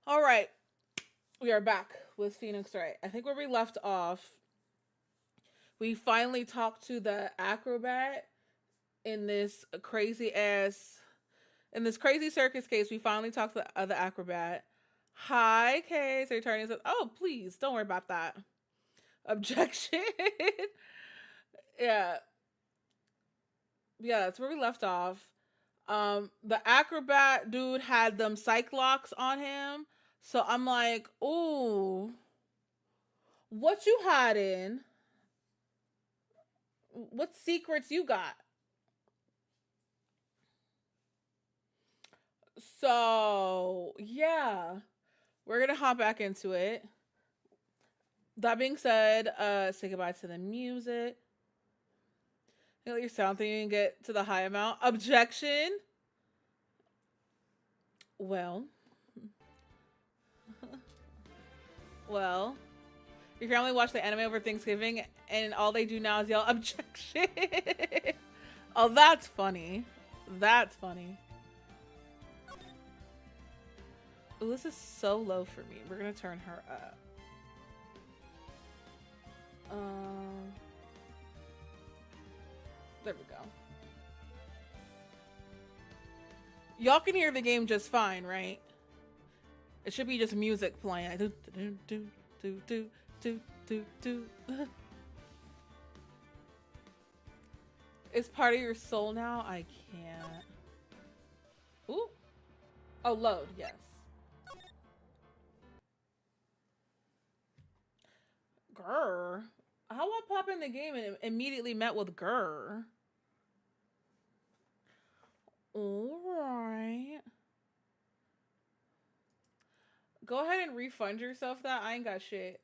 All right, we are back with Phoenix Wright. I think where we left off, we finally talked to the acrobat in this crazy ass in this crazy circus case. We finally talked to the other acrobat. Hi, Kay. So attorney says, "Oh, please don't worry about that." Objection. Yeah, yeah. That's where we left off. The acrobat dude had them psych locks on him, so I'm like, "Ooh, what you hiding? What secrets you got?" So yeah, we're gonna hop back into it. That being said, say goodbye to the music. You let your sound thing and get to the high amount. Objection. Well, well, your family watched the anime over Thanksgiving, and all they do now is yell objection. Oh, that's funny. That's funny. Ooh, this is so low for me. We're gonna turn her up. Um, there we go. Y'all can hear the game just fine, right? It should be just music playing. Do do do do do do do do. It's part of your soul now. I can't. Ooh. Oh, load. Yes. Grr. How I pop in the game and immediately met with grr? All right. Go ahead and refund yourself that. I ain't got shit.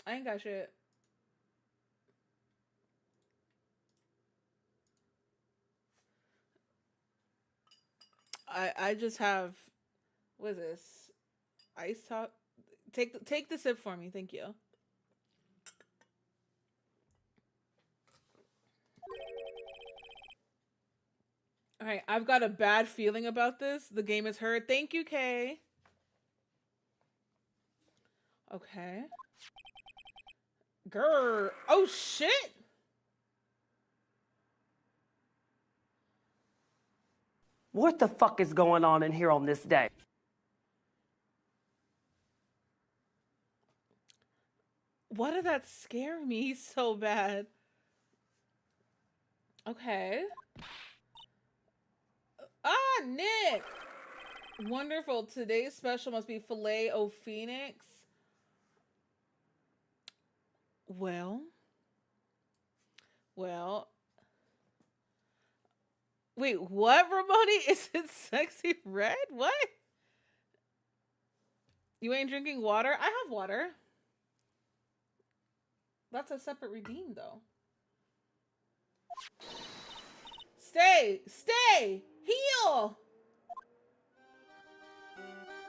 I ain't got shit. I just have, what is this? Ice top. Take the sip for me, thank you. All right, I've got a bad feeling about this. The game is hurt. Thank you, Kay. Okay. Grr. Oh shit. What the fuck is going on in here on this day? Why did that scare me so bad? Okay. Ah, Nick. Wonderful. Today's special must be filet o phoenix. Well, well. Wait, what, Ramoni? Is it sexy red? What? You ain't drinking water? I have water. That's a separate redeem, though. Stay! Stay! Heal!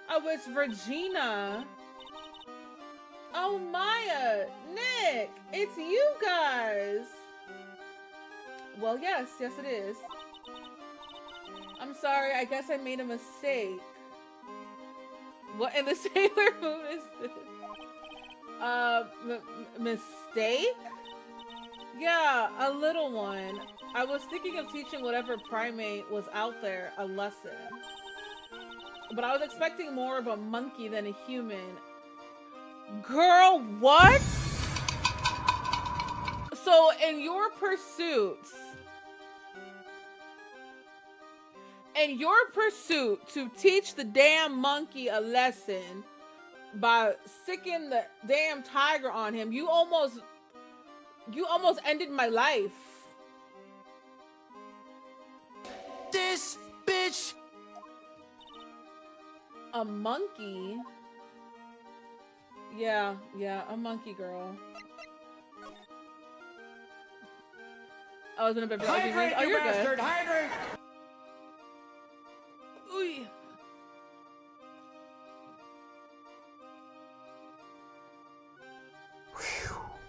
Oh, it's Regina. Oh, Maya. Nick! It's you guys! Well, yes. Yes, it is. I'm sorry. I guess I made a mistake. What in the Sailor Moon is this? Mistake? Yeah, a little one. I was thinking of teaching whatever primate was out there a lesson. But I was expecting more of a monkey than a human. Girl, what? So, in your pursuit to teach the damn monkey a lesson by sicking the damn tiger on him, you almost ended my life. This bitch. A monkey? Yeah, a monkey girl. Oh, it's been a bit. Hydrate, Oh, you you're bastard! good. Hydrate! Ooh.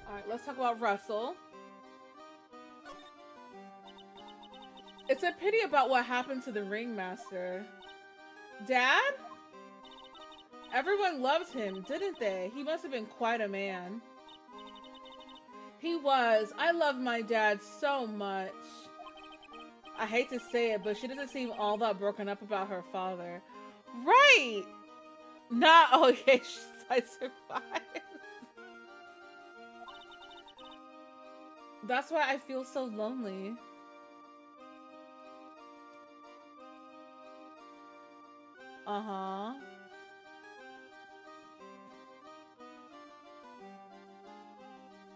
All right, let's talk about Russell. It's a pity about what happened to the ringmaster. Dad? Everyone loved him, didn't they? He must have been quite a man. He was. I love my dad so much. I hate to say it, but she doesn't seem all that broken up about her father. Right! Not, oh yeah, I survived. That's why I feel so lonely. Uh-huh.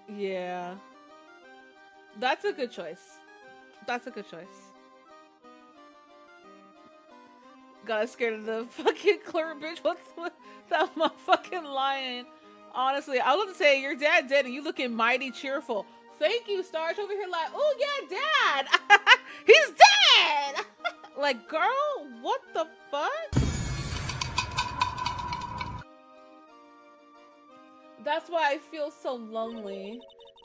Yeah. That's a good choice. That's a good choice. Got scared of the fucking clerk bitch. What's with that motherfucking lion? Honestly, I was gonna say your dad dead and you looking mighty cheerful. Thank you, Starch over here like, oh yeah, dad. He's dead. Like, girl, what the fuck? That's why I feel so lonely.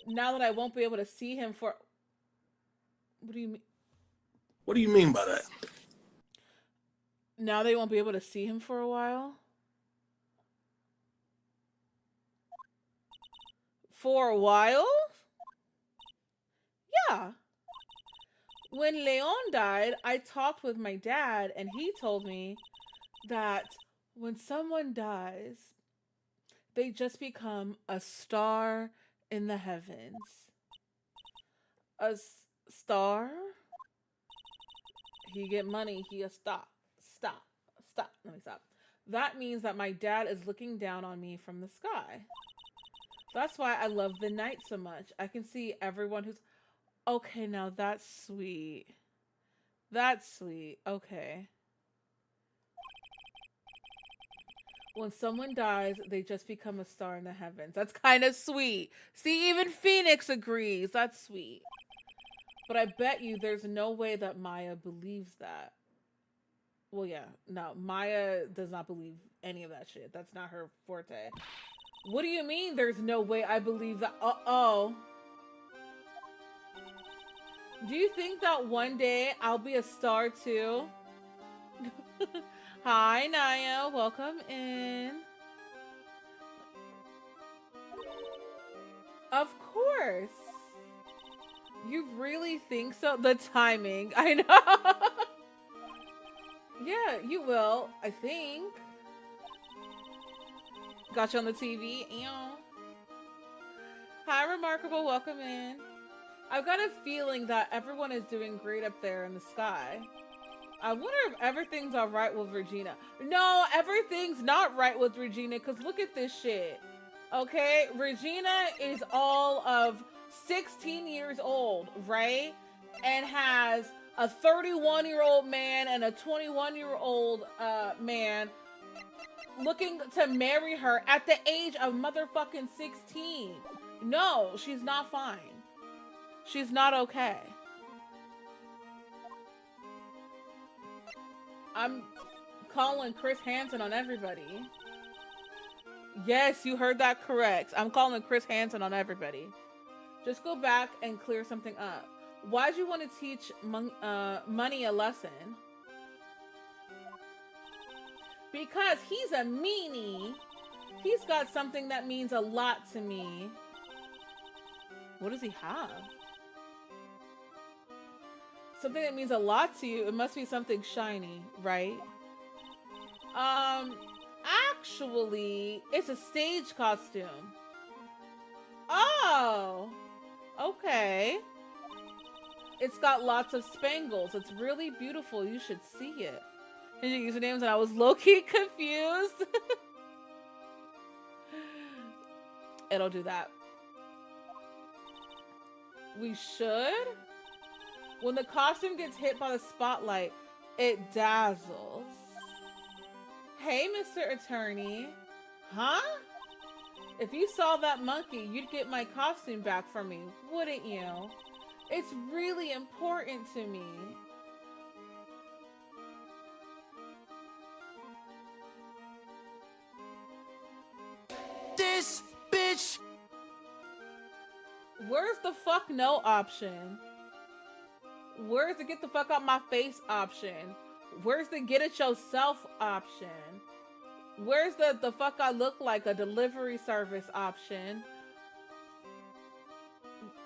Now that I won't be able to see him for... What do you mean? What do you mean by that? Now they won't be able to see him for a while? For a while? Yeah. When Leon died, I talked with my dad and he told me that when someone dies, they just become a star in the heavens. A star? He get money, he a stop. Stop. Stop. Let me stop. That means that my dad is looking down on me from the sky. That's why I love the night so much. I can see everyone who's... Okay, now that's sweet. That's sweet. Okay. When someone dies, they just become a star in the heavens. That's kind of sweet. See, even Phoenix agrees. That's sweet. But I bet you there's no way that Maya believes that. Well, yeah. No, Maya does not believe any of that shit. That's not her forte. What do you mean there's no way I believe that? Uh-oh. Do you think that one day I'll be a star too? Hi, Naya. Welcome in. Of course. You really think so? The timing. I know. Yeah, you will. I think. Got you on the TV. Ew. Hi, Remarkable. Welcome in. I've got a feeling that everyone is doing great up there in the sky. I wonder if everything's all right with Regina. No, everything's not right with Regina, because look at this shit. Okay? Regina is all of 16 years old, right? And has a 31-year-old man and a 21-year-old man looking to marry her at the age of motherfucking 16. No, she's not fine. She's not okay. I'm calling Chris Hansen on everybody. Yes, you heard that correct. I'm calling Chris Hansen on everybody. Just go back and clear something up. Why'd you want to teach Money a lesson? Because he's a meanie. He's got something that means a lot to me. What does he have? Something that means a lot to you. It must be something shiny, right? Actually, it's a stage costume. Oh, okay. It's got lots of spangles. It's really beautiful. You should see it. And your usernames, and I was low-key confused. It'll do that. We should? When the costume gets hit by the spotlight, it dazzles. Hey, Mr. Attorney. Huh? If you saw that monkey, you'd get my costume back from me, wouldn't you? It's really important to me. This bitch. Where's the fuck no option? Where's the get the fuck out my face option? Where's the get it yourself option? Where's the fuck I look like a delivery service option?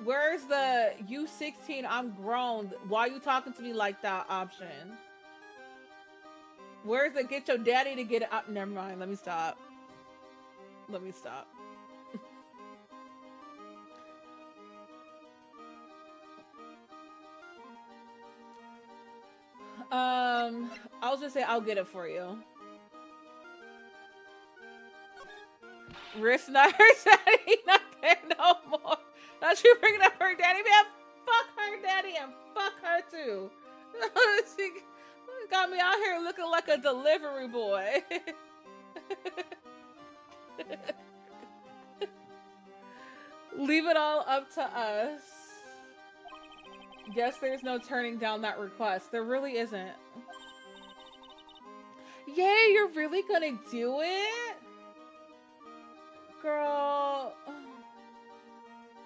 Where's the you 16 I'm grown, why you talking to me like that option? Where's the get your daddy to get it up? Never mind, let me stop. Let me stop. I'll just say I'll get it for you. Risk not her daddy, not there no more. Not you bringing up her daddy, man. Fuck her daddy and fuck her too. She got me out here looking like a delivery boy. Leave it all up to us. Guess there's no turning down that request. There really isn't. Yay, you're really gonna do it? Girl.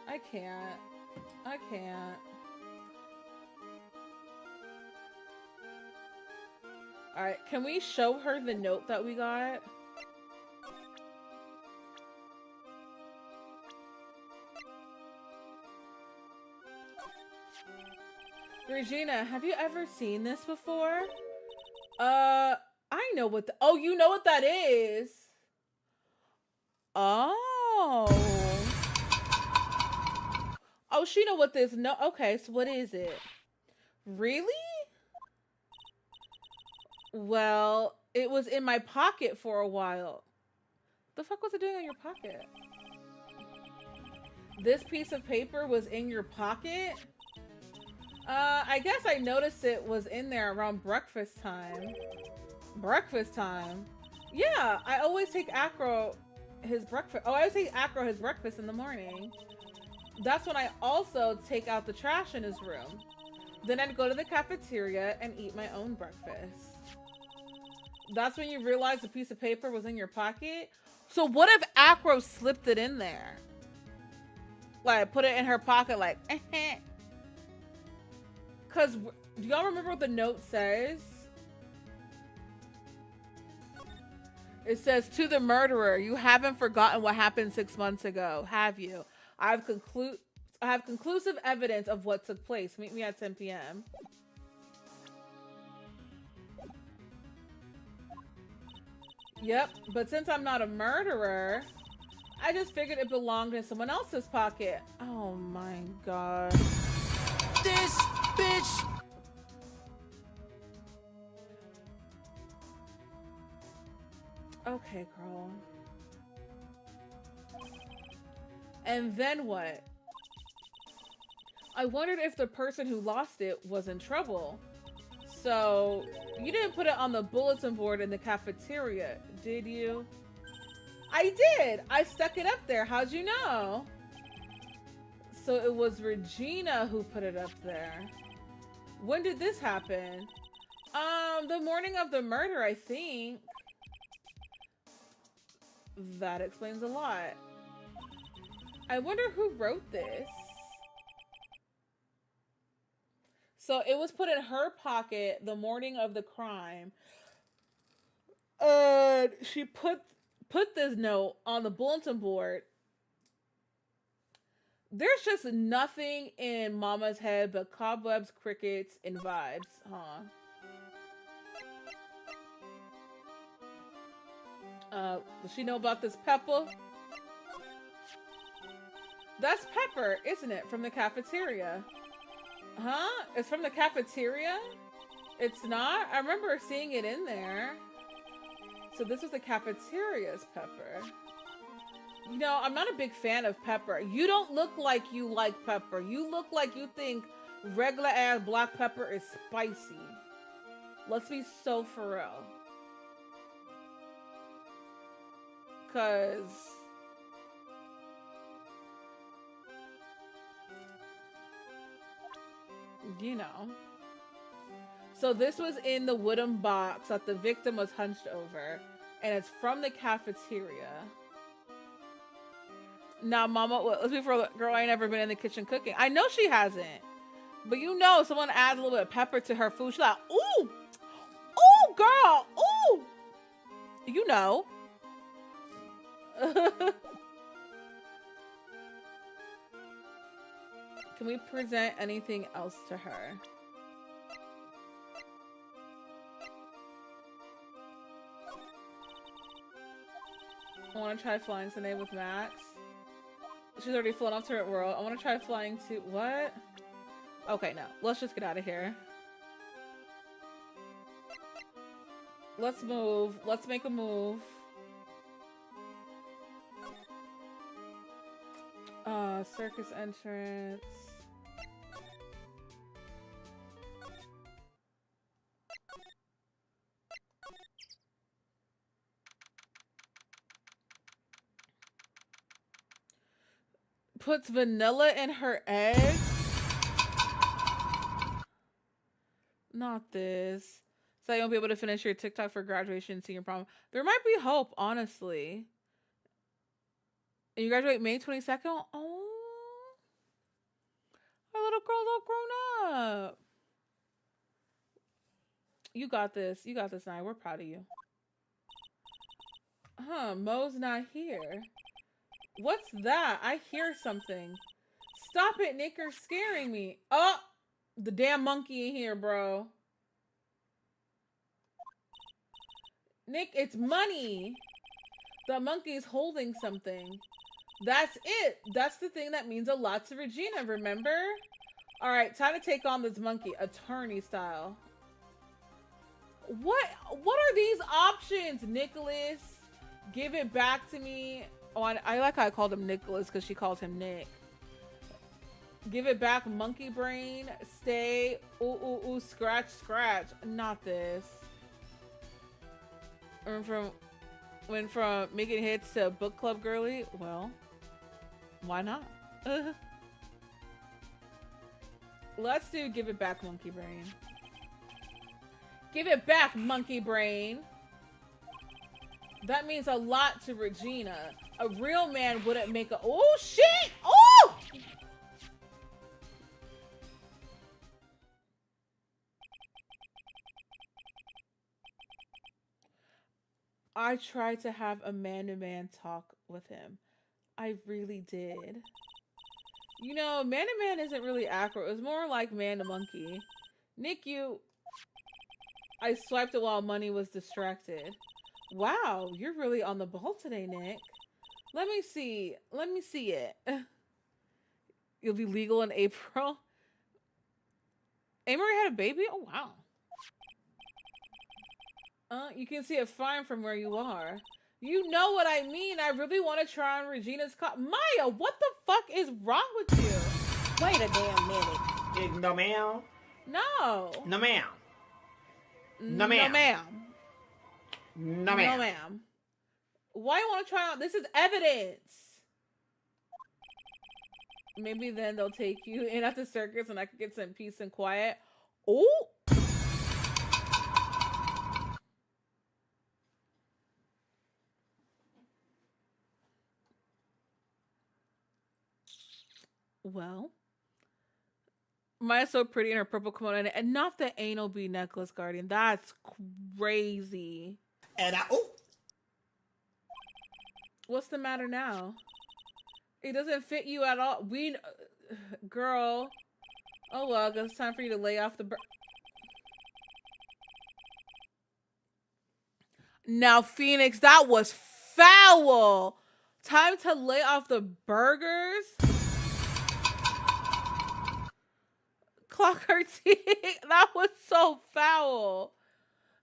I can't. I can't. Alright, can we show her the note that we got? Regina, have you ever seen this before? I know what oh, you know what that is? Oh. Oh, she know what this, no, okay, so what is it? Really? Well, it was in my pocket for a while. The fuck was it doing in your pocket? This piece of paper was in your pocket? I guess I noticed it was in there around breakfast time. Breakfast time? Yeah, I always take Acro his breakfast. Oh, I always take Acro his breakfast in the morning. That's when I also take out the trash in his room. Then I'd go to the cafeteria and eat my own breakfast. That's when you realize the piece of paper was in your pocket? So what if Acro slipped it in there? Like, put it in her pocket like, eh. Because, do y'all remember what the note says? It says, to the murderer, you haven't forgotten what happened 6 months ago, have you? I have conclusive evidence of what took place. Meet me at 10 p.m. Yep, but since I'm not a murderer, I just figured it belonged in someone else's pocket. Oh my god. This bitch. Okay, girl. And then what? I wondered if the person who lost it was in trouble. So, you didn't put it on the bulletin board in the cafeteria, did you? I did! I stuck it up there. How'd you know? So it was Regina who put it up there. When did this happen? The morning of the murder, I think. That explains a lot. I wonder who wrote this. So it was put in her pocket the morning of the crime. She put this note on the bulletin board. There's just nothing in Mama's head but cobwebs, crickets, and vibes, huh? Does she know about this Pepper? That's Pepper, isn't it? From the cafeteria. Huh? It's from the cafeteria? It's not? I remember seeing it in there. So this was the cafeteria's Pepper. You know, I'm not a big fan of Pepper. You don't look like you like pepper. You look like you think regular ass black pepper is spicy. Let's be so for real. Cause you know. So this was in the wooden box that the victim was hunched over, and it's from the cafeteria. Now, Mama, let's be for girl. I ain't never been in the kitchen cooking. I know she hasn't, but you know, someone adds a little bit of pepper to her food. She's like, ooh, you know. Can we present anything else to her? I want to try flying today with Max. She's already flown off to her world. I want to try flying to... What? Okay, no. Let's just get out of here. Let's move. Let's make a move. Circus entrance. Puts vanilla in her eggs? Not this. So you won't be able to finish your TikTok for graduation, senior prom. There might be hope, honestly. And you graduate May 22nd? Oh. Our little girl's all grown up. You got this. You got this, Nye. We're proud of you. Huh, Mo's not here. What's that? I hear something. Stop it, Nick. You're scaring me. Oh, the damn monkey in here, bro. Nick, it's money. The monkey's holding something. That's it. That's the thing that means a lot to Regina, remember? All right, time to take on this monkey, attorney style. What are these options, Nicholas? Give it back to me. Oh, I like how I called him Nicholas because she calls him Nick. Give it back, monkey brain. Stay. Ooh, ooh, ooh, scratch, scratch. Not this. Went from making hits to book club girly. Well, why not? Let's do give it back, monkey brain. Give it back, monkey brain. That means a lot to Regina. A real man wouldn't make a... Oh, shit! Oh! I tried to have a man-to-man talk with him. I really did. You know, man-to-man isn't really accurate. It was more like man-to-monkey. Nick, you... I swiped it while money was distracted. Wow, you're really on the ball today, Nick. Let me see. Let me see it. You'll be legal in April. Amory had a baby? Oh, wow. You can see it fine from where you are. You know what I mean. I really want to try on Regina's car. Maya, what the fuck is wrong with you? Wait a damn minute. No, ma'am. No. No, ma'am. No, ma'am. ma'am. No, ma'am. No, ma'am. Why you want to try on? This is evidence. Maybe then they'll take you in at the circus and I could get some peace and quiet. Oh. Well, Maya's so pretty in her purple kimono, and not the anal bee necklace, Guardian. That's crazy. And What's the matter now? It doesn't fit you at all. Girl. Oh well, I guess it's time for you to lay off the Now, Phoenix, that was foul. Time to lay off the burgers. Clock her teeth. That was so foul.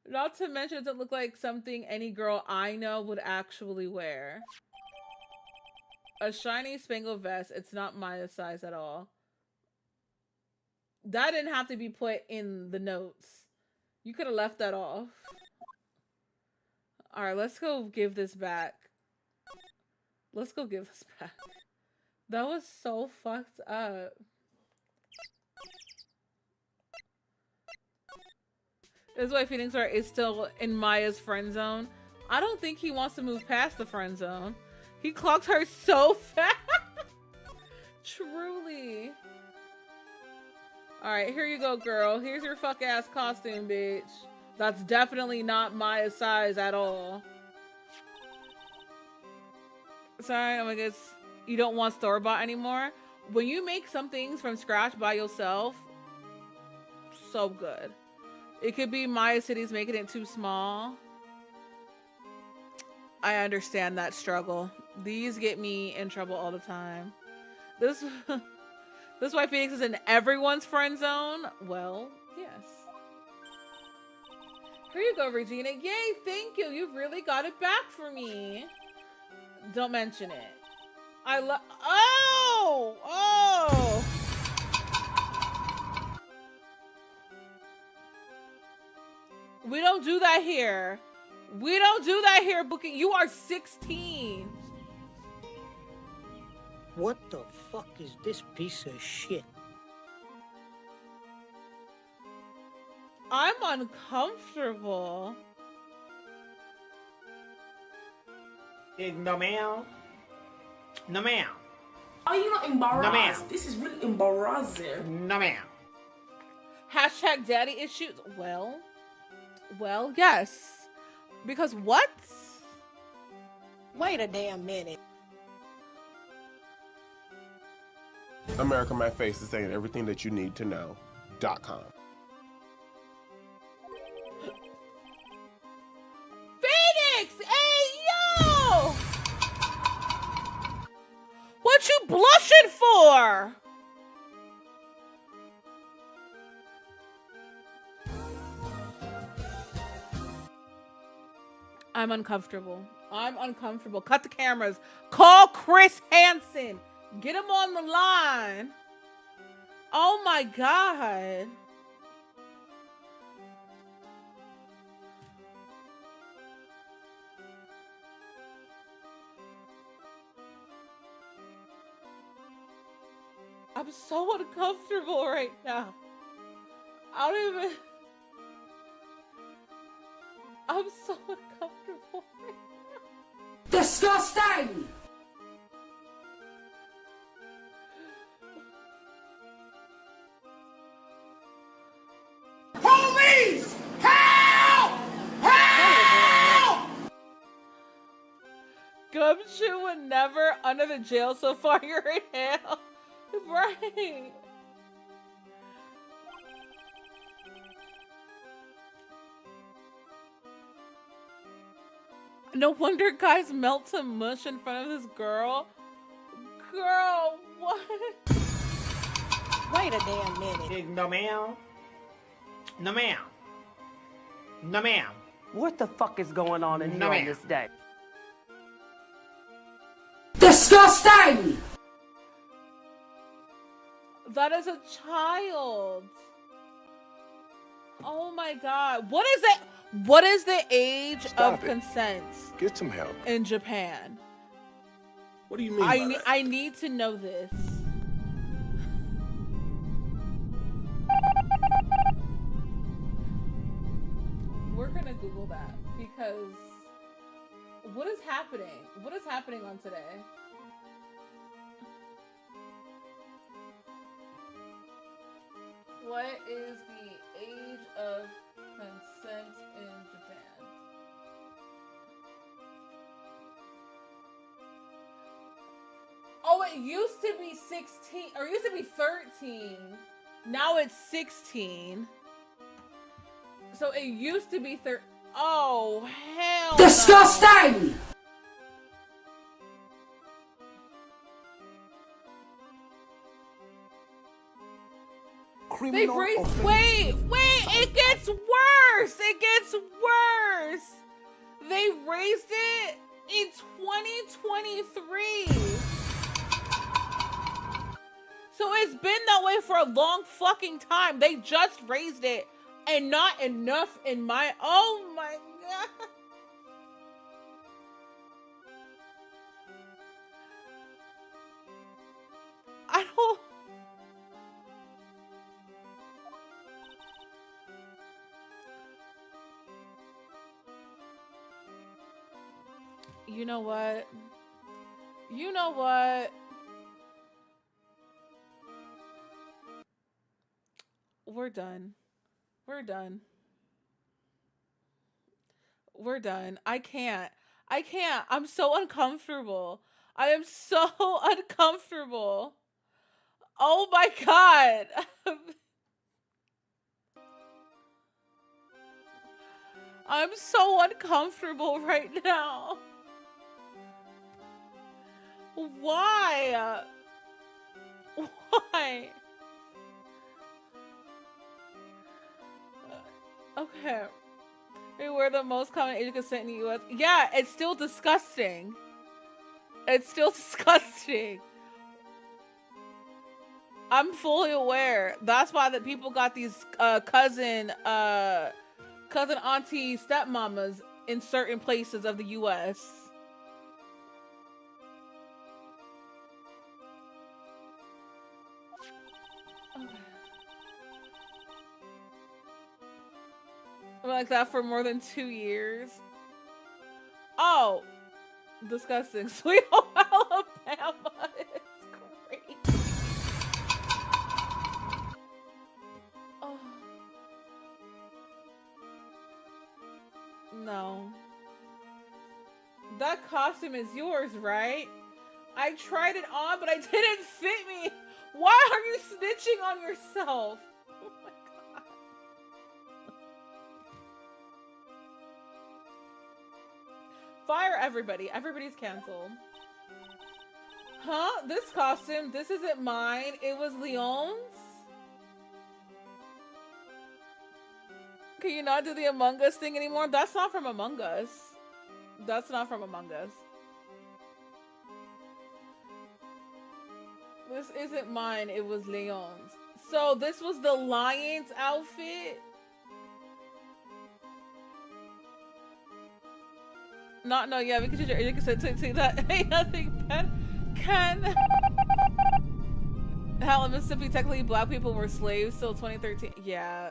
Not to mention, it doesn't look like something any girl I know would actually wear. A shiny spangled vest. It's not Maya's size at all. That didn't have to be put in the notes. You could have left that off. Alright, let's go give this back. Let's go give this back. That was so fucked up. This is why Phoenix Wright is still in Maya's friend zone. I don't think he wants to move past the friend zone. He clocked her so fast. Truly. Alright, here you go, girl. Here's your fuck ass costume, bitch. That's definitely not Maya's size at all. Sorry, I guess you don't want store bought anymore. When you make some things from scratch by yourself, so good. It could be Maya City's making it too small. I understand that struggle. These get me in trouble all the time. This this is why Phoenix is in everyone's friend zone. Well, yes. Here you go, Regina. Yay, thank you. You really got it back for me. Don't mention it. I love. Oh! Oh! We don't do that here. We don't do that here, Bookie. You are 16. What the fuck is this piece of shit? I'm uncomfortable. No, ma'am. No, ma'am. Are you not embarrassed? No, ma'am. This is really embarrassing. No, ma'am. Hashtag daddy issues. Well, yes. Because what? Wait a damn minute. America My Face is saying everything that you need to know.com. Phoenix! Hey, yo! What you blushing for? I'm uncomfortable. I'm uncomfortable. Cut the cameras. Call Chris Hansen. Get him on the line. Oh my God. I'm so uncomfortable right now. I don't even. I'm so uncomfortable right now. Disgusting! Police! Help! Help! Gumshoe would never under the jail so far. You're in hell. Right. No wonder guys melt to mush in front of this girl. Girl, what? Wait a damn minute. No, ma'am. No, ma'am. No, ma'am. What the fuck is going on in here No, on ma'am. this day? Disgusting! That is a child. Oh my God. What is it? What is the age Stop of it. consent Get some help. in Japan? What do you mean by that? I need to know this. We're gonna Google that because what is happening? What is happening on today? What is the age of consent in Japan? Oh, it used to be 16, or it used to be 13. Now it's 16. So it used to be 13. Oh, hell no. Disgusting! They've raised. Wait, it gets worse. It gets worse. They raised it in 2023. So it's been that way for a long fucking time. They just raised it and not enough in my. Oh my God. I don't. You know what? You know what? We're done. We're done. We're done. I can't. I'm so uncomfortable. I am so uncomfortable. Oh my god. I'm so uncomfortable right now. Why? Why? Okay. We're the most common age of consent in the US. Yeah, it's still disgusting. It's still disgusting. I'm fully aware. That's why that people got these cousin, auntie, stepmamas in certain places of the US. Like that for more than 2 years. Oh, disgusting. Sweet Home Alabama is great. Oh. No. That costume is yours, right? I tried it on, but it didn't fit me. Why are you snitching on yourself? Oh my god. Fire everybody. Everybody's canceled. Huh? This costume, this isn't mine. It was Leon's? Can you not do the Among Us thing anymore? That's not from Among Us. That's not from Among Us. This isn't mine. It was Leon's. So this was the lion's outfit? No, yeah, because you can say that ain't nothing can. Hell, in Mississippi, technically black people were slaves till 2013. Yeah.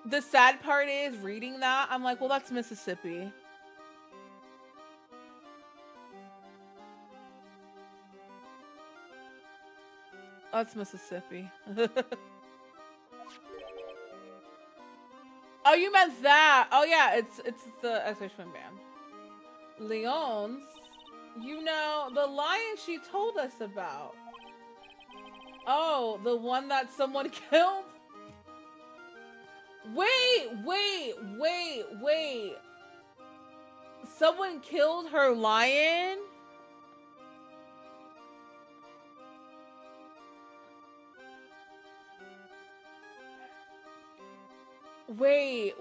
The sad part is, reading that, I'm like, well, that's Mississippi. That's Mississippi. Oh, you meant that. Oh, yeah, it's the exclamation band. Leon's, you know, the lion she told us about. Oh, the one that someone killed? Wait. Someone killed her lion? Wait.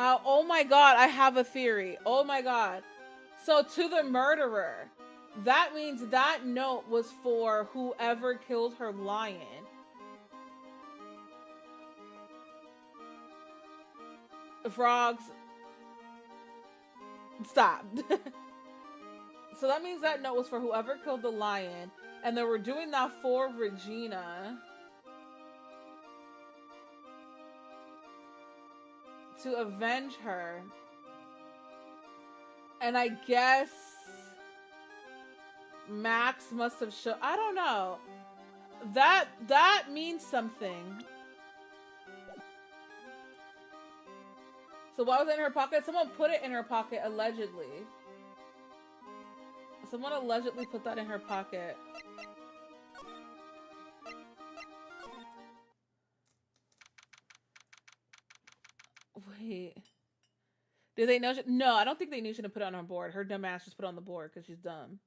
Oh my god, I have a theory. Oh my god. So to the murderer, that means that note was for whoever killed her lion. Frogs. Stop. So that means that note was for whoever killed the lion, and they were doing that for Regina. To avenge her. And I guess Max must have shown, I don't know. That means something. So why was it in her pocket? Someone put it in her pocket, allegedly. Someone allegedly put that in her pocket. Wait. Did they know? No, I don't think they knew she didn't put it on her board. Her dumb ass just put it on the board because she's dumb.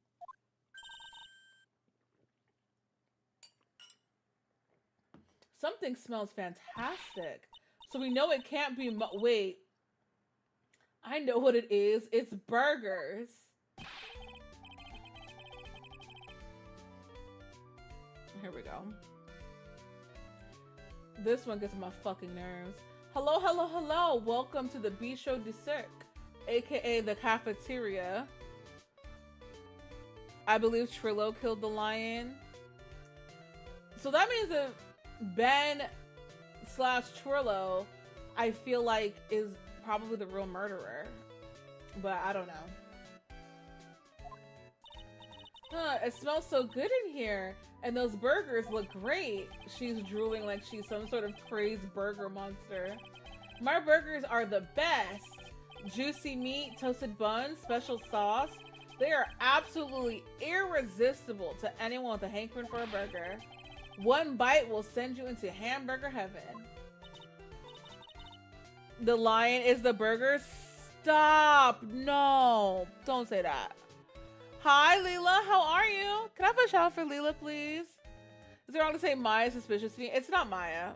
Something smells fantastic. So we know it can't be. Wait. I know what it is. It's burgers. Here we go. This one gets on my fucking nerves. Hello. Welcome to the Bistro du Cirque, aka the cafeteria. I believe Trillo killed the lion. So that means that Ben / Trillo, I feel like, is probably the real murderer. But I don't know. It smells so good in here. And those burgers look great. She's drooling like she's some sort of crazed burger monster. My burgers are the best. Juicy meat, toasted buns, special sauce. They are absolutely irresistible to anyone with a hankering for a burger. One bite will send you into hamburger heaven. The lion is the burger? Stop. No. Don't say that. Hi, Leela. How are you? Can I have a shout out for Leela, please? Is it wrong to say Maya is suspicious to me? It's not Maya.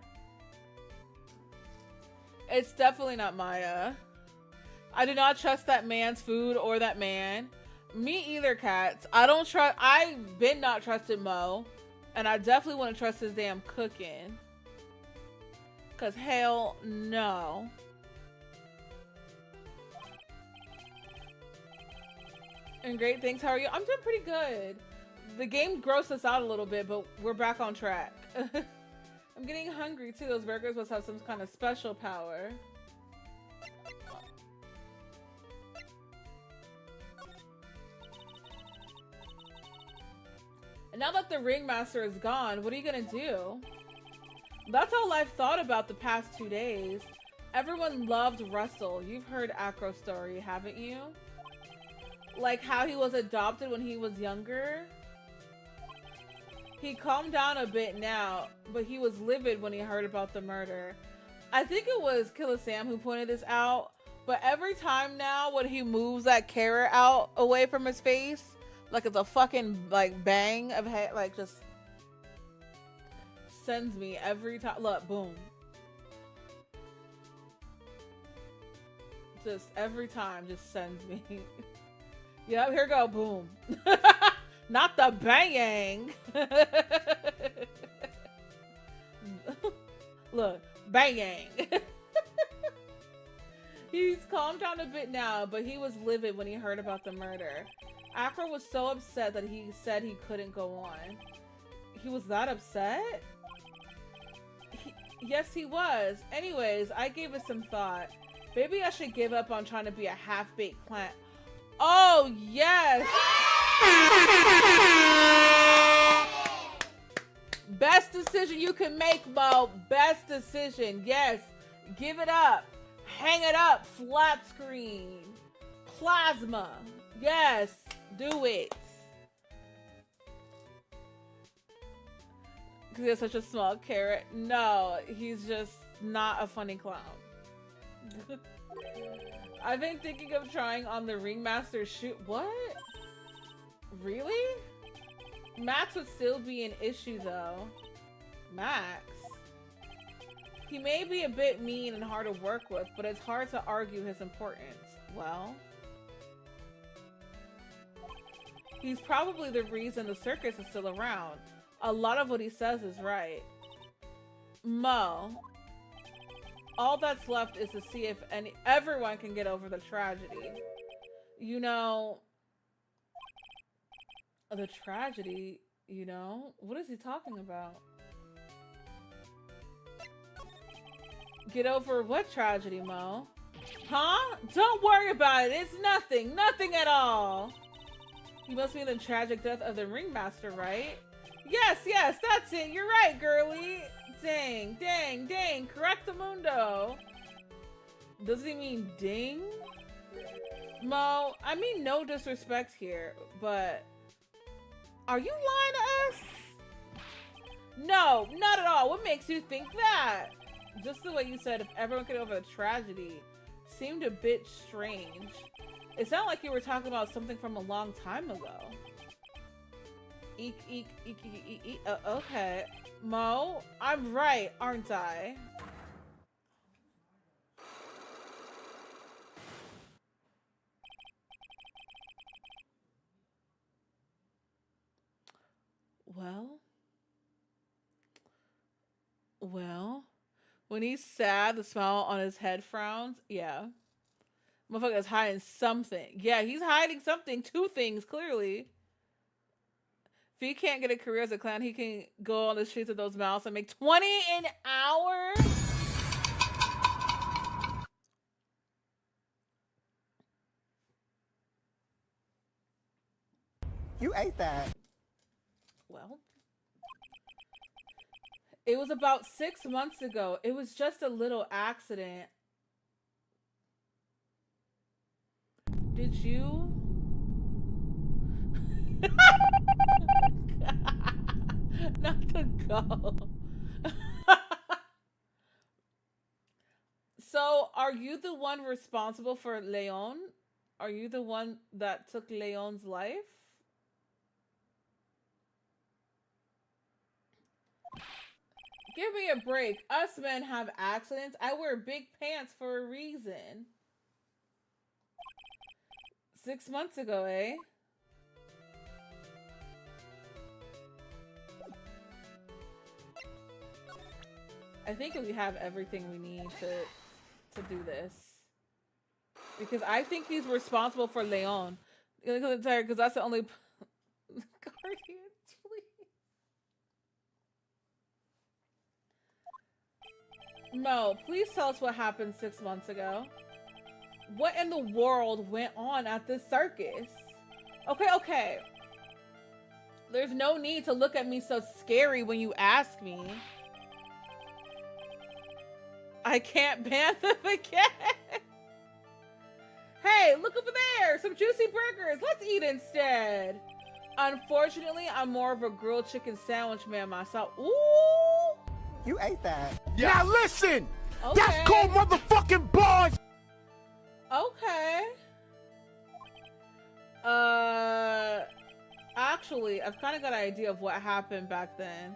It's definitely not Maya. I do not trust that man's food or that man. Me either, cats. I don't trust. I've been not trusted Mo. And I definitely wouldn't trust his damn cooking. Because hell no. And great, thanks. How are you? I'm doing pretty good. The game grossed us out a little bit, but we're back on track. I'm getting hungry too. Those burgers must have some kind of special power. And now that the ringmaster is gone, what are you gonna do? That's all I've thought about the past 2 days. Everyone loved Russell. You've heard Acro's story, haven't you? Like how he was adopted when he was younger. He calmed down a bit now, but he was livid when he heard about the murder. I think it was Killer Sam who pointed this out, but every time now when he moves that carrot out away from his face, like it's a fucking like bang of head, like just sends me every time. Look, boom. Just every time just sends me. Yep, here go, boom. Not the bang. Look, bang. He's calmed down a bit now, but he was livid when he heard about the murder. Acro was so upset that he said he couldn't go on. He was that upset? Yes, he was. Anyways, I gave it some thought. Maybe I should give up on trying to be a half-baked plant. Oh, yes! Best decision you can make, Mo. Best decision. Yes. Give it up. Hang it up. Flat screen. Plasma. Yes. Do it. Because he has such a small carrot. No, he's just not a funny clown. I've been thinking of trying on the ringmaster shoot. What? Really? Max would still be an issue though. Max? He may be a bit mean and hard to work with, but it's hard to argue his importance. Well, he's probably the reason the circus is still around. A lot of what he says is right. Mo, all that's left is to see if everyone can get over the tragedy. You know, the tragedy, you know? What is he talking about? Get over what tragedy, Mo? Huh? Don't worry about it. It's nothing. Nothing at all. You must mean the tragic death of the ringmaster, right? Yes, yes, that's it. You're right, girly. Dang, dang, dang. Correctamundo. Does he mean ding? Mo, I mean no disrespect here, but are you lying to us? No, not at all. What makes you think that? Just the way you said if everyone could get over the tragedy seemed a bit strange. It sounded like you were talking about something from a long time ago. Eek, eek, eek, eek, eek, eek. Okay. Mo, I'm right, aren't I? Well, when he's sad, the smile on his head frowns. Yeah. Motherfucker's hiding something. Yeah, he's hiding something. Two things, clearly. If he can't get a career as a clown, he can go on the streets of those mouths and make 20 an hour. You ate that. Well, it was about 6 months ago. It was just a little accident. Did you go. So, are you the one responsible for Leon? Are you the one that took Leon's life? Give me a break. Us men have accidents. I wear big pants for a reason. 6 months ago, eh? I think we have everything we need to do this. Because I think he's responsible for Leon. Because that's the only Guardian, please. Mo, please tell us what happened 6 months ago. What in the world went on at this circus? Okay. There's no need to look at me so scary when you ask me. I can't ban them again. Hey, look over there! Some juicy burgers! Let's eat instead! Unfortunately, I'm more of a grilled chicken sandwich man myself. Ooh! You ate that. Yeah. Now listen! Okay. That's called motherfucking bars! Okay. Actually, I've kind of got an idea of what happened back then.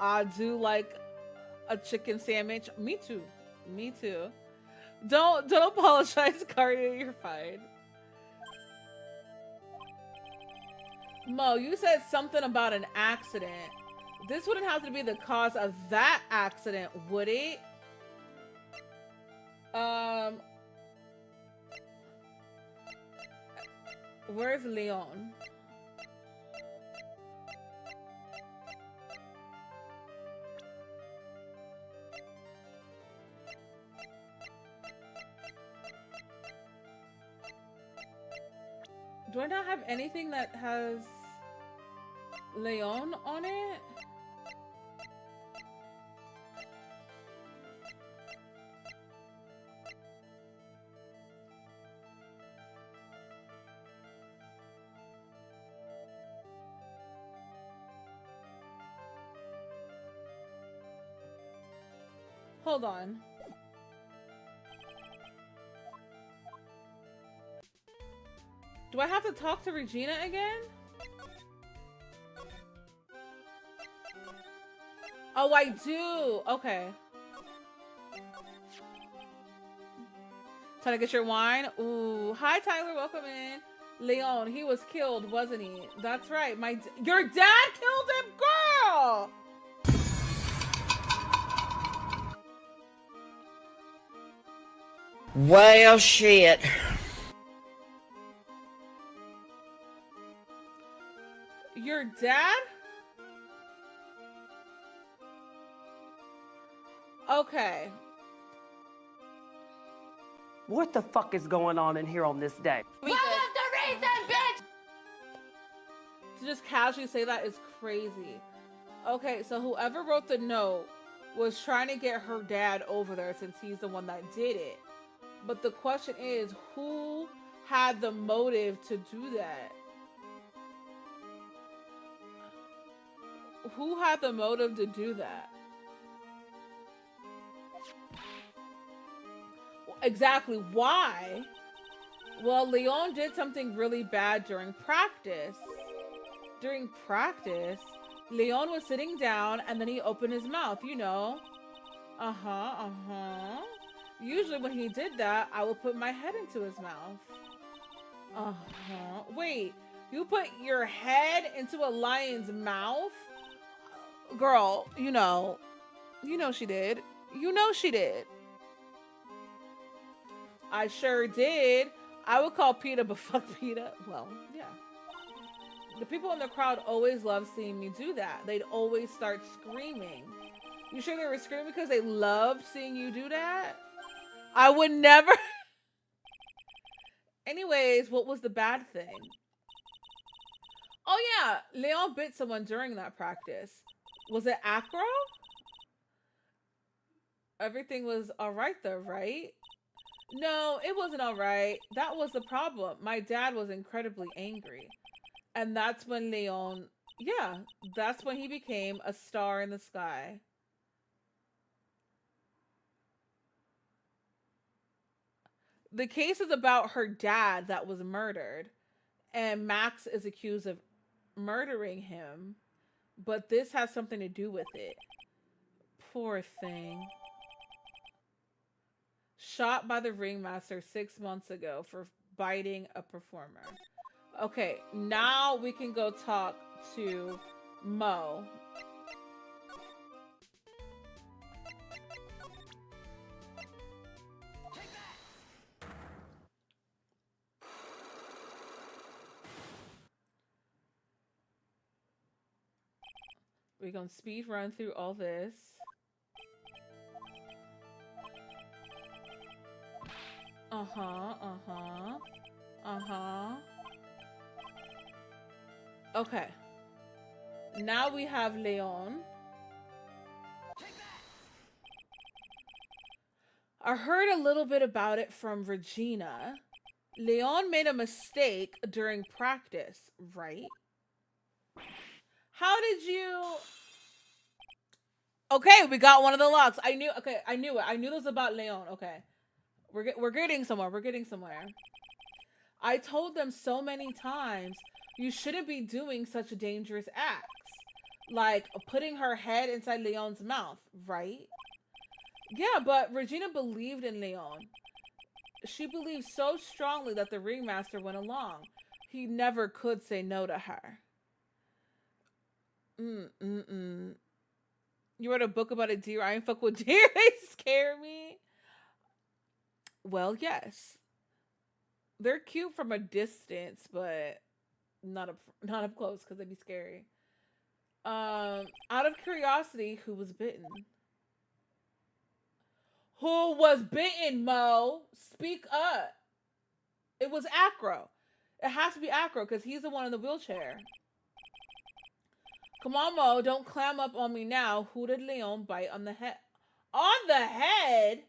I do like a chicken sandwich. Me too. Don't apologize, Cardia. You're fine. Mo, you said something about an accident. This wouldn't have to be the cause of that accident, would it? Where's Leon? Do I not have anything that has Leon on it? Hold on. Do I have to talk to Regina again? Oh, I do. Okay. Trying to get your wine? Ooh. Hi, Tyler. Welcome in. Leon, he was killed, wasn't he? That's right. Your dad killed him, girl! Well, shit. Your dad? Okay. What the fuck is going on in here on this day? What was the reason, bitch? To just casually say that is crazy. Okay, so whoever wrote the note was trying to get her dad over there since he's the one that did it. But the question is, who had the motive to do that? Who had the motive to do that? Exactly why? Well, Leon did something really bad during practice. During practice, Leon was sitting down and then he opened his mouth, you know. Usually when he did that, I would put my head into his mouth. Wait, you put your head into a lion's mouth? Girl, you know she did. You know she did. I sure did. I would call PETA, but fuck PETA. Well, yeah. The people in the crowd always love seeing me do that. They'd always start screaming. You sure they were screaming because they loved seeing you do that? I would never. Anyways, what was the bad thing? Oh yeah, Leon bit someone during that practice. Was it acro? Everything was alright though, right? No, it wasn't alright. That was the problem. My dad was incredibly angry. And that's when Leon Yeah, that's when he became a star in the sky. The case is about her dad that was murdered, and Max is accused of murdering him, but this has something to do with it. Poor thing. Shot by the ringmaster 6 months ago for biting a performer. Okay, now we can go talk to Mo. We're gonna speed run through all this. Okay. Now we have Leon. I heard a little bit about it from Regina. Leon made a mistake during practice, right? How did you... Okay, we got one of the locks. I knew it. I knew it was about Leon. Okay. We're getting somewhere. We're getting somewhere. I told them so many times, you shouldn't be doing such dangerous acts. Like putting her head inside Leon's mouth, right? Yeah, but Regina believed in Leon. She believed so strongly that the ringmaster went along. He never could say no to her. You wrote a book about a deer. I ain't fuck with deer. They scare me. Well, yes. They're cute from a distance, but not up close because they'd be scary. Out of curiosity, who was bitten? Who was bitten, Mo? Speak up. It was Acro. It has to be Acro because he's the one in the wheelchair. Come on, Mo. Don't clam up on me now. Who did Leon bite on the head? On the head?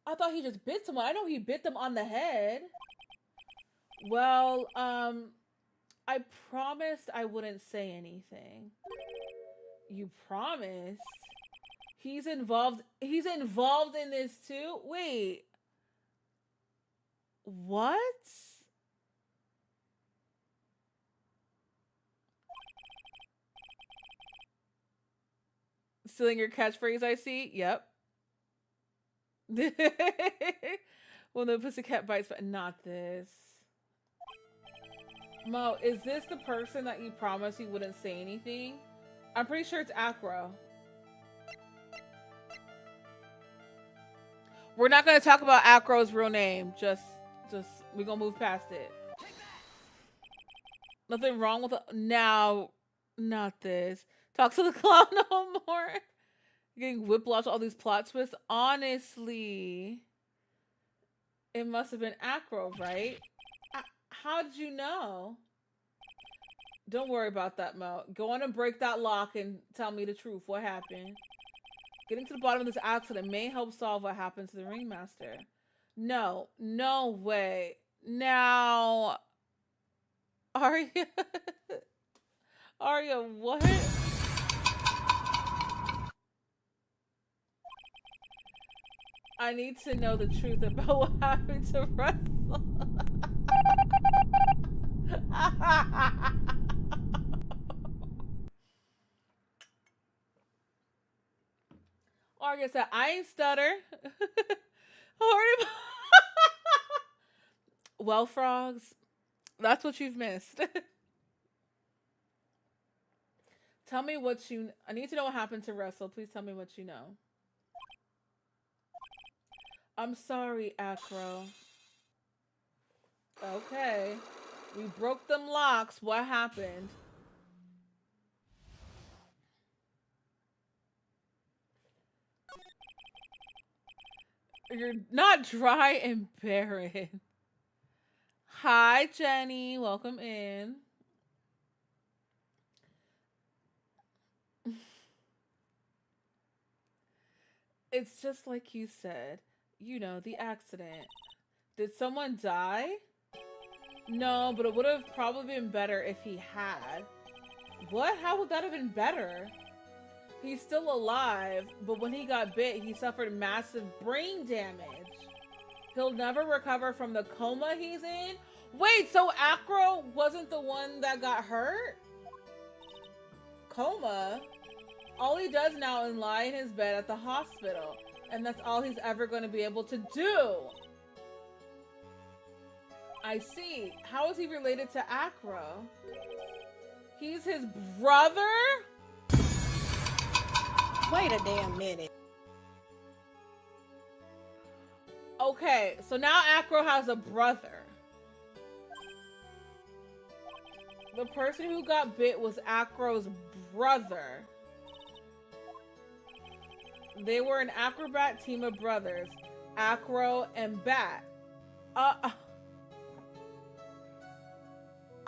I thought he just bit someone. I know he bit them on the head. Well, I promised I wouldn't say anything. You promised? He's involved in this too? Wait. What? Stealing your catchphrase, I see? Yep. Well, no pussycat bites, but not this. Mo, is this the person that you promised you wouldn't say anything? I'm pretty sure it's Acro. We're not gonna talk about Acro's real name. Just we're gonna move past it. Nothing wrong with it. Now, not this. Talk to the clown no more. Getting whiplash, all these plot twists. Honestly, it must have been Acro, right? How did you know? Don't worry about that, Mo. Go on and break that lock and tell me the truth. What happened? Getting to the bottom of this accident may help solve what happened to the ringmaster. No, no way. Now, Arya, Arya, what? I need to know the truth about what happened to Russell. Arya said, I ain't stutter. Well, frogs, that's what you've missed. Tell me what you... I need to know what happened to Russell. Please tell me what you know. I'm sorry, Acro. Okay. We broke them locks. What happened? You're not dry and barren. Hi, Jenny. Welcome in. It's just like you said. You know, the accident. Did someone die? No, but it would have probably been better if he had. What? How would that have been better? He's still alive, but when he got bit, he suffered massive brain damage. He'll never recover from the coma he's in? Wait, so Acro wasn't the one that got hurt? Coma? All he does now is lie in his bed at the hospital, and that's all he's ever going to be able to do. I see. How is he related to Acro? He's his brother? Wait a damn minute. Okay, so now Acro has a brother. The person who got bit was Acro's brother. They were an acrobat team of brothers, Acro and Bat.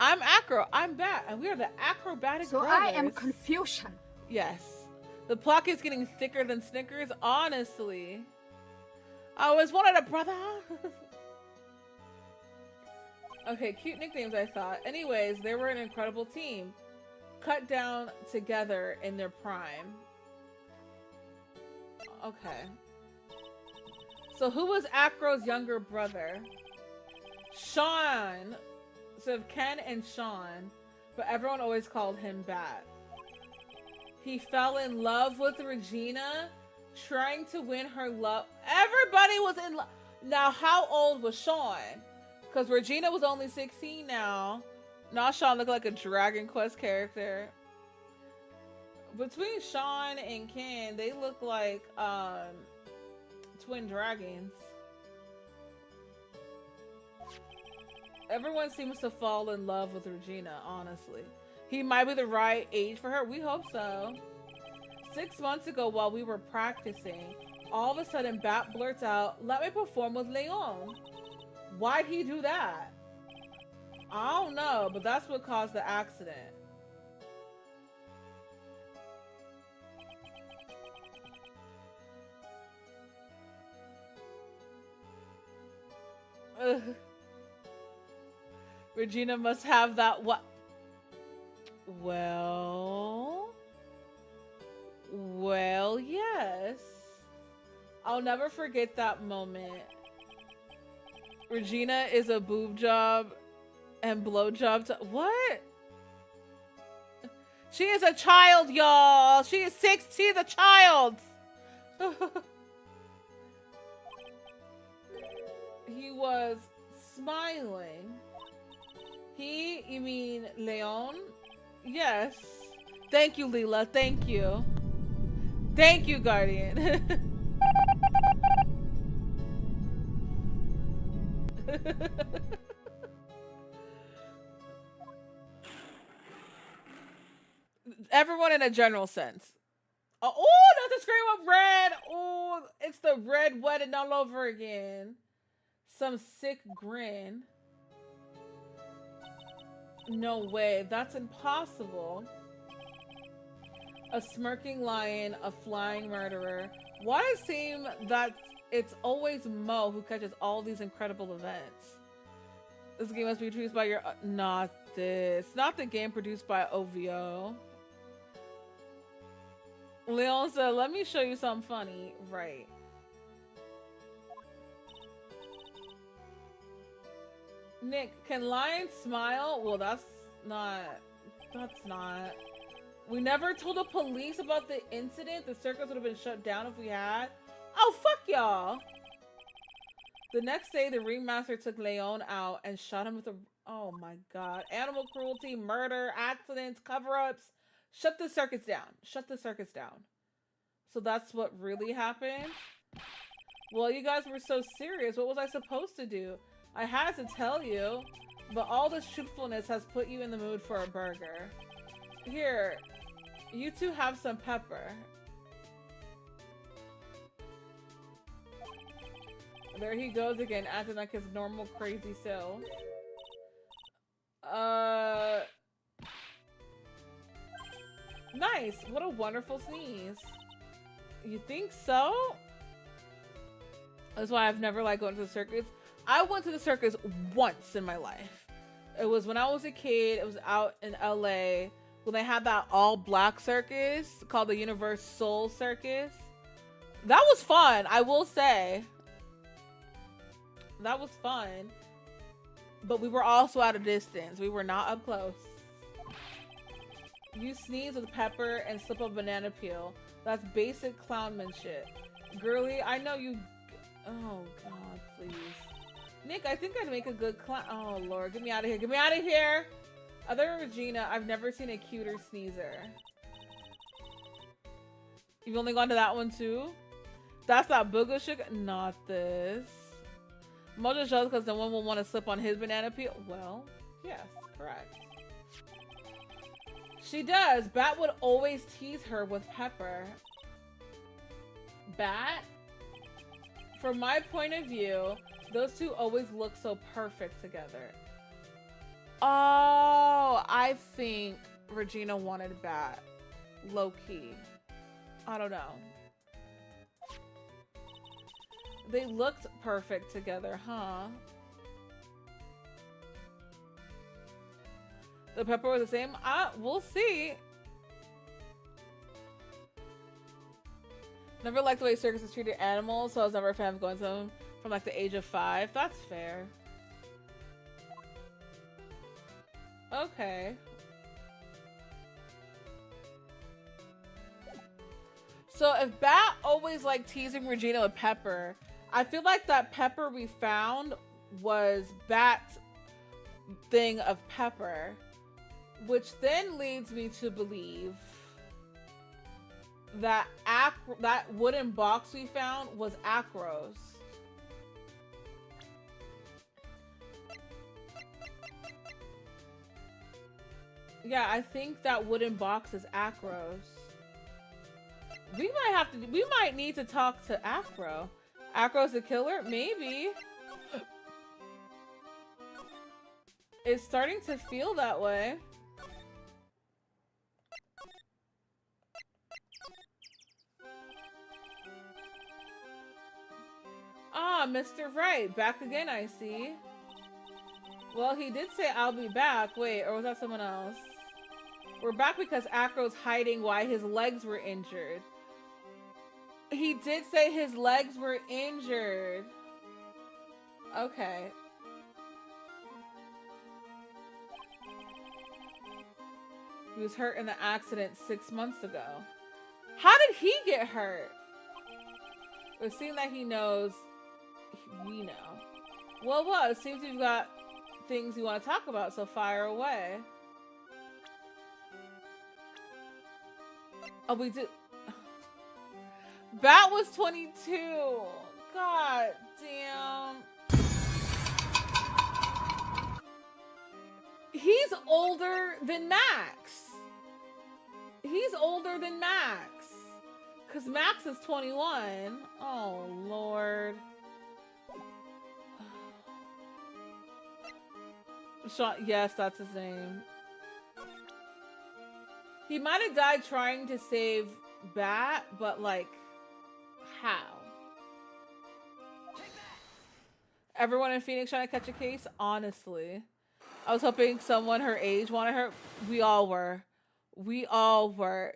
I'm Acro, I'm Bat, and we are the acrobatic brothers. I am confusion. Yes. The plot is getting thicker than Snickers, honestly. I always wanted a brother. Okay, cute nicknames, I thought. Anyways, they were an incredible team. Cut down together in their prime. Okay. So who was Acro's younger brother? Sean. So Ken and Sean, but everyone always called him Bat. He fell in love with Regina, trying to win her love. Everybody was in love. Now, how old was Sean? Because Regina was only 16 now. Now Sean looked like a Dragon Quest character. Between Sean and Ken, they look like twin dragons. Everyone seems to fall in love with Regina, honestly. He might be the right age for her. We hope so. 6 months ago, while we were practicing, all of a sudden Bat blurts out, "Let me perform with Leon." Why'd he do that? I don't know, but that's what caused the accident. Ugh. Regina must have that what? Well, yes. I'll never forget that moment. Regina is a boob job and blow job to what? She is a child, y'all. She is 6. She's a child. He was smiling. You mean Leon? Yes. Thank you, Leela. Thank you. Thank you, Guardian. Everyone in a general sense. Oh, not the scream of red. Oh, it's the red wedding all over again. Some sick grin. No way, that's impossible. A smirking lion, a flying murderer. Why does it seem that it's always Mo who catches all these incredible events? This game must be produced by your... not this. Not the game produced by OVO. Leon said, "Let me show you something funny." Right. Nick, can lions smile? Well, that's not... We never told the police about the incident. The circus would have been shut down if we had. Oh, fuck y'all. The next day, the ringmaster took Leon out and shot him with a... Oh my god. Animal cruelty, murder, accidents, cover-ups. Shut the circus down. Shut the circus down. So that's what really happened? Well, you guys were so serious. What was I supposed to do? I had to tell you, but all this truthfulness has put you in the mood for a burger. Here, you two have some pepper. There he goes again, acting like his normal crazy self. Nice. What a wonderful sneeze. You think so? That's why I've never like gone to the circus. I went to the circus once in my life. It was when I was a kid. It was out in LA when they had that all black circus called the Universal Circus. That was fun, I will say. That was fun. But we were also at a distance. We were not up close. You sneeze with pepper and slip a banana peel. That's basic clownman shit. Girly, I know you... Oh, God, please. Nick, I think I'd make a good clown. Oh, Lord. Get me out of here. Get me out of here! Other than Regina, I've never seen a cuter sneezer. You've only gone to that one, too? That's not booger sugar? Not this. Mojo shows because no one will want to slip on his banana peel. Well, yes, correct. She does. Bat would always tease her with pepper. Bat? From my point of view, those two always look so perfect together. Oh, I think Regina wanted Bat. Low-key. I don't know. They looked perfect together, huh? The pepper was the same? We'll see. Never liked the way circuses treated animals, so I was never a fan of going to them from like the age of 5. That's fair. Okay. So if Bat always like teasing Regina with pepper, I feel like that pepper we found was Bat's thing of pepper, which then leads me to believe that that wooden box we found was Acro's. Yeah, I think that wooden box is Acro's. We might need to talk to Acro. Acro's the killer? Maybe. It's starting to feel that way. Ah, Mr. Wright, back again, I see. Well, he did say I'll be back. Wait, or was that someone else? We're back because Acro's hiding why his legs were injured. He did say his legs were injured. Okay. He was hurt in the accident 6 months ago. How did he get hurt? It seems that he knows. We know. Well, it seems you've got things you want to talk about, so fire away. Oh, we do. Bat was 22. God damn. He's older than Max. He's older than Max. Because Max is 21. Oh, Lord. Sean, yes, that's his name. He might have died trying to save Bat, but like, how? Everyone in Phoenix trying to catch a case? Honestly. I was hoping someone her age wanted her. We all were. We all were.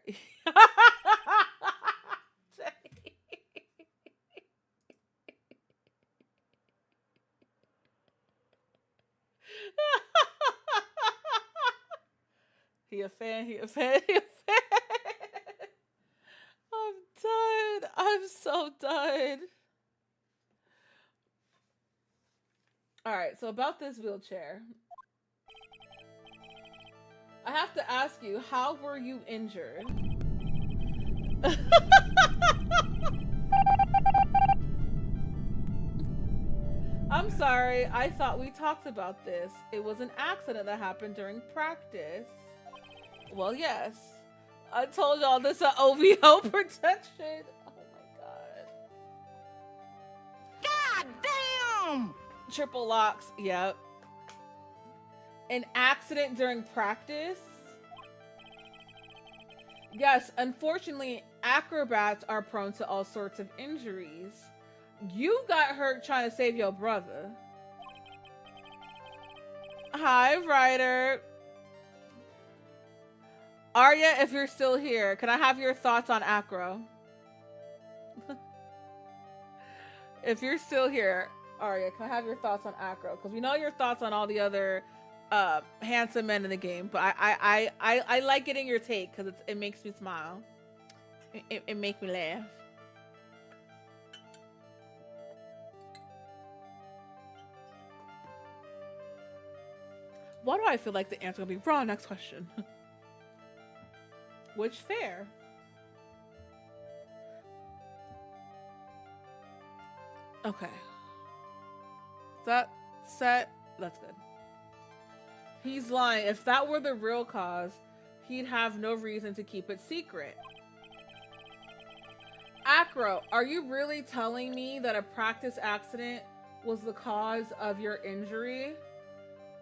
He a fan, he a fan, he a fan. I'm done. I'm so done. Alright, so about this wheelchair. I have to ask you, how were you injured? I'm sorry, I thought we talked about this. It was an accident that happened during practice. Well, yes. I told y'all this is OVO protection. Oh my god. God damn! Triple locks, yep. An accident during practice? Yes, unfortunately, acrobats are prone to all sorts of injuries. You got hurt trying to save your brother. Hi, Ryder. Arya, if you're still here, can I have your thoughts on Acro? If you're still here, Arya, can I have your thoughts on Acro? Because we know your thoughts on all the other handsome men in the game, but I like getting your take because it makes me smile. It makes me laugh. Why do I feel like the answer will be wrong? Next question. Which fair? Okay. That set. That's good. He's lying. If that were the real cause, he'd have no reason to keep it secret. Acro, are you really telling me that a practice accident was the cause of your injury?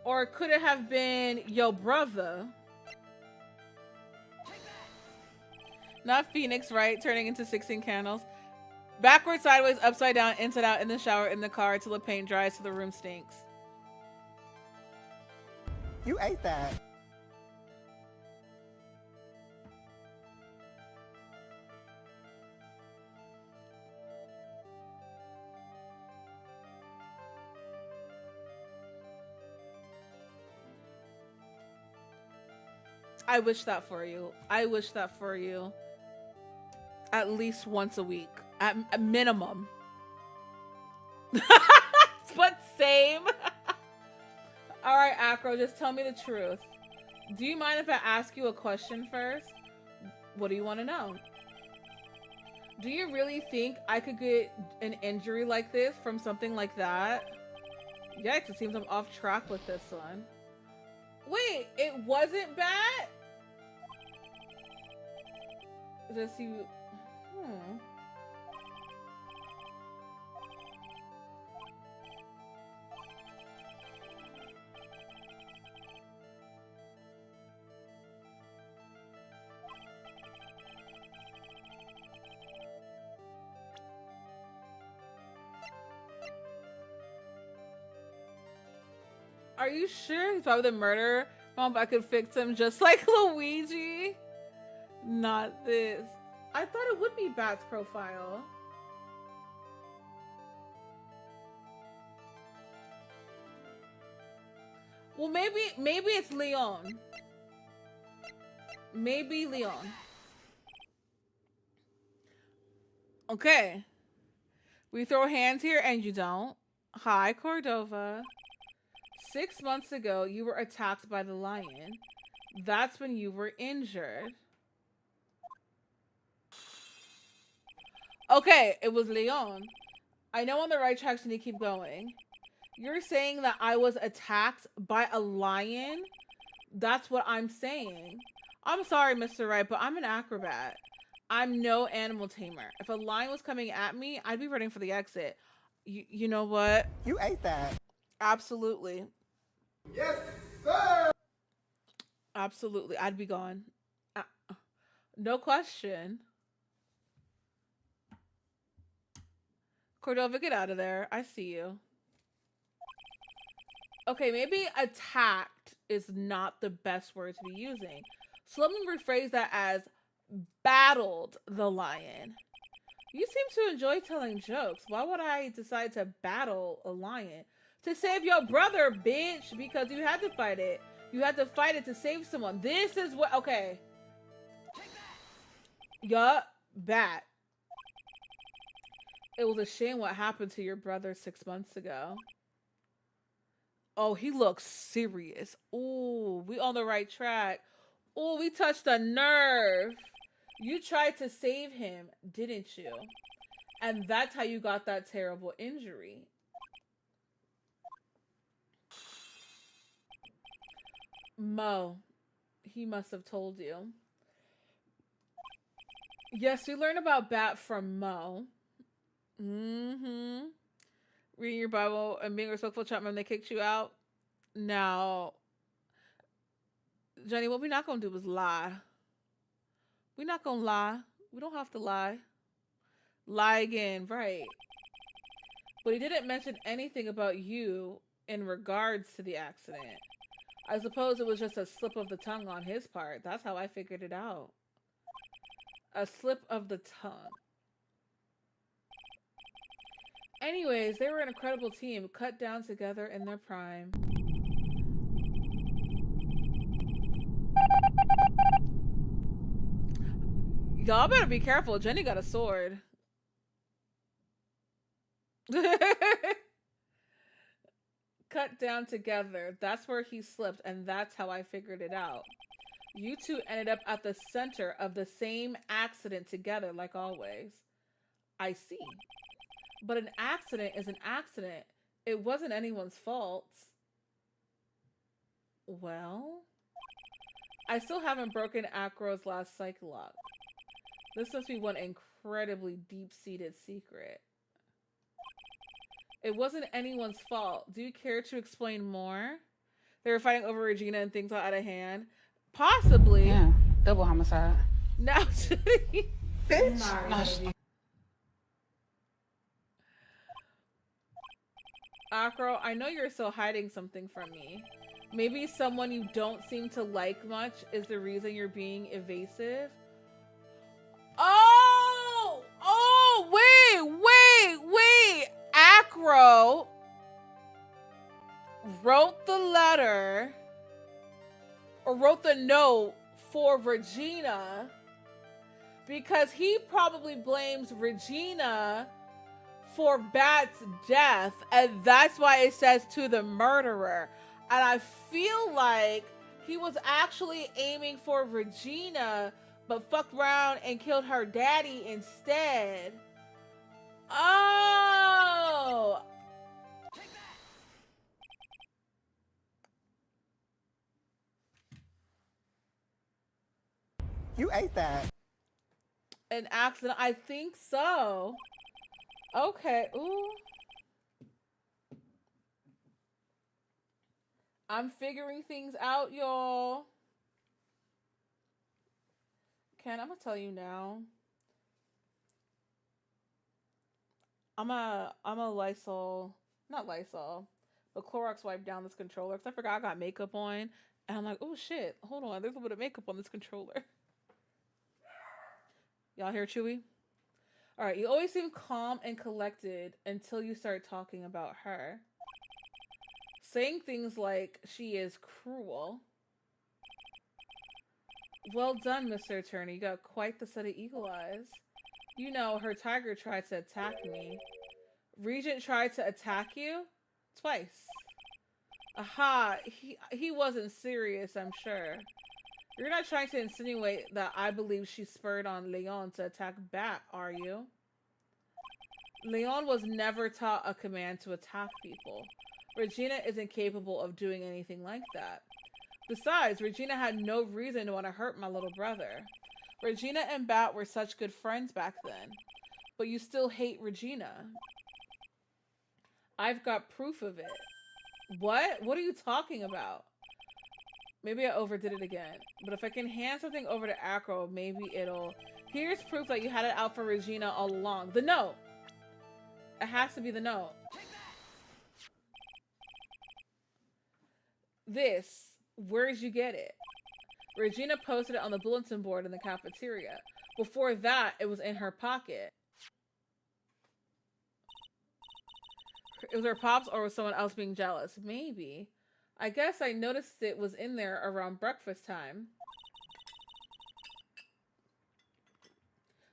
Or could it have been your brother? Not Phoenix, right? Turning into 16 candles. Backwards, sideways, upside down, inside out, in the shower, in the car, till the paint dries, till the room stinks. You ate that. I wish that for you. I wish that for you. At least once a week. At a minimum. But same. Alright, Acro, just tell me the truth. Do you mind if I ask you a question first? What do you want to know? Do you really think I could get an injury like this from something like that? Yikes, it seems I'm off track with this one. Wait, it wasn't bad? Just you... Are you sure he's probably the murderer? Mom, I could fix him just like Luigi. Not this. I thought it would be Bat's profile. Well, maybe it's Leon. Maybe Leon. Okay. We throw hands here and you don't. Hi, Cordova. 6 months ago, you were attacked by the lion. That's when you were injured. Okay, it was Leon. I know on the right track, so you need to keep going. You're saying that I was attacked by a lion? That's what I'm saying. I'm sorry, Mr. Wright, but I'm an acrobat. I'm no animal tamer. If a lion was coming at me, I'd be running for the exit. You know what? You ate that. Absolutely. Yes, sir. Absolutely. I'd be gone. No question. Cordova, get out of there. I see you. Okay, maybe attacked is not the best word to be using. So let me rephrase that as battled the lion. You seem to enjoy telling jokes. Why would I decide to battle a lion? To save your brother, bitch, because you had to fight it. You had to fight it to save someone. This is what... Okay. Yup. Bat. It was a shame what happened to your brother 6 months ago. Oh, he looks serious. Ooh, we on the right track. Ooh, we touched a nerve. You tried to save him, didn't you? And that's how you got that terrible injury. Mo, he must have told you. Yes, we learned about Bat from Mo. Mm-hmm. Reading your Bible and being respectful chat when they kicked you out. Now, Jenny, what we're not gonna do is lie. We're not gonna lie. We don't have to lie. Lie again, right? but he didn't mention anything about you in regards to the accident. I suppose it was just a slip of the tongue on his part. That's how I figured it out. A slip of the tongue. Anyways, they were an incredible team, cut down together in their prime. Y'all better be careful. Jenny got a sword. Cut down together. That's where he slipped, and that's how I figured it out. You two ended up at the center of the same accident together, like always. I see. But an accident is an accident. It wasn't anyone's fault. Well, I still haven't broken Acro's last cycle lock. This must be one incredibly deep-seated secret. It wasn't anyone's fault. Do you care to explain more? They were fighting over Regina and things got out of hand. Possibly. Yeah, double homicide. Now, Bitch. Acro, I know you're still hiding something from me. Maybe someone you don't seem to like much is the reason you're being evasive. Wait. Acro wrote the letter or wrote the note for Regina because he probably blames Regina for Bat's death, and that's why it says to the murderer. And I feel like he was actually aiming for Regina, but fucked around and killed her daddy instead. Oh! You ate that. An accident? I think so. Okay. Ooh. I'm figuring things out, y'all. Ken, I'm gonna tell you now. I'm a Lysol, not Lysol, but Clorox wipe down this controller because I forgot I got makeup on. And I'm like, oh shit, hold on, there's a bit of makeup on this controller. Y'all hear Chewy? All right, you always seem calm and collected until you start talking about her. Saying things like she is cruel. Well done, Mr. Attorney. You got quite the set of eagle eyes. You know, her tiger tried to attack me. Regent tried to attack you? Twice. Aha, he wasn't serious, I'm sure. You're not trying to insinuate that I believe she spurred on Leon to attack Bat, are you? Leon was never taught a command to attack people. Regina isn't capable of doing anything like that. Besides, Regina had no reason to want to hurt my little brother. Regina and Bat were such good friends back then. But you still hate Regina. I've got proof of it. What? What are you talking about? Maybe I overdid it again. But if I can hand something over to Acro, maybe it'll... Here's proof that you had it out for Regina all along. The note! It has to be the note. This. Where'd you get it? Regina posted it on the bulletin board in the cafeteria. Before that, it was in her pocket. It was her pops or was someone else being jealous? Maybe. I guess I noticed it was in there around breakfast time.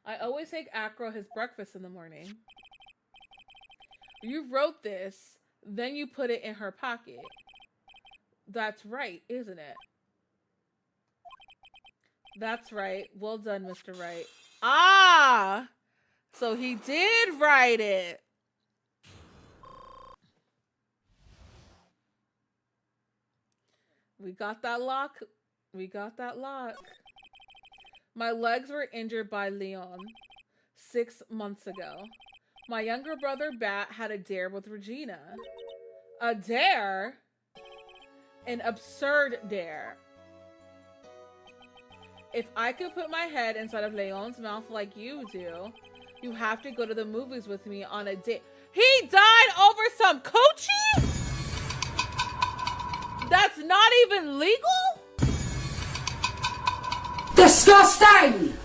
I always take Acro his breakfast in the morning. You wrote this, then you put it in her pocket. That's right, isn't it? That's right. Well done, Mr. Wright. Ah! So he did write it. We got that lock. We got that lock. My legs were injured by Leon 6 months ago. My younger brother, Bat, had a dare with Regina. A dare? An absurd dare. If I could put my head inside of Leon's mouth like you do, you have to go to the movies with me on a date. He died over some coochie? That's not even legal? Disgusting!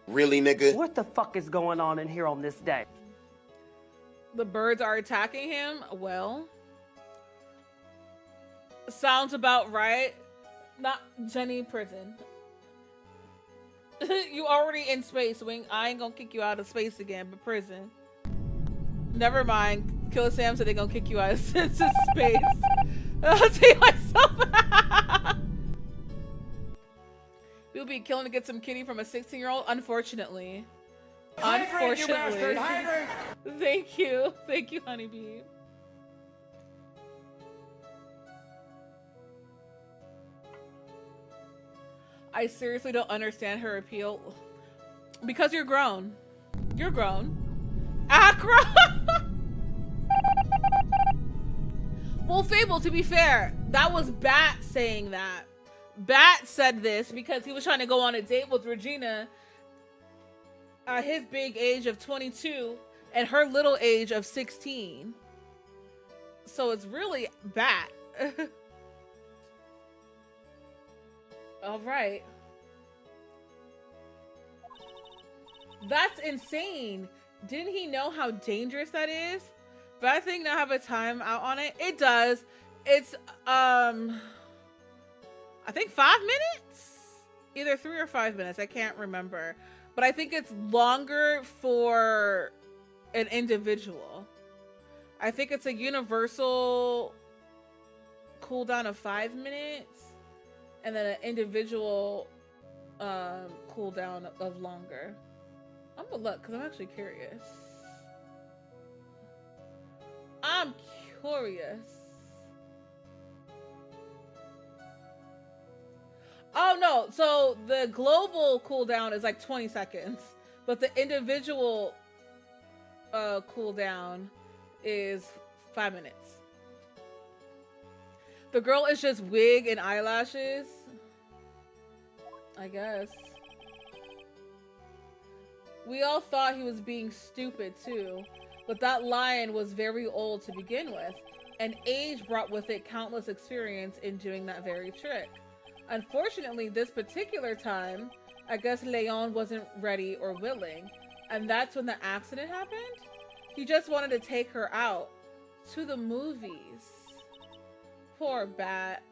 Really, nigga? What the fuck is going on in here on this day? The birds are attacking him? Well, sounds about right. Not Jenny prison. You already in space, Wing. I ain't gonna kick you out of space again, but prison. Never mind. Killer Sam said they gonna kick you out of space. I'll see myself. We'll be killing to get some kitty from a 16-year-old, unfortunately. Hydrate, you bastard! Hydrate! Thank you. Thank you, Honeybee. I seriously don't understand her appeal. Because you're grown. You're grown. Acro! Well, Fable, to be fair, that was Bat saying that. Bat said this because he was trying to go on a date with Regina at his big age of 22 and her little age of 16. So it's really Bat. All right. That's insane. Didn't he know how dangerous that is? But I think now have a time out on it. It does. It's I think 5 minutes? Either 3 or 5 minutes. I can't remember. But I think it's longer for an individual. I think it's a universal cooldown of 5 minutes. And then an individual cooldown of longer. I'm gonna look because I'm actually curious. I'm curious. Oh no, so the global cooldown is like 20 seconds, but the individual cooldown is 5 minutes. The girl is just wig and eyelashes, I guess. We all thought he was being stupid too, but that lion was very old to begin with, and age brought with it countless experience in doing that very trick. Unfortunately, this particular time, I guess Leon wasn't ready or willing, and that's when the accident happened? He just wanted to take her out to the movies. Poor Bat.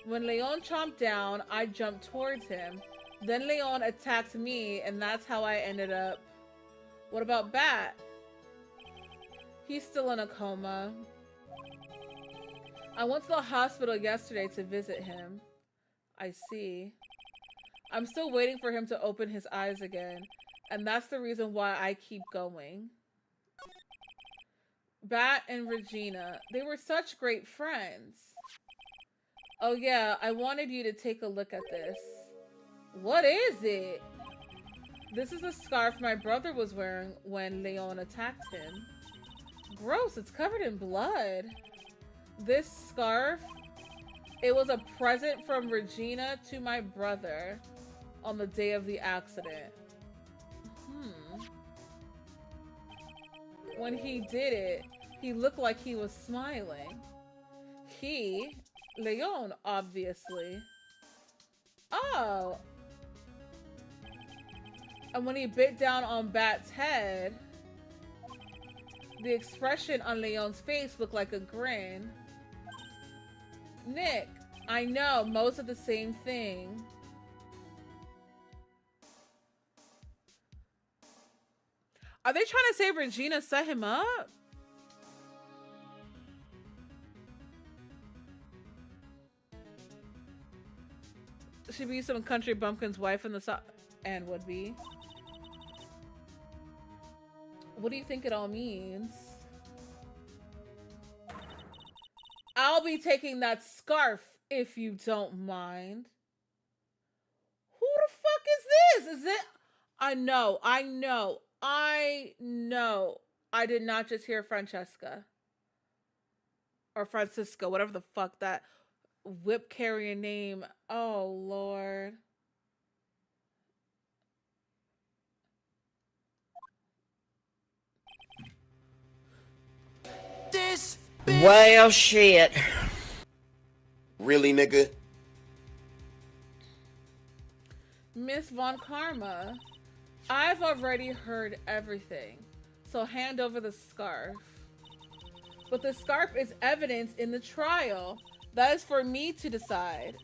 When Leon chomped down, I jumped towards him. Then Leon attacked me, and that's how I ended up. What about Bat? He's still in a coma. I went to the hospital yesterday to visit him. I see. I'm still waiting for him to open his eyes again, and that's the reason why I keep going. Bat and Regina, they were such great friends. Oh yeah, I wanted you to take a look at this. What is it? This is a scarf my brother was wearing when Leon attacked him. Gross, it's covered in blood. This scarf, it was a present from Regina to my brother on the day of the accident. When he did it, he looked like he was smiling. He, Leon, obviously. Oh. And when he bit down on Bat's head, the expression on Leon's face looked like a grin. Nick, I know, most of the same thing. Are they trying to say Regina set him up? She'd be some country bumpkin's wife in the south, and would be. What do you think it all means? I'll be taking that scarf if you don't mind. Who the fuck is this? Is it? I know. I did not just hear Francesca. Or Francisco, whatever the fuck that whip carrying name. Oh, Lord. Well, shit. Really, nigga? Miss Von Karma, I've already heard everything, so hand over the scarf. But the scarf is evidence in the trial. That is for me to decide.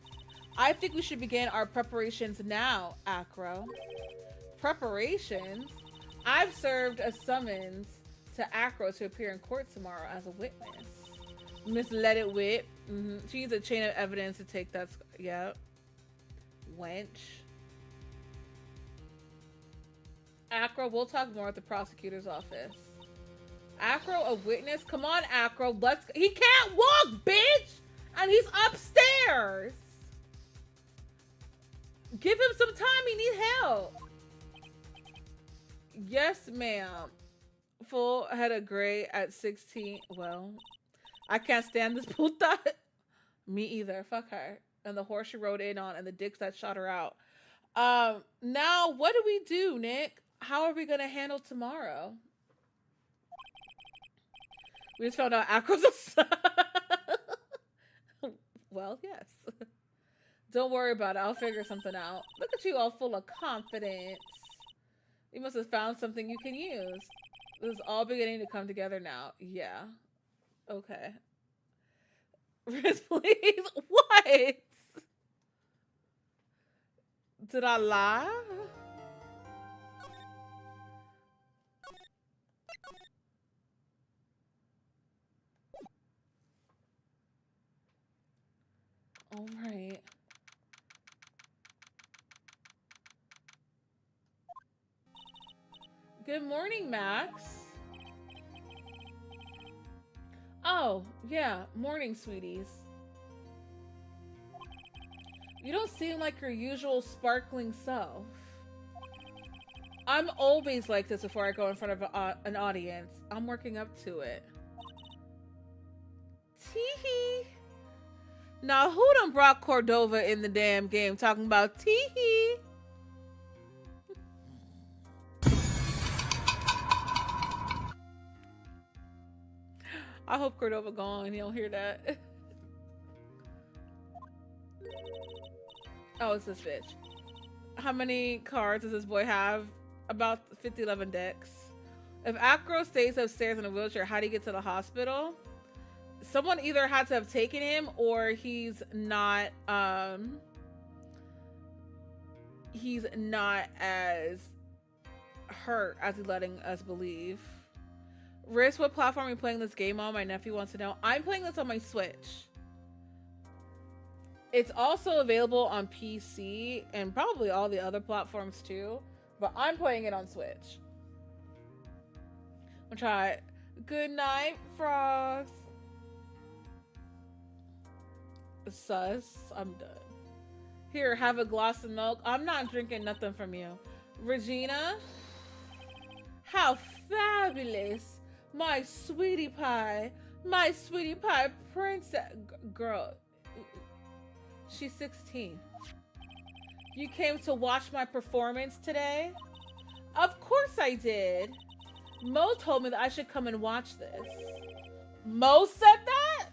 I think we should begin our preparations now, Acro. Preparations? I've served a summons to Acro to appear in court tomorrow as a witness. Miss Let It Whip. She needs a chain of evidence to take that. Yep. Wench. Acro, we'll talk more at the prosecutor's office. Acro, a witness? Come on, Acro. He can't walk, bitch! And he's upstairs. Give him some time. He needs help. Yes, ma'am. Full head of gray at 16. Well, I can't stand this puta. Me either. Fuck her. And the horse she rode in on and the dicks that shot her out. Now, what do we do, Nick? How are we going to handle tomorrow? We just found out Acro's a son. Well, yes. Don't worry about it. I'll figure something out. Look at you all full of confidence. You must have found something you can use. This is all beginning to come together now. Yeah. Okay. Riz, please. What? Did I lie? All right. Good morning, Max. Oh, yeah. Morning, sweeties. You don't seem like your usual sparkling self. I'm always like this before I go in front of an audience. I'm working up to it. Tee-hee. Now, who done brought Cordova in the damn game talking about tee-hee? I hope Cordova gone. He don't hear that. Oh, it's this bitch. How many cards does this boy have? About 11 decks. If Acro stays upstairs in a wheelchair, how do you get to the hospital? Someone either had to have taken him or he's not as hurt as he's letting us believe. Riz, what platform are you playing this game on? My nephew wants to know. I'm playing this on my Switch. It's also available on PC and probably all the other platforms too, but I'm playing it on Switch. I'll try it. Good night, frogs. Sus. I'm done. Here, have a glass of milk. I'm not drinking nothing from you. Regina. How fabulous. My sweetie pie. My sweetie pie princess. Girl. She's 16. You came to watch my performance today? Of course I did. Mo told me that I should come and watch this. Mo said that?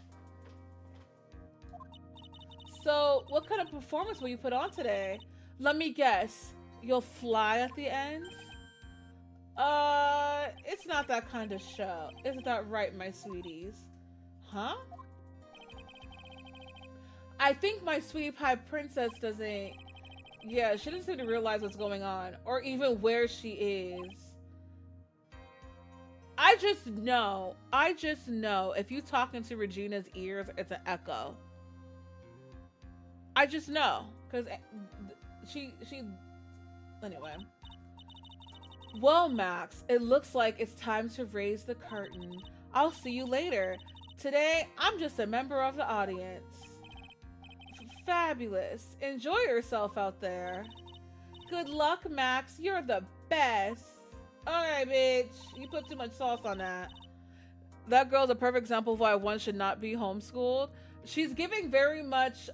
So, what kind of performance will you put on today? Let me guess. You'll fly at the end? It's not that kind of show. Isn't that right, my sweeties? Huh? I think my sweetie pie princess doesn't... Yeah, she doesn't seem to realize what's going on. Or even where she is. I just know. If you talk into Regina's ears, it's an echo. I just know. Because she... Anyway. Well, Max, it looks like it's time to raise the curtain. I'll see you later. Today, I'm just a member of the audience. Fabulous. Enjoy yourself out there. Good luck, Max. You're the best. Alright, bitch. You put too much sauce on that. That girl's a perfect example of why one should not be homeschooled. She's giving very much,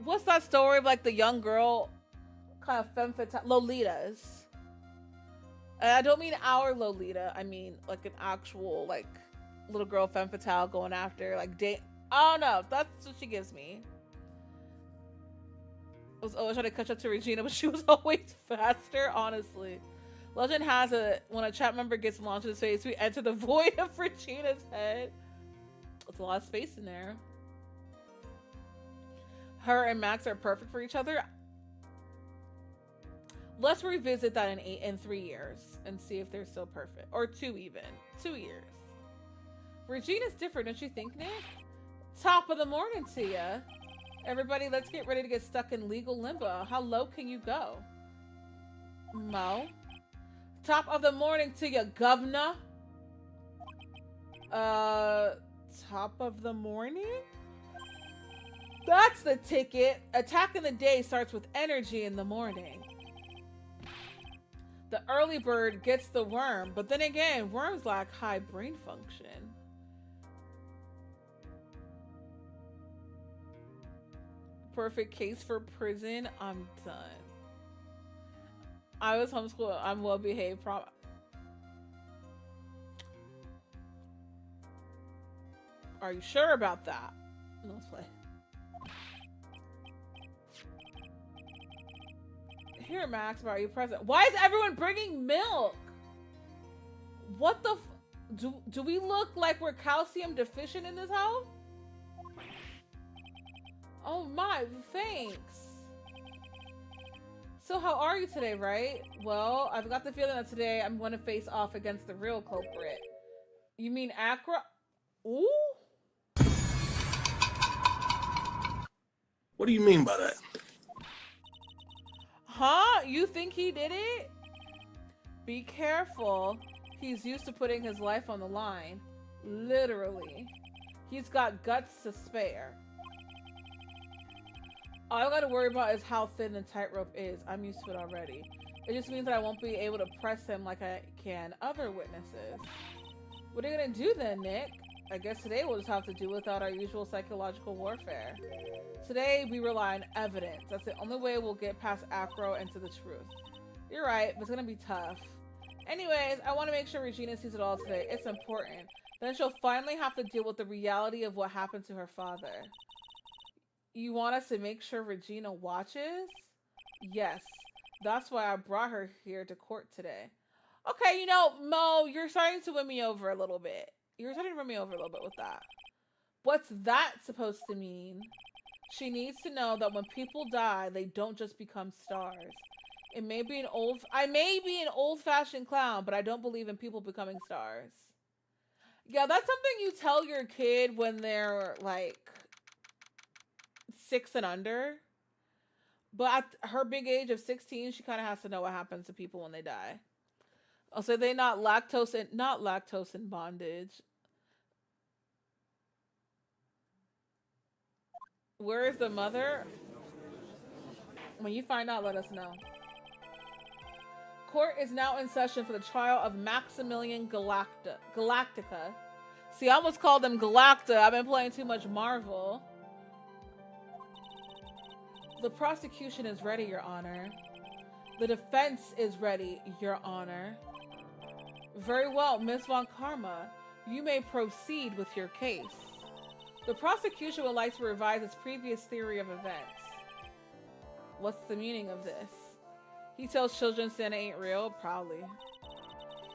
what's that story of like the young girl, kind of femme fatale, Lolitas. And I don't mean our Lolita. I mean like an actual, like, little girl femme fatale going after like I don't know. That's what she gives me. I was always trying to catch up to Regina, but she was always faster. Honestly, legend has it when a chat member gets launched in space, we enter the void of Regina's head. It's a lot of space in there. Her and Max are perfect for each other. Let's revisit that in 3 years and see if they're still perfect. Or 2 even. 2 years. Regina's different, don't you think, Nick? Top of the morning to ya. Everybody, let's get ready to get stuck in legal limbo. How low can you go? Mo? Top of the morning to ya, governor. Top of the morning? That's the ticket. Attack in the day starts with energy in the morning. The early bird gets the worm, but then again, worms lack high brain function. Perfect case for prison. I'm done. I was homeschooled. I'm well behaved. Are you sure about that? Let's play. Here, Max, are you present? Why is everyone bringing milk? What the do we look like we're calcium deficient in this house? Oh my, thanks. So how are you today, right? Well, I've got the feeling that today I'm going to face off against the real culprit. You mean Accra? Ooh? What do you mean by that? Huh? You think he did it? Be careful. He's used to putting his life on the line. Literally. He's got guts to spare. All I gotta worry about is how thin the tightrope is. I'm used to it already. It just means that I won't be able to press him like I can other witnesses. What are you gonna do then, Nick? I guess today we'll just have to do without our usual psychological warfare. Today we rely on evidence. That's the only way we'll get past Acro and to the truth. You're right, but it's gonna be tough. Anyways, I want to make sure Regina sees it all today. It's important. Then she'll finally have to deal with the reality of what happened to her father. You want us to make sure Regina watches? Yes. That's why I brought her here to court today. Okay, you know, Mo, you're starting to win me over a little bit. You're starting to win me over a little bit with that. What's that supposed to mean? She needs to know that when people die, they don't just become stars. I may be an old-fashioned clown, but I don't believe in people becoming stars. Yeah, that's something you tell your kid when they're like 6 and under. But at her big age of 16, she kind of has to know what happens to people when they die. I'll say they not lactose in bondage. Where is the mother? When you find out, let us know. Court is now in session for the trial of Maximilian Galactica. See, I almost called him Galacta. I've been playing too much Marvel. The prosecution is ready, Your Honor. The defense is ready, Your Honor. Very well, Miss Von Karma. You may proceed with your case. The prosecution would like to revise its previous theory of events. What's the meaning of this? He tells children Santa ain't real? Probably.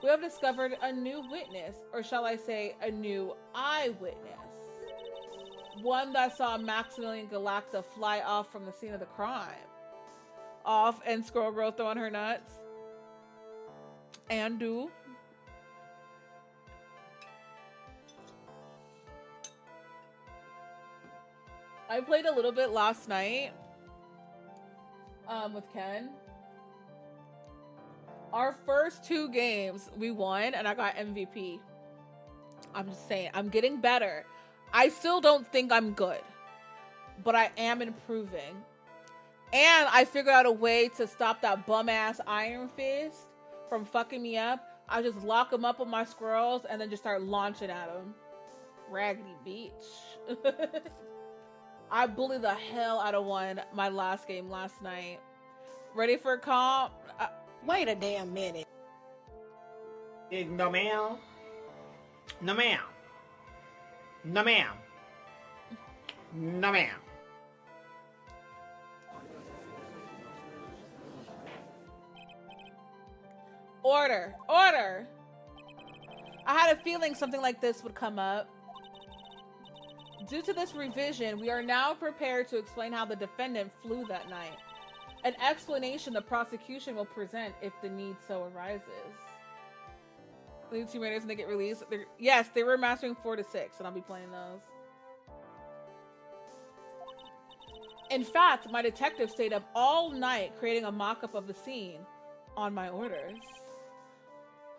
We have discovered a new witness, or shall I say, a new eyewitness. One that saw Maximilian Galacta fly off from the scene of the crime. Off and Squirrel Girl throwing her nuts. And do. I played a little bit last night with Ken. Our first 2 games we won and I got MVP. I'm just saying, I'm getting better. I still don't think I'm good, but I am improving. And I figured out a way to stop that bum ass Iron Fist from fucking me up. I just lock him up with my squirrels and then just start launching at him. Raggedy bitch. I bullied the hell out of my last game last night. Ready for a comp? Wait a damn minute. No, ma'am. No, ma'am. No, ma'am. No, ma'am. Order. Order. I had a feeling something like this would come up. Due to this revision, we are now prepared to explain how the defendant flew that night. An explanation the prosecution will present if the need so arises. The Tomb Raiders, and they get released. Yes, they were mastering 4 to 6, and I'll be playing those. In fact, my detective stayed up all night creating a mock-up of the scene on my orders.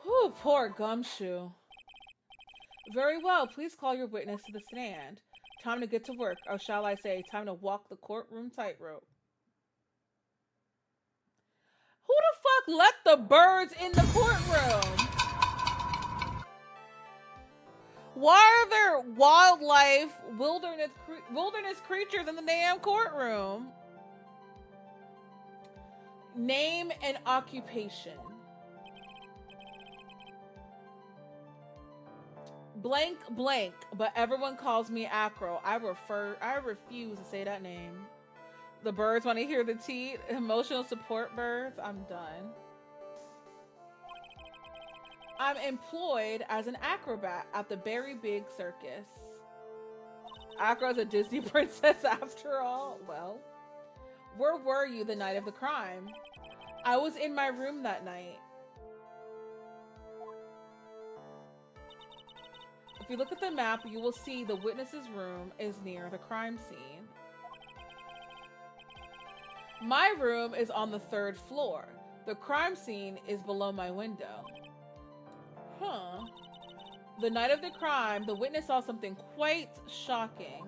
Whew, poor Gumshoe. Very well, please call your witness to the stand. Time to get to work, or shall I say, time to walk the courtroom tightrope. Who the fuck let the birds in the courtroom? Why are there wildlife, wilderness creatures in the damn courtroom? Name and occupation. Blank blank, but everyone calls me Acro. I refuse to say that name. The birds want to hear the tea. Emotional support birds. I'm done. I'm employed as an acrobat at the Berry Big Circus. Acro's a Disney princess after all. Well, where were you the night of the crime? I was in my room that night. If you look at the map, you will see the witness's room is near the crime scene. My room is on the 3rd floor. The crime scene is below my window. Huh. The night of the crime, the witness saw something quite shocking.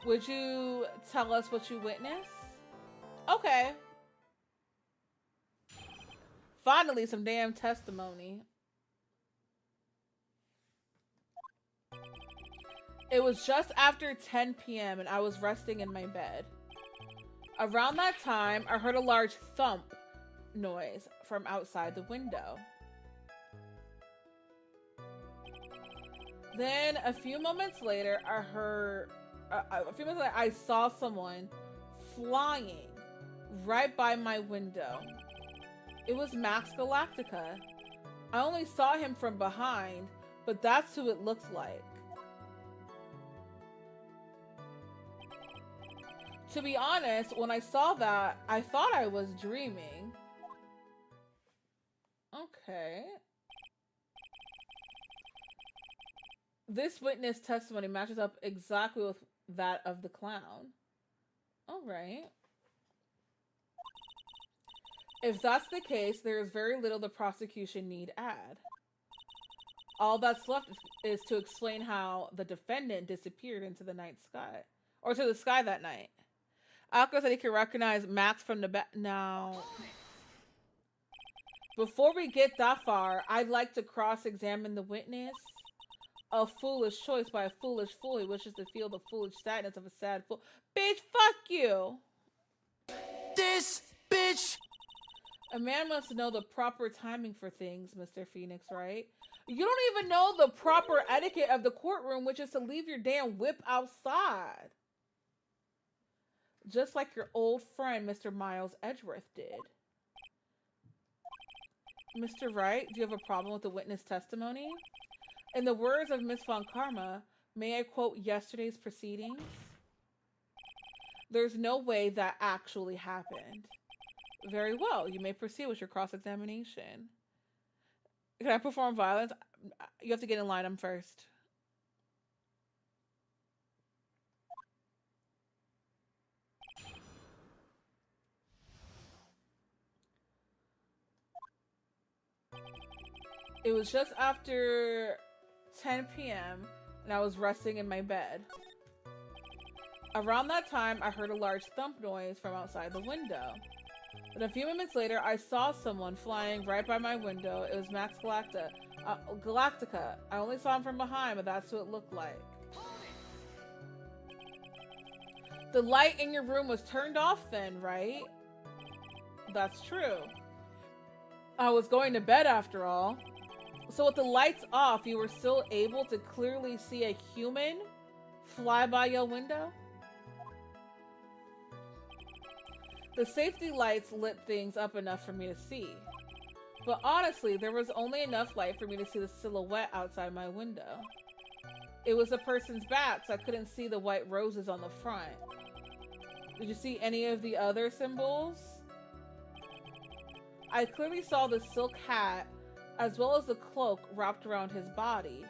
Would you tell us what you witnessed? Okay. Finally, some damn testimony. It was just after 10 p.m. and I was resting in my bed. Around that time, I heard a large thump noise from outside the window. Then a few moments later, I saw someone flying right by my window. It was Max Galactica. I only saw him from behind, but that's who it looks like. To be honest, when I saw that, I thought I was dreaming. Okay. This witness testimony matches up exactly with that of the clown. All right. If that's the case, there is very little the prosecution need add. All that's left is to explain how the defendant disappeared into the night sky, or to the sky that night. Akko said he can recognize Max from the back. Now, before we get that far, I'd like to cross-examine the witness. A foolish choice by a foolish fool. He wishes to feel the foolish sadness of a sad fool. Bitch, fuck you. This bitch. A man must know the proper timing for things, Mr. Phoenix, right? You don't even know the proper etiquette of the courtroom, which is to leave your damn whip outside. Just like your old friend, Mr. Miles Edgeworth did. Mr. Wright, do you have a problem with the witness testimony? In the words of Miss Von Karma, may I quote yesterday's proceedings? There's no way that actually happened. Very well, you may proceed with your cross-examination. Can I perform violence? You have to get in line, I'm first. It was just after 10 p.m. and I was resting in my bed. Around that time, I heard a large thump noise from outside the window. And a few minutes later, I saw someone flying right by my window. It was Max Galactica. I only saw him from behind, but that's who it looked like. The light in your room was turned off then, right? That's true. I was going to bed after all. So with the lights off, you were still able to clearly see a human fly by your window? The safety lights lit things up enough for me to see. But honestly, there was only enough light for me to see the silhouette outside my window. It was a person's back, so I couldn't see the white roses on the front. Did you see any of the other symbols? I clearly saw the silk hat as well as the cloak wrapped around his body.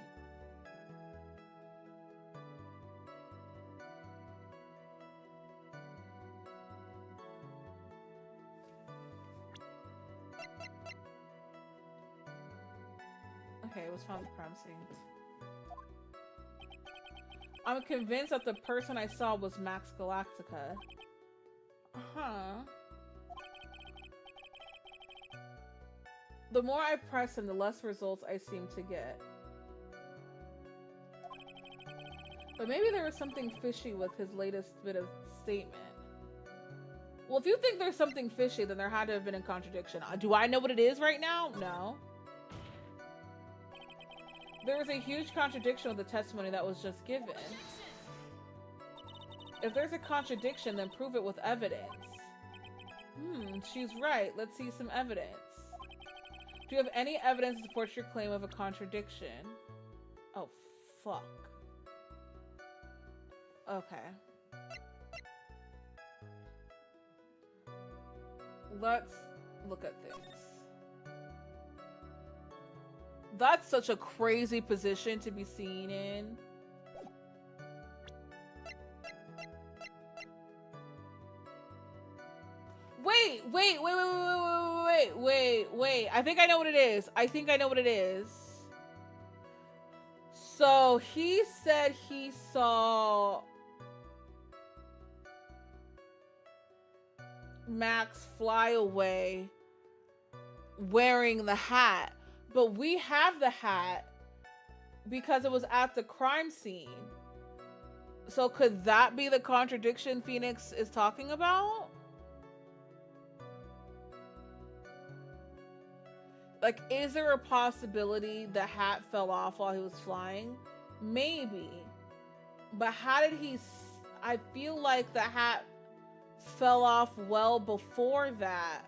Okay, it was found at the crime scene. I'm convinced that the person I saw was Max Galactica. Huh. The more I press him, the less results I seem to get. But maybe there was something fishy with his latest bit of statement. Well, if you think there's something fishy, then there had to have been a contradiction. Do I know what it is right now? No. There was a huge contradiction with the testimony that was just given. If there's a contradiction, then prove it with evidence. She's right. Let's see some evidence. Do you have any evidence to support your claim of a contradiction? Oh, fuck. Okay. Let's look at things. That's such a crazy position to be seen in. Wait. I think I know what it is. So he said he saw Max fly away wearing the hat, but we have the hat because it was at the crime scene. So could that be the contradiction Phoenix is talking about? Like, is there a possibility the hat fell off while he was flying? Maybe. But how did he... I feel like the hat fell off well before that.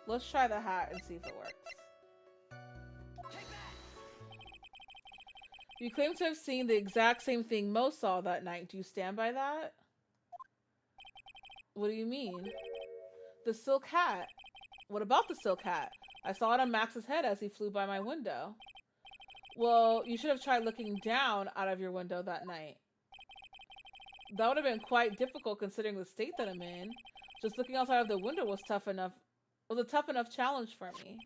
Let's try the hat and see if it works. You claim to have seen the exact same thing Mo saw that night. Do you stand by that? What do you mean? The silk hat. What about the silk hat? I saw it on Max's head as he flew by my window. Well, you should have tried looking down out of your window that night. That would have been quite difficult considering the state that I'm in. Just looking outside of the window was a tough enough challenge for me.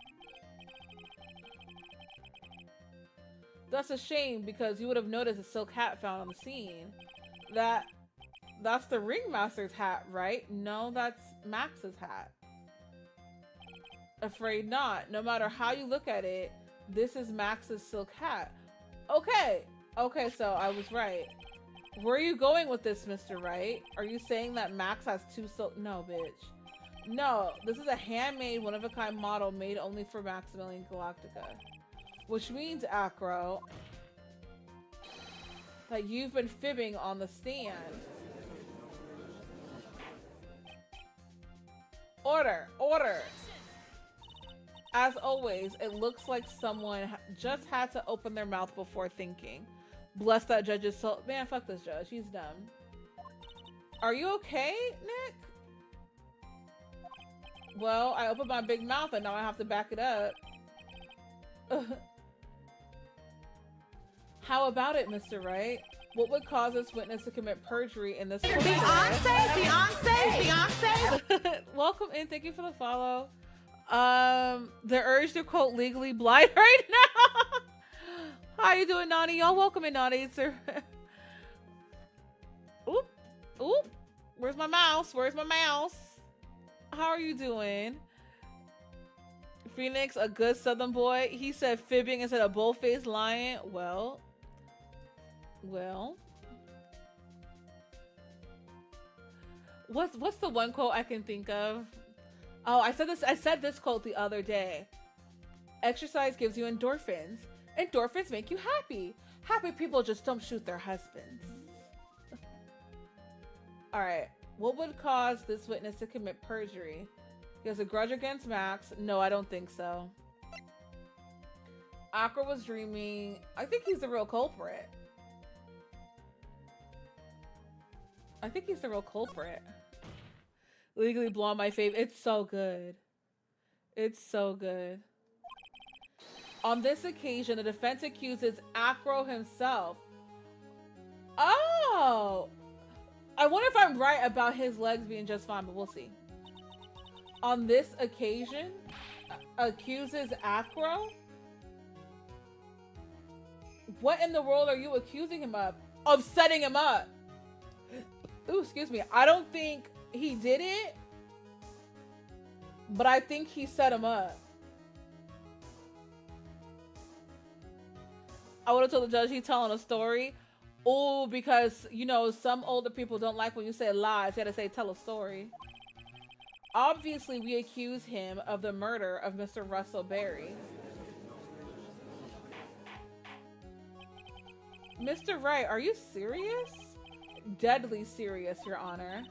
That's a shame because you would have noticed a silk hat found on the scene. That's the ringmaster's hat, right? No, that's Max's hat. Afraid not. No matter how you look at it, this is Max's silk hat. Okay, so I was right. Where are you going with this, Mr. Wright? Are you saying that Max has two silk... No, bitch. No, this is a handmade, one-of-a-kind model made only for Maximilian Galactica. Which means, Acro, that you've been fibbing on the stand. Order! As always, it looks like someone just had to open their mouth before thinking. Bless that judge's soul. Man, fuck this judge. He's dumb. Are you okay, Nick? Well, I opened my big mouth and now I have to back it up. How about it, Mr. Wright? What would cause this witness to commit perjury in this case? Beyonce! Welcome in. Thank you for the follow. The urge to quote legally blind right now. How you doing, Nani? Y'all welcome in, Nani. Sir. Oop. Where's my mouse? How are you doing? Phoenix, a good southern boy. He said fibbing instead of bull-faced lying. Well. What's the one quote I can think of? Oh, I said this quote the other day. Exercise gives you endorphins. Endorphins make you happy. Happy people just don't shoot their husbands. Alright. What would cause this witness to commit perjury? He has a grudge against Max. No, I don't think so. Aqua was dreaming. I think he's the real culprit. Legally Blonde, my fave. It's so good. It's so good. On this occasion, the defense accuses Acro himself. Oh! I wonder if I'm right about his legs being just fine, but we'll see. On this occasion, accuses Acro? What in the world are you accusing him of? Of setting him up. Ooh, excuse me. I don't think he did it, but I think he set him up. I would have told the judge he's telling a story. Oh, because, you know, some older people don't like when you say lies. You had to say tell a story. Obviously, we accuse him of the murder of Mr. Russell Berry. Mr. Wright, are you serious? Deadly serious, Your Honor.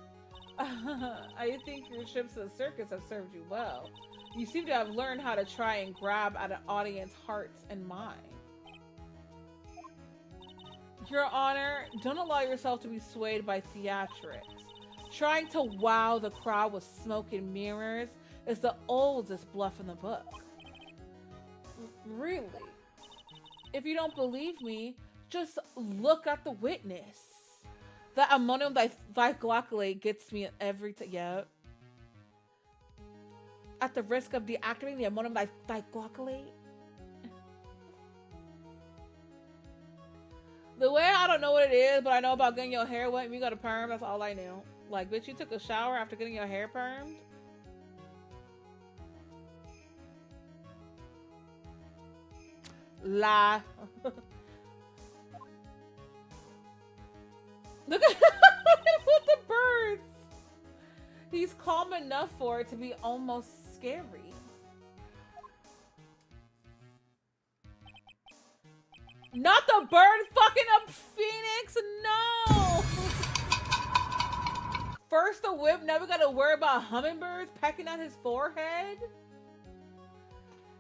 I think your trips to the circus have served you well. You seem to have learned how to try and grab at an audience's hearts and minds. Your Honor, don't allow yourself to be swayed by theatrics. Trying to wow the crowd with smoke and mirrors is the oldest bluff in the book. Really? If you don't believe me, just look at the witness. That ammonium dichlocylate gets me every time. Yeah. At the risk of deactivating the ammonium dichlocylate. The way I don't know what it is, but I know about getting your hair wet and you got a perm, that's all I knew. Like, bitch, you took a shower after getting your hair permed? Lie. Look at the birds. He's calm enough for it to be almost scary. Not the bird fucking up Phoenix, no! First the whip, now we gotta worry about hummingbirds pecking at his forehead?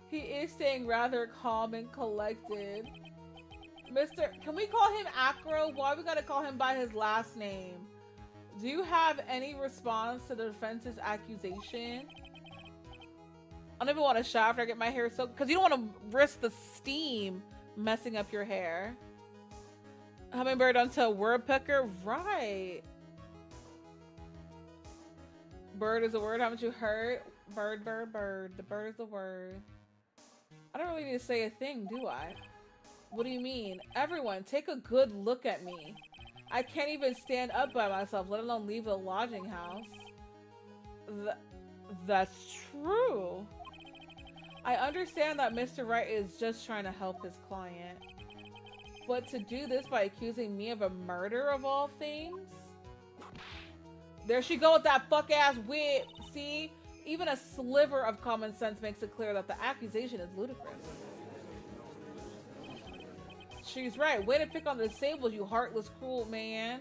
He is staying rather calm and collected. Can we call him Acro? Why we gotta call him by his last name? Do you have any response to the defense's accusation? I don't even want to shower after I get my hair soaked, because you don't want to risk the steam messing up your hair. Hummingbird onto a woodpecker? Right. Bird is a word, haven't you heard? Bird, bird, bird. The bird is the word. I don't really need to say a thing, do I? What do you mean? Everyone, take a good look at me. I can't even stand up by myself, let alone leave a lodging house. That's true. I understand that Mr. Wright is just trying to help his client. But to do this by accusing me of a murder of all things? There she go with that fuck-ass whip. See? Even a sliver of common sense makes it clear that the accusation is ludicrous. She's right. Way to pick on the disabled, you heartless, cruel man.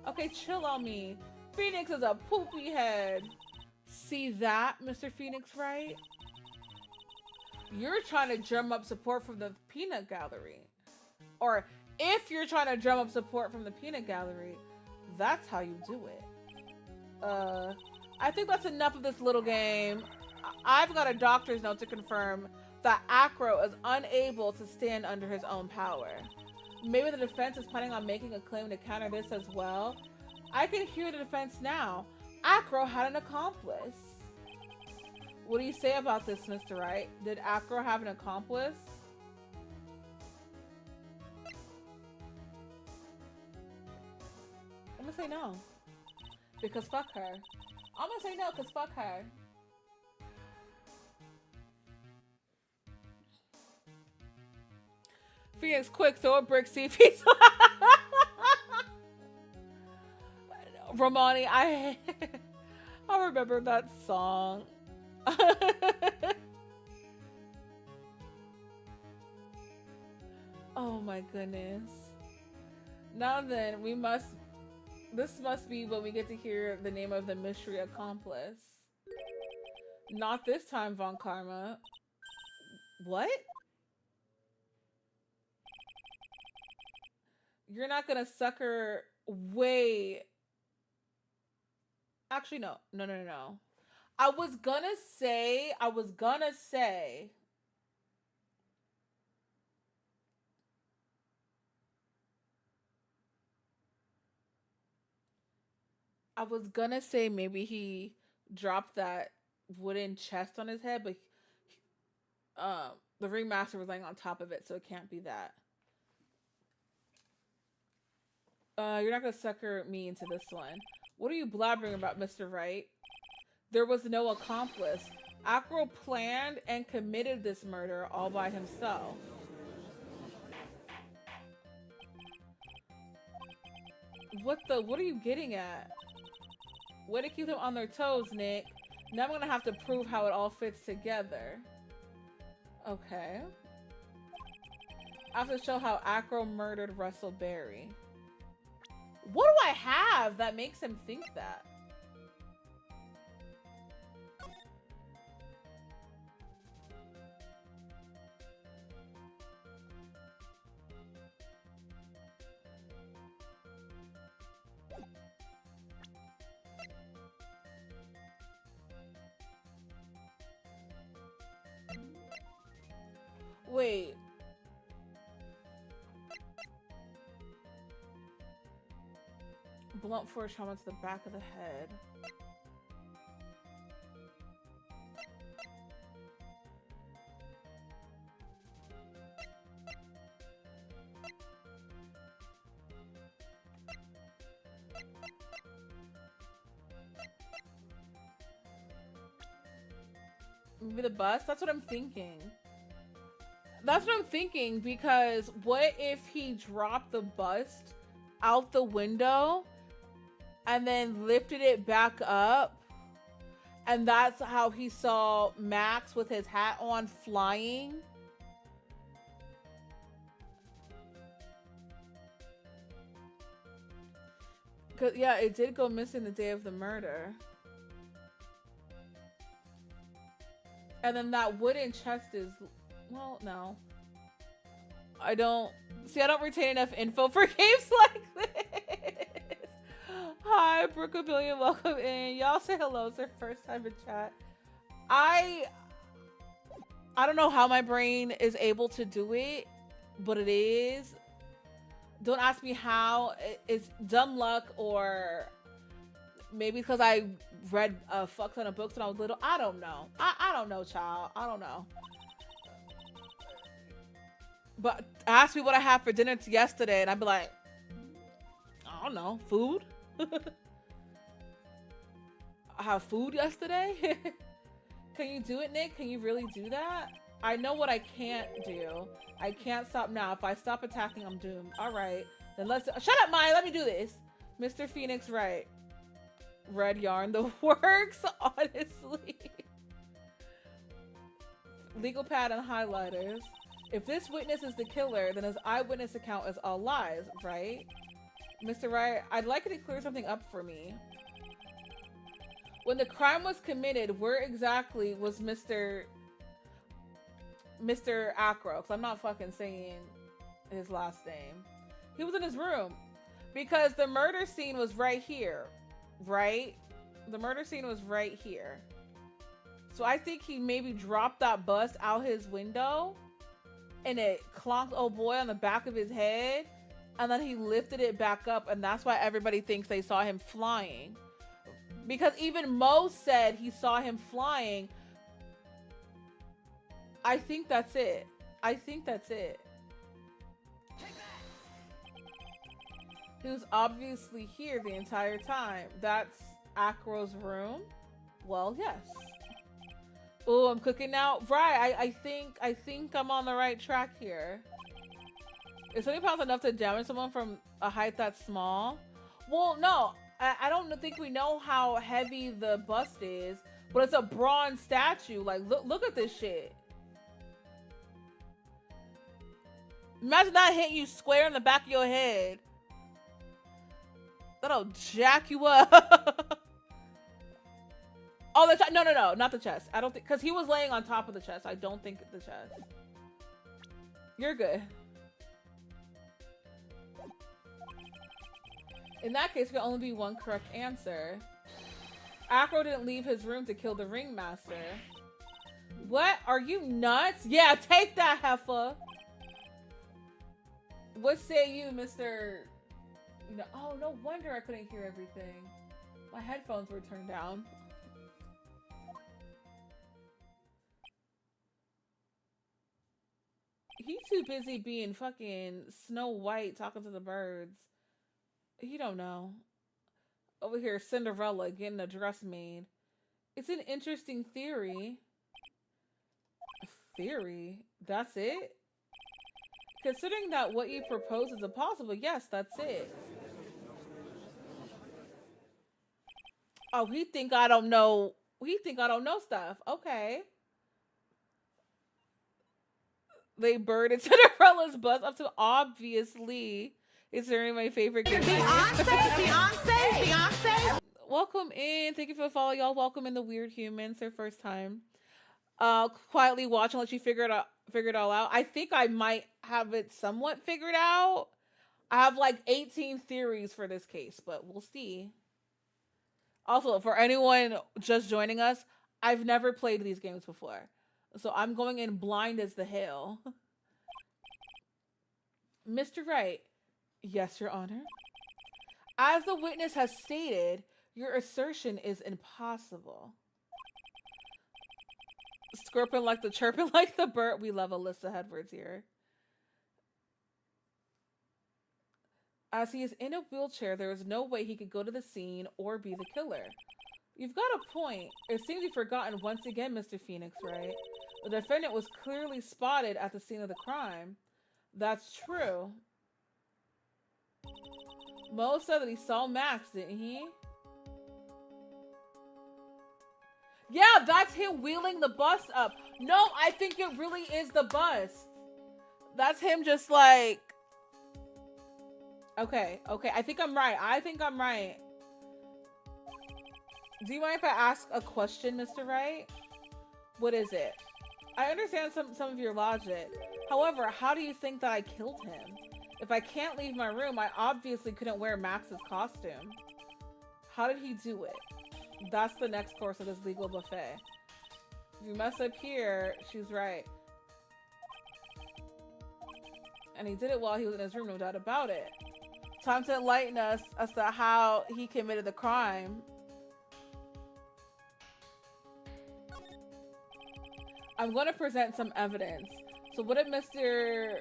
Okay, chill on me. Phoenix is a poopy head. See that, Mr. Phoenix Wright? You're trying to drum up support from the peanut gallery. Or if you're trying to drum up support from the peanut gallery, that's how you do it. I think that's enough of this little game. I've got a doctor's note to confirm that Acro is unable to stand under his own power. Maybe the defense is planning on making a claim to counter this as well. I can hear the defense now. Acro had an accomplice. What do you say about this, Mr. Wright? Did Acro have an accomplice? I'm gonna say no. Because fuck her. I'm gonna say no because fuck her. Phoenix, quick, throw a brick, see if he's... Romani, I remember that song. Oh my goodness. Now then, this must be when we get to hear the name of the mystery accomplice. Not this time, Von Karma. What? You're not gonna sucker way... Actually, no. No. I was gonna say... I was gonna say maybe he dropped that wooden chest on his head, but the ringmaster was laying on top of it, so it can't be that. You're not gonna sucker me into this one. What are you blabbering about, Mr. Wright? There was no accomplice. Acro planned and committed this murder all by himself. What are you getting at? Way to keep them on their toes, Nick. Now I'm gonna have to prove how it all fits together. Okay. I have to show how Acro murdered Russell Berry. What do I have that makes him think that? Wait. Blunt force trauma to the back of the head. Maybe the bus? That's what I'm thinking. That's what I'm thinking, because what if he dropped the bust out the window and then lifted it back up, and that's how he saw Max with his hat on flying? Cause yeah, it did go missing the day of the murder. And then that wooden chest is, well, no. I don't retain enough info for games like this. Hi, Brookabillion, welcome in. Y'all say hello, it's their first time in chat. I don't know how my brain is able to do it, but it is. Don't ask me how. It's dumb luck, or maybe because I read a fuck ton of books when I was little. I don't know. I don't know, child. I don't know. But ask me what I had for dinner yesterday, and I'd be like, I don't know, food? I have food yesterday? Can you do it, Nick? Can you really do that? I know what I can't do. I can't stop now. If I stop attacking, I'm doomed. All right. Then let's... Shut up, Maya. Let me do this. Mr. Phoenix, right. Red yarn. The works, honestly. Legal pad and highlighters. If this witness is the killer, then his eyewitness account is all lies, right? Mr. Wright, I'd like you to clear something up for me. When the crime was committed, where exactly was Mr. Acro? Because I'm not fucking saying his last name. He was in his room. Because the murder scene was right here, right? The murder scene was right here. So I think he maybe dropped that bust out his window, and it clonked old boy on the back of his head, and then he lifted it back up, and that's why everybody thinks they saw him flying. Because even Mo said he saw him flying. I think that's it. I think that's it. He was obviously here the entire time. That's Acro's room? Well, yes. Oh, I'm cooking now. Right, I think I'm on the right track here. Is 20 pounds enough to damage someone from a height that's small? Well, no. I don't think we know how heavy the bust is, but it's a bronze statue. Like, look at this shit. Imagine that hitting you square in the back of your head. That'll jack you up. Oh, no, not the chest. I don't think, because he was laying on top of the chest. I don't think the chest. You're good. In that case, there can only be one correct answer. Acro didn't leave his room to kill the ringmaster. What? Are you nuts? Yeah, take that, heifer. What say you, Mr. You know, oh, no wonder I couldn't hear everything. My headphones were turned down. He's too busy being fucking Snow White talking to the birds. He don't know. Over here, Cinderella getting a dress made. It's an interesting theory. Theory? That's it? Considering that what you propose is impossible, yes, that's it. Oh, he think I don't know. He think I don't know stuff. Okay. They birded Cinderella's bus up to obviously. It's certainly my favorite game. Beyonce. Welcome in. Thank you for the follow, y'all. Welcome in the Weird Humans. Their first time. Quietly watching, let you figure it all out. I think I might have it somewhat figured out. I have like 18 theories for this case, but we'll see. Also, for anyone just joining us, I've never played these games before. So I'm going in blind as the hell. Mr. Wright. Yes, Your Honor. As the witness has stated, your assertion is impossible. Skirping like the chirping like the bird. We love Alyssa Edwards here. As he is in a wheelchair, there is no way he could go to the scene or be the killer. You've got a point. It seems you've forgotten once again, Mr. Phoenix, right? The defendant was clearly spotted at the scene of the crime. That's true. Mo said that he saw Max, didn't he? Yeah, that's him wheeling the bus up. No, I think it really is the bus. That's him just like... Okay. I think I'm right. Do you mind if I ask a question, Mr. Wright? What is it? I understand some of your logic. However, how do you think that I killed him? If I can't leave my room, I obviously couldn't wear Max's costume. How did he do it? That's the next course of this legal buffet. If you mess up here, she's right. And he did it while he was in his room, no doubt about it. Time to enlighten us as to how he committed the crime. I'm going to present some evidence. So what did Mr.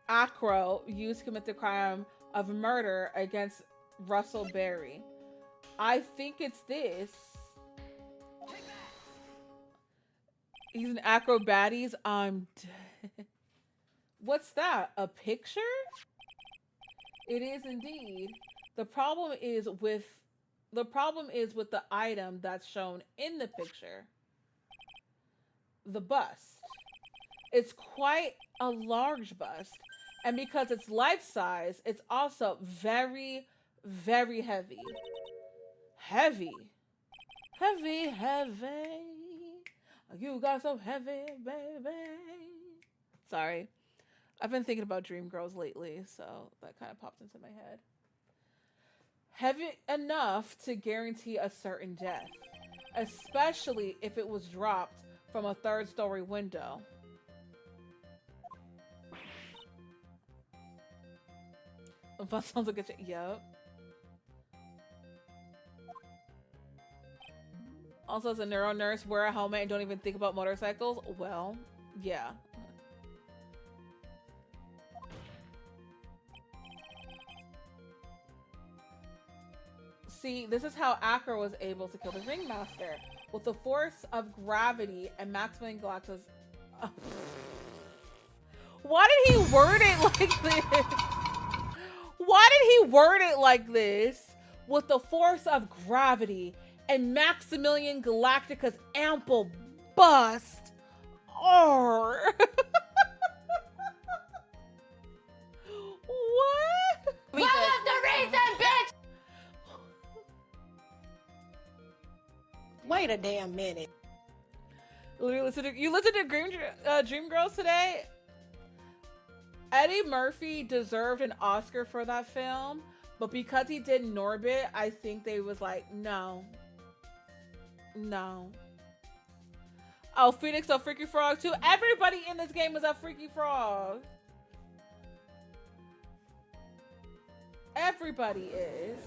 Acro use to commit the crime of murder against Russell Berry? I think it's this. He's an acrobatics. I'm dead. What's that? A picture? It is indeed. The problem is with the item that's shown in the picture. The bust. It's quite a large bust. And because it's life size, it's also very, very heavy. Heavy. You got so heavy, baby. Sorry. I've been thinking about Dreamgirls lately, so that kind of popped into my head. Heavy enough to guarantee a certain death, especially if it was dropped from a third-story window. That sounds like a yep. Also, as a neuro nurse, wear a helmet and don't even think about motorcycles? Well, yeah. See, this is how Acro was able to kill the ringmaster. With the force of gravity and Maximilian Galactus... Why did he word it like this? Why did he word it like this? With the force of gravity and Maximilian Galactica's ample bust. Or what? What was the reason, bitch? Wait a damn minute. You listened to Dreamgirls today? Eddie Murphy deserved an Oscar for that film, but because he did Norbit, I think they was like, no. Oh, Phoenix a Freaky Frog too. Everybody in this game is a Freaky Frog. Everybody is.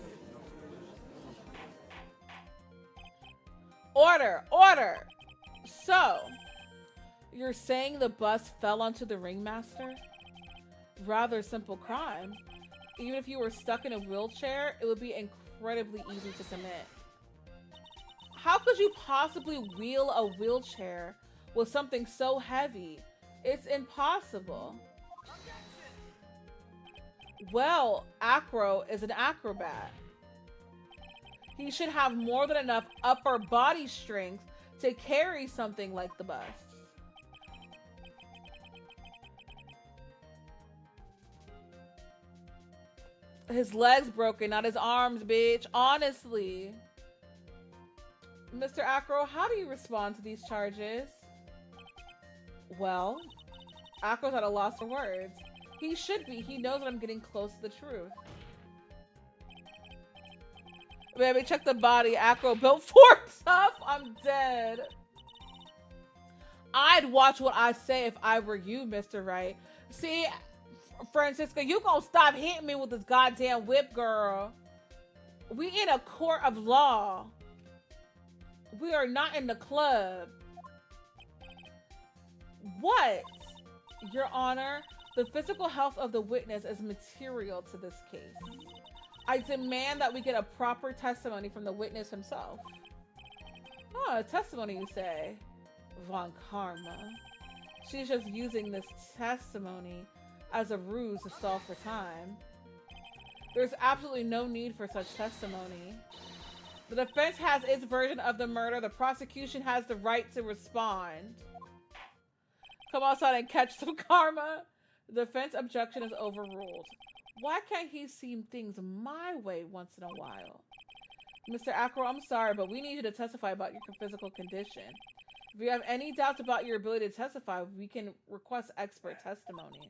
Order. So, you're saying the bus fell onto the ringmaster? Rather simple crime. Even if you were stuck in a wheelchair, it would be incredibly easy to commit. How could you possibly wheel a wheelchair with something so heavy? It's impossible. Well, Acro is an acrobat. He should have more than enough upper body strength to carry something like the bus. His legs broken, not his arms, bitch. Honestly. Mr. Acro, how do you respond to these charges? Well, Acro's at a loss for words. He should be. He knows that I'm getting close to the truth. Baby, check the body. Acro built for tough. I'm dead. I'd watch what I say if I were you, Mr. Wright. See, Francisca, you gonna stop hitting me with this goddamn whip, girl. We in a court of law. We are not in the club. What? Your Honor, the physical health of the witness is material to this case. I demand that we get a proper testimony from the witness himself. Oh, a testimony, you say? Von Karma. She's just using this testimony as a ruse to stall for time. There's absolutely no need for such testimony. The defense has its version of the murder. The prosecution has the right to respond. Come outside and catch some karma. The defense objection is overruled. Why can't he see things my way once in a while? Mr. Acro, I'm sorry, but we need you to testify about your physical condition. If you have any doubts about your ability to testify, we can request expert testimony.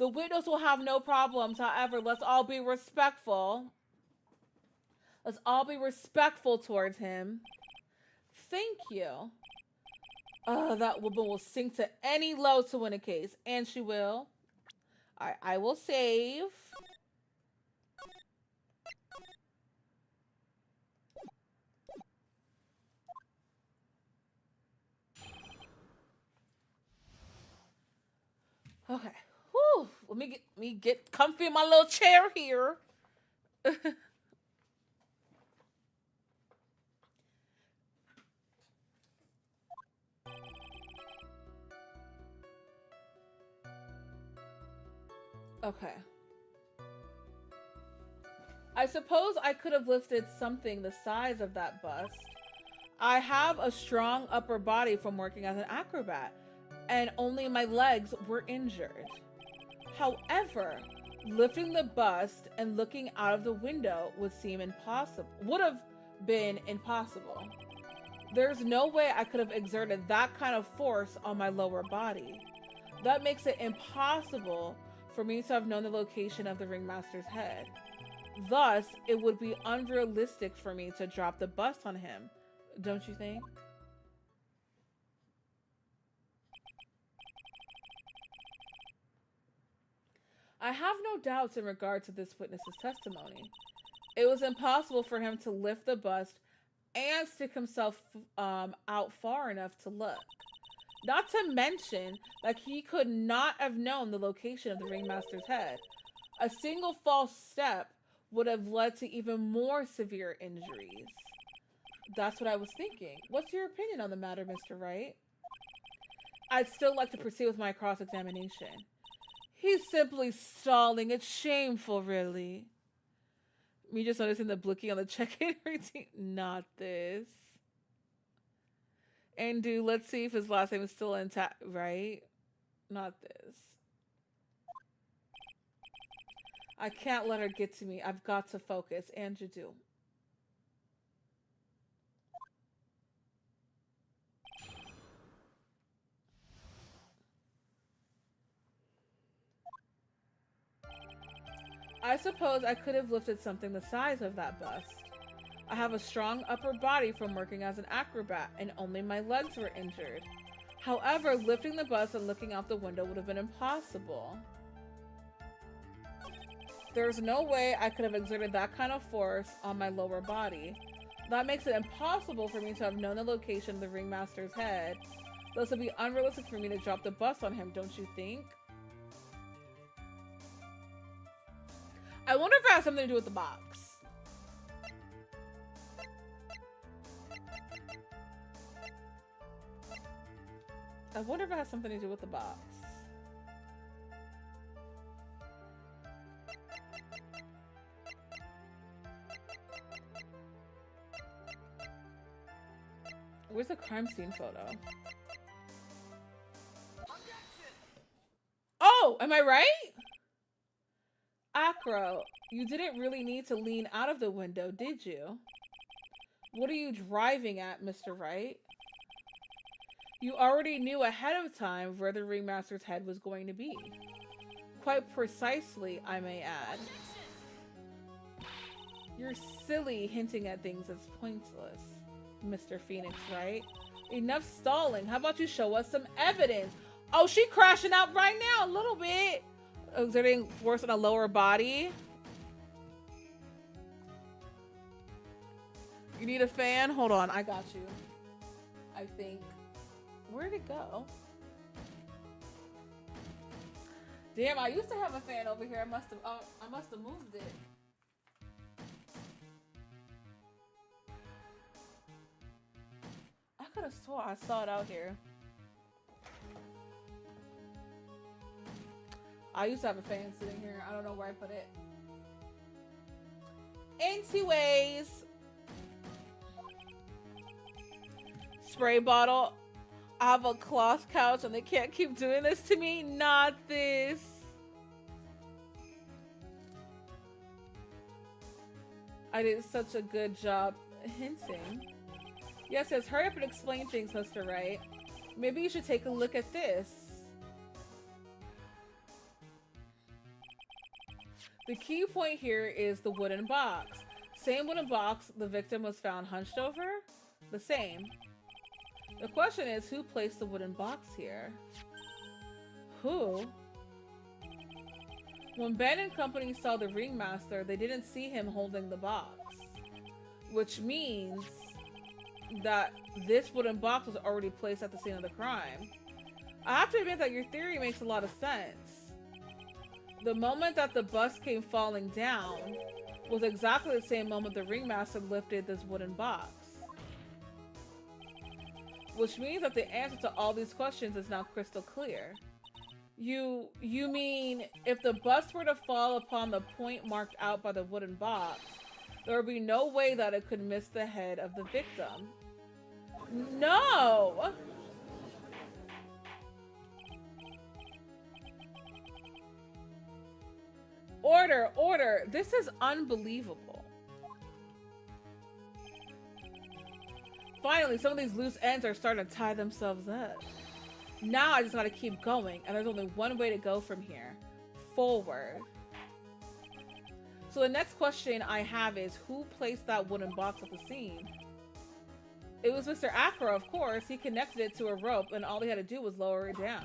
The witness will have no problems. However, let's all be respectful. Let's all be respectful towards him. Thank you. That woman will sink to any low to win a case. And she will. Alright, I will save. Okay. Whew. Let me get comfy in my little chair here. Okay. I suppose I could have lifted something the size of that bust. I have a strong upper body from working as an acrobat, and only my legs were injured. However, lifting the bust and looking out of the window would have been impossible. There's no way I could have exerted that kind of force on my lower body. That makes it impossible for me to have known the location of the ringmaster's head. Thus, it would be unrealistic for me to drop the bust on him, don't you think? I have no doubts in regard to this witness's testimony. It was impossible for him to lift the bust and stick himself out far enough to look. Not to mention that he could not have known the location of the ringmaster's head. A single false step would have led to even more severe injuries. That's what I was thinking. What's your opinion on the matter, Mr. Wright? I'd still like to proceed with my cross-examination. He's simply stalling. It's shameful, really. Me just noticing the blinking on the check-in routine. Not this. And let's see if his last name is still intact, right? Not this. I can't let her get to me. I've got to focus. Andrew, do. I suppose I could have lifted something the size of that bust. I have a strong upper body from working as an acrobat, and only my legs were injured. However, lifting the bust and looking out the window would have been impossible. There's no way I could have exerted that kind of force on my lower body. That makes it impossible for me to have known the location of the ringmaster's head. Thus, it would be unrealistic for me to drop the bust on him, don't you think? I wonder if it has something to do with the box. I wonder if it has something to do with the box. Where's the crime scene photo? Oh, am I right? Acro, you didn't really need to lean out of the window, did you? What are you driving at, Mr. Wright? You already knew ahead of time where the ringmaster's head was going to be. Quite precisely, I may add. You're silly hinting at things that's pointless, Mr. Phoenix, right? Enough stalling. How about you show us some evidence? Oh, she crashing out right now a little bit. Exerting force on a lower body. You need a fan? Hold on, I got you. I think. Where'd it go? Damn, I used to have a fan over here. I must have moved it. I could have swore I saw it out here. I used to have a fan sitting here. I don't know where I put it. Anyways. Spray bottle. I have a cloth couch and they can't keep doing this to me. Not this. I did such a good job hinting. Yes, hurry up and explain things, Mr. Wright. Maybe you should take a look at this. The key point here is the wooden box. Same wooden box the victim was found hunched over? The same. The question is, who placed the wooden box here? Who? When Ben and company saw the ringmaster, they didn't see him holding the box. Which means that this wooden box was already placed at the scene of the crime. I have to admit that your theory makes a lot of sense. The moment that the bus came falling down was exactly the same moment the ringmaster lifted this wooden box. Which means that the answer to all these questions is now crystal clear. You mean if the bus were to fall upon the point marked out by the wooden box, there would be no way that it could miss the head of the victim? No! Order, order. This is unbelievable. Finally, some of these loose ends are starting to tie themselves up. Now I just gotta keep going, and there's only one way to go from here. Forward. So the next question I have is, who placed that wooden box at the scene? It was Mr. Acro, of course. He connected it to a rope, and all he had to do was lower it down.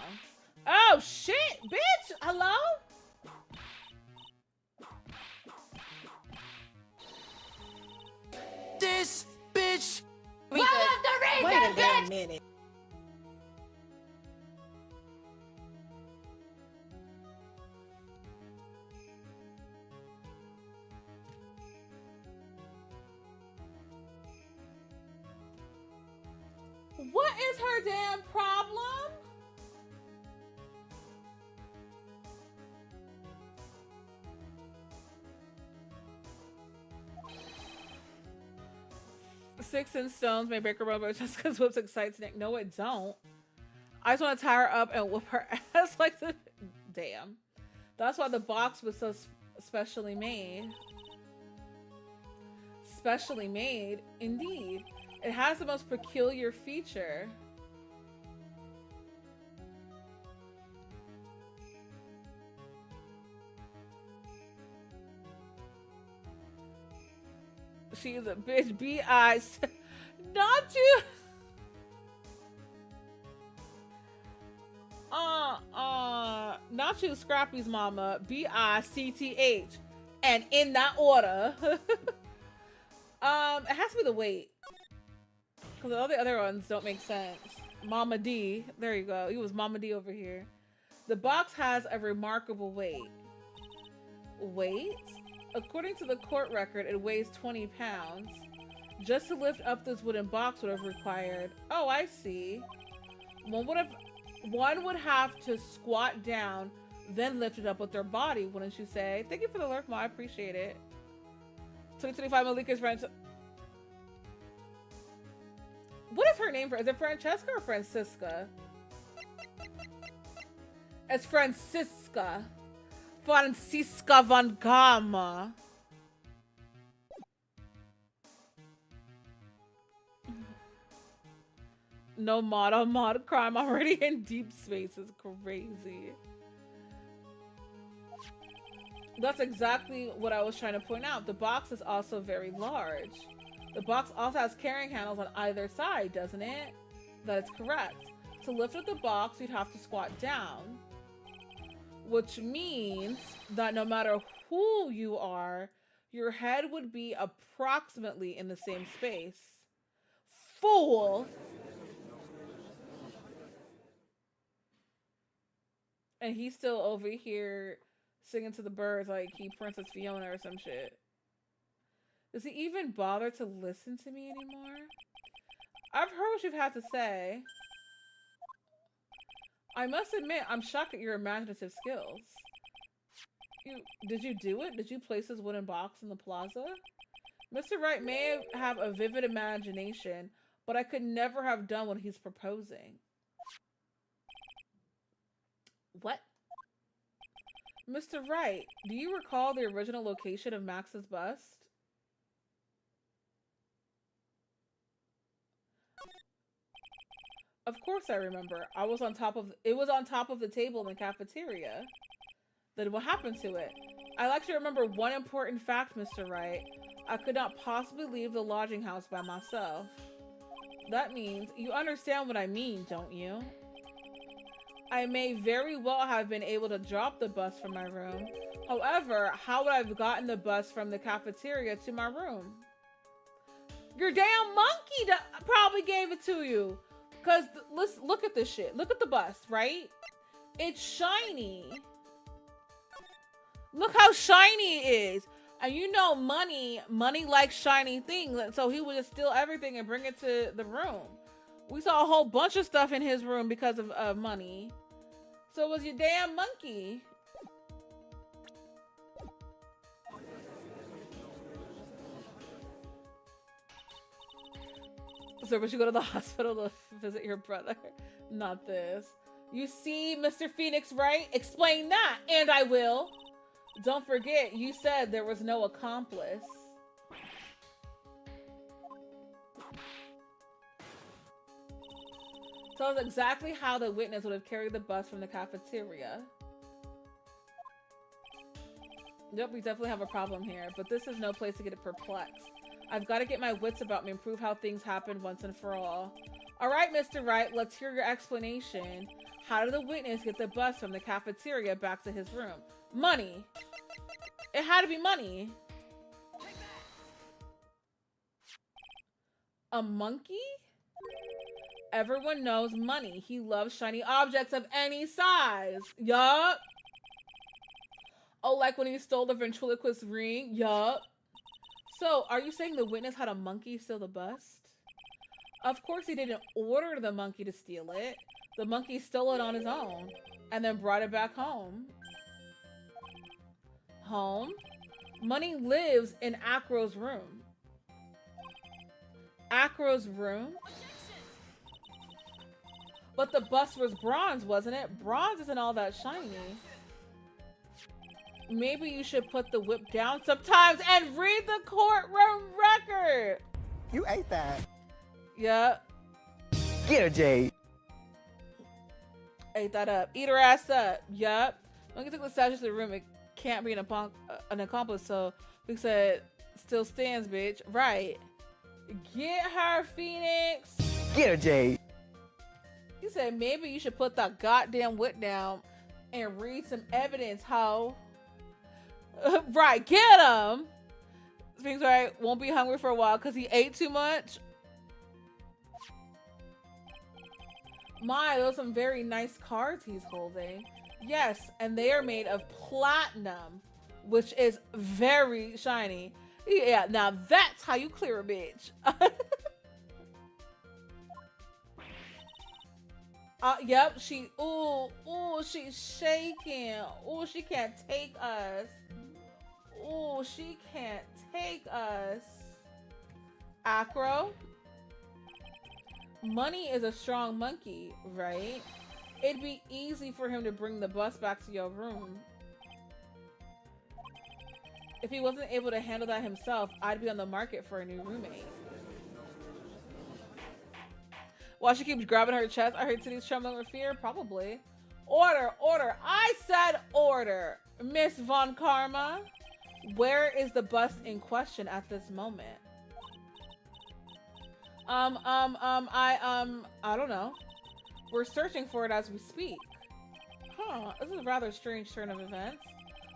Oh, shit, bitch! Hello? This bitch. What was the Wait reason, a damn bitch? minute. What is her damn problem? Six in stones may break her bone, but just because whips excites Nick. No, it don't. I just want to tie her up and whip her ass like the... Damn. That's why the box was so specially made. Specially made, indeed. It has the most peculiar feature. She's a bitch. B.I. Not you. Not you, Scrappy's mama. B.I.C.T.H. And in that order. It has to be the weight. Because all the other ones don't make sense. Mama D. There you go. It was Mama D over here. The box has a remarkable weight. Weight? According to the court record, it weighs 20 pounds. Just to lift up this wooden box would have required... Oh, I see. One would have to squat down, then lift it up with their body, wouldn't you say? Thank you for the lurk, Ma. I appreciate it. 2025 Malika's friends. What is her name for? Is it Francesca or Francisca? It's Francisca. Francisca von Gama. No mod crime already in deep space is crazy. That's exactly what I was trying to point out. The box is also very large. The box also has carrying handles on either side, doesn't it? That is correct. To lift up the box, you'd have to squat down. Which means that no matter who you are, your head would be approximately in the same space. Fool! And he's still over here singing to the birds like he Princess Fiona or some shit. Does he even bother to listen to me anymore? I've heard what you've had to say. I must admit, I'm shocked at your imaginative skills. Did you do it? Did you place this wooden box in the plaza? Mr. Wright may have a vivid imagination, but I could never have done what he's proposing. What? Mr. Wright, do you recall the original location of Max's bust? Of course I remember. It was on top of the table in the cafeteria. Then what happened to it? I like to remember one important fact, Mr. Wright. I could not possibly leave the lodging house by myself. That means, you understand what I mean, don't you? I may very well have been able to drop the bus from my room. However, how would I have gotten the bus from the cafeteria to my room? Your damn monkey probably gave it to you. Because, let's look at this shit. Look at the bus, right? It's shiny. Look how shiny it is. And you know money likes shiny things. And so he would just steal everything and bring it to the room. We saw a whole bunch of stuff in his room because of money. So it was your damn monkey. So would you go to the hospital to visit your brother? Not this. You see, Mr. Phoenix, right? Explain that, and I will. Don't forget, you said there was no accomplice. Tell us exactly how the witness would have carried the bus from the cafeteria. Yep, we definitely have a problem here, but this is no place to get perplexed. I've got to get my wits about me and prove how things happened once and for all. All right, Mr. Wright, let's hear your explanation. How did the witness get the bus from the cafeteria back to his room? Money. It had to be money. A monkey? Everyone knows money. He loves shiny objects of any size. Yup. Oh, like when he stole the ventriloquist ring? Yup. So, are you saying the witness had a monkey steal the bust? Of course he didn't order the monkey to steal it. The monkey stole it on his own and then brought it back home. Home? Money lives in Acro's room. Acro's room? But the bust was bronze, wasn't it? Bronze isn't all that shiny. Maybe you should put the whip down sometimes and read the courtroom record. You ate that. Yep. Get her, Jade. Ate that up. Eat her ass up. Yup. When you took the statue to the room, it can't be an accomplice, so we said, still stands, bitch. Right. Get her, Phoenix. Get her, Jade. He said, maybe you should put that goddamn whip down and read some evidence, ho. Right, get him. Phoenix, right, won't be hungry for a while because he ate too much. My, those are some very nice cards he's holding. Yes, and they are made of platinum, which is very shiny. Yeah, now that's how you clear a bitch. Yep, she's shaking. Ooh, she can't take us. Ooh, she can't take us. Acro. Money is a strong monkey, right? It'd be easy for him to bring the bus back to your room. If he wasn't able to handle that himself, I'd be on the market for a new roommate. While she keeps grabbing her chest, I heard titties trembling with fear. Probably. Order, order. I said order. Miss Von Karma. Where is the bus in question at this moment? I don't know. We're searching for it as we speak. Huh, this is a rather strange turn of events.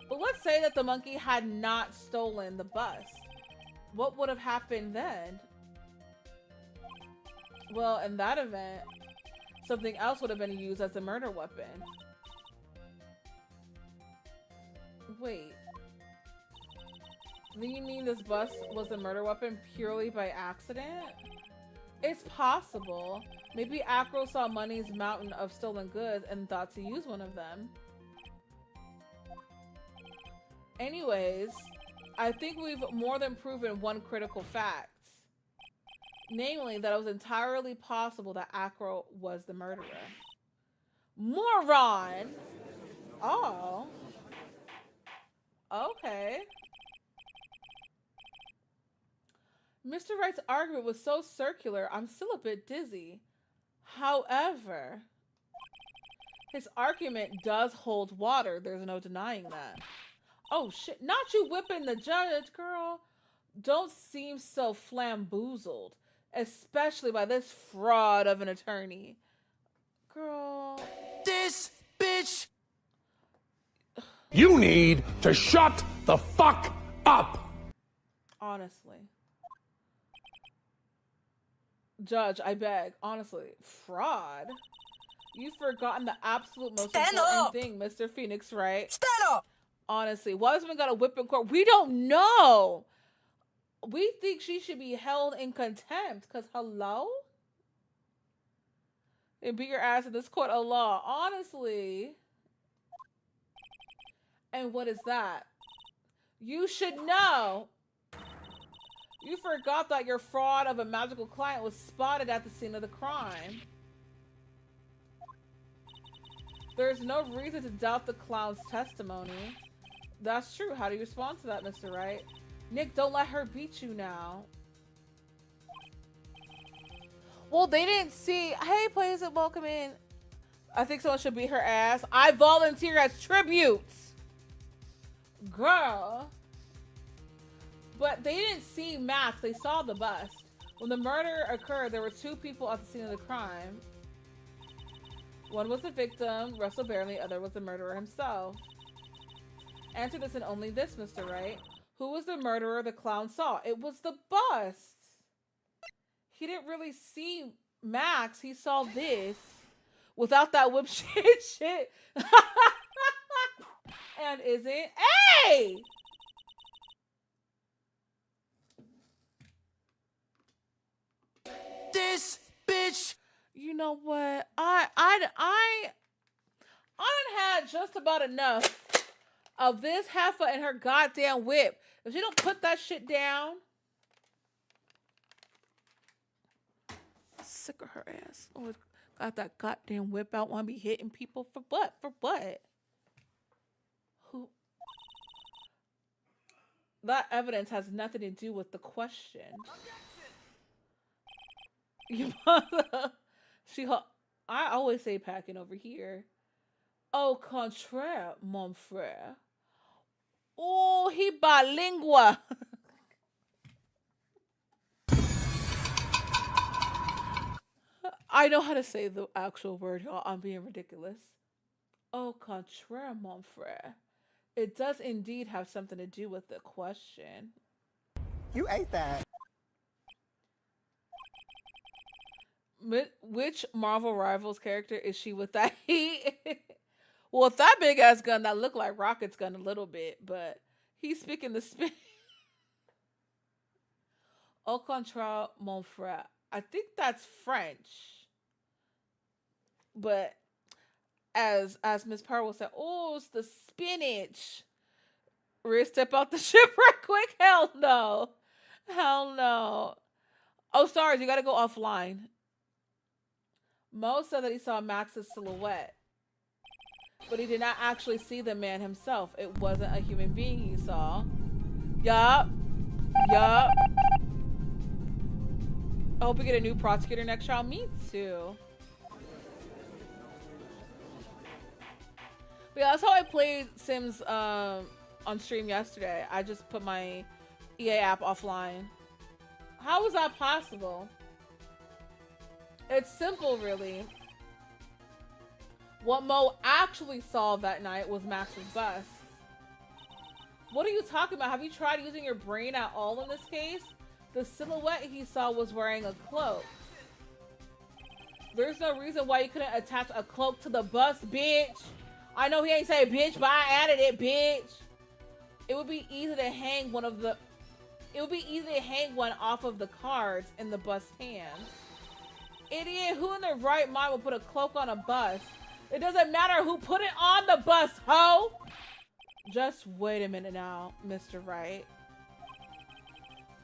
But let's say that the monkey had not stolen the bus. What would have happened then? Well, in that event, something else would have been used as a murder weapon. Wait. Do you mean this bus was a murder weapon purely by accident? It's possible. Maybe Acro saw Money's mountain of stolen goods and thought to use one of them. Anyways, I think we've more than proven one critical fact. Namely, that it was entirely possible that Acro was the murderer. Moron! Oh. Okay. Mr. Wright's argument was so circular, I'm still a bit dizzy. However, his argument does hold water. There's no denying that. Oh shit, not you whipping the judge, girl. Don't seem so flamboozled, especially by this fraud of an attorney. Girl. This bitch. You need to shut the fuck up. Honestly. Judge, I beg. Honestly. Fraud? You've forgotten the absolute most important thing, Mr. Phoenix, right? Stand up. Honestly, why has someone got a whip in court? We don't know. We think she should be held in contempt. Because, hello? And beat your ass in this court of law. Honestly. And what is that? You should know. You forgot that your fraud of a magical client was spotted at the scene of the crime. There's no reason to doubt the clown's testimony. That's true. How do you respond to that, Mr. Wright? Nick, don't let her beat you now. Well, they didn't see. Hey, please welcome in. I think someone should beat her ass. I volunteer as tributes. Girl. But they didn't see Max. They saw the bust. When the murder occurred, there were two people at the scene of the crime. One was the victim, Russell Barely. The other was the murderer himself. Answer this and only this, Mr. Wright. Who was the murderer the clown saw? It was the bust. He didn't really see Max. He saw this. Without that whip shit. And isn't... Hey! This bitch. You know what? I done had just about enough of this heifer and her goddamn whip. If she don't put that shit down, sick of her ass. Always got that goddamn whip out, want to be hitting people for what? For what? Who? That evidence has nothing to do with the question. You mother. I always say packing over here. Au contraire, mon frère. Oh, he bilingual. I know how to say the actual word, y'all. I'm being ridiculous. Au contraire, mon frère. It does indeed have something to do with the question. You ate that. Which Marvel Rivals character is she with that heat? Well, with that big ass gun, that looked like Rocket's gun a little bit, but he's speaking the spin. Au contraire, mon frère. I think that's French. But as Miss Pearl said, oh, it's the spinach. We're gonna step out the ship right quick. Hell no. Hell no. Oh, stars, you gotta go offline. Mo said that he saw Max's silhouette, but he did not actually see the man himself. It wasn't a human being he saw. Yup. Yup. I hope we get a new prosecutor next trial. Me too. But yeah, that's how I played Sims on stream yesterday. I just put my EA app offline. How was that possible? It's simple, really. What Mo actually saw that night was Max's bust. What are you talking about? Have you tried using your brain at all in this case? The silhouette he saw was wearing a cloak. There's no reason why you couldn't attach a cloak to the bust, bitch. I know he ain't say bitch, but I added it, bitch. It would be easy to hang one of the... It would be easy to hang one off of the cards in the bust hands. Idiot, who in their right mind will put a cloak on a bus? It doesn't matter who put it on the bus, ho! Just wait a minute now, Mr. Wright.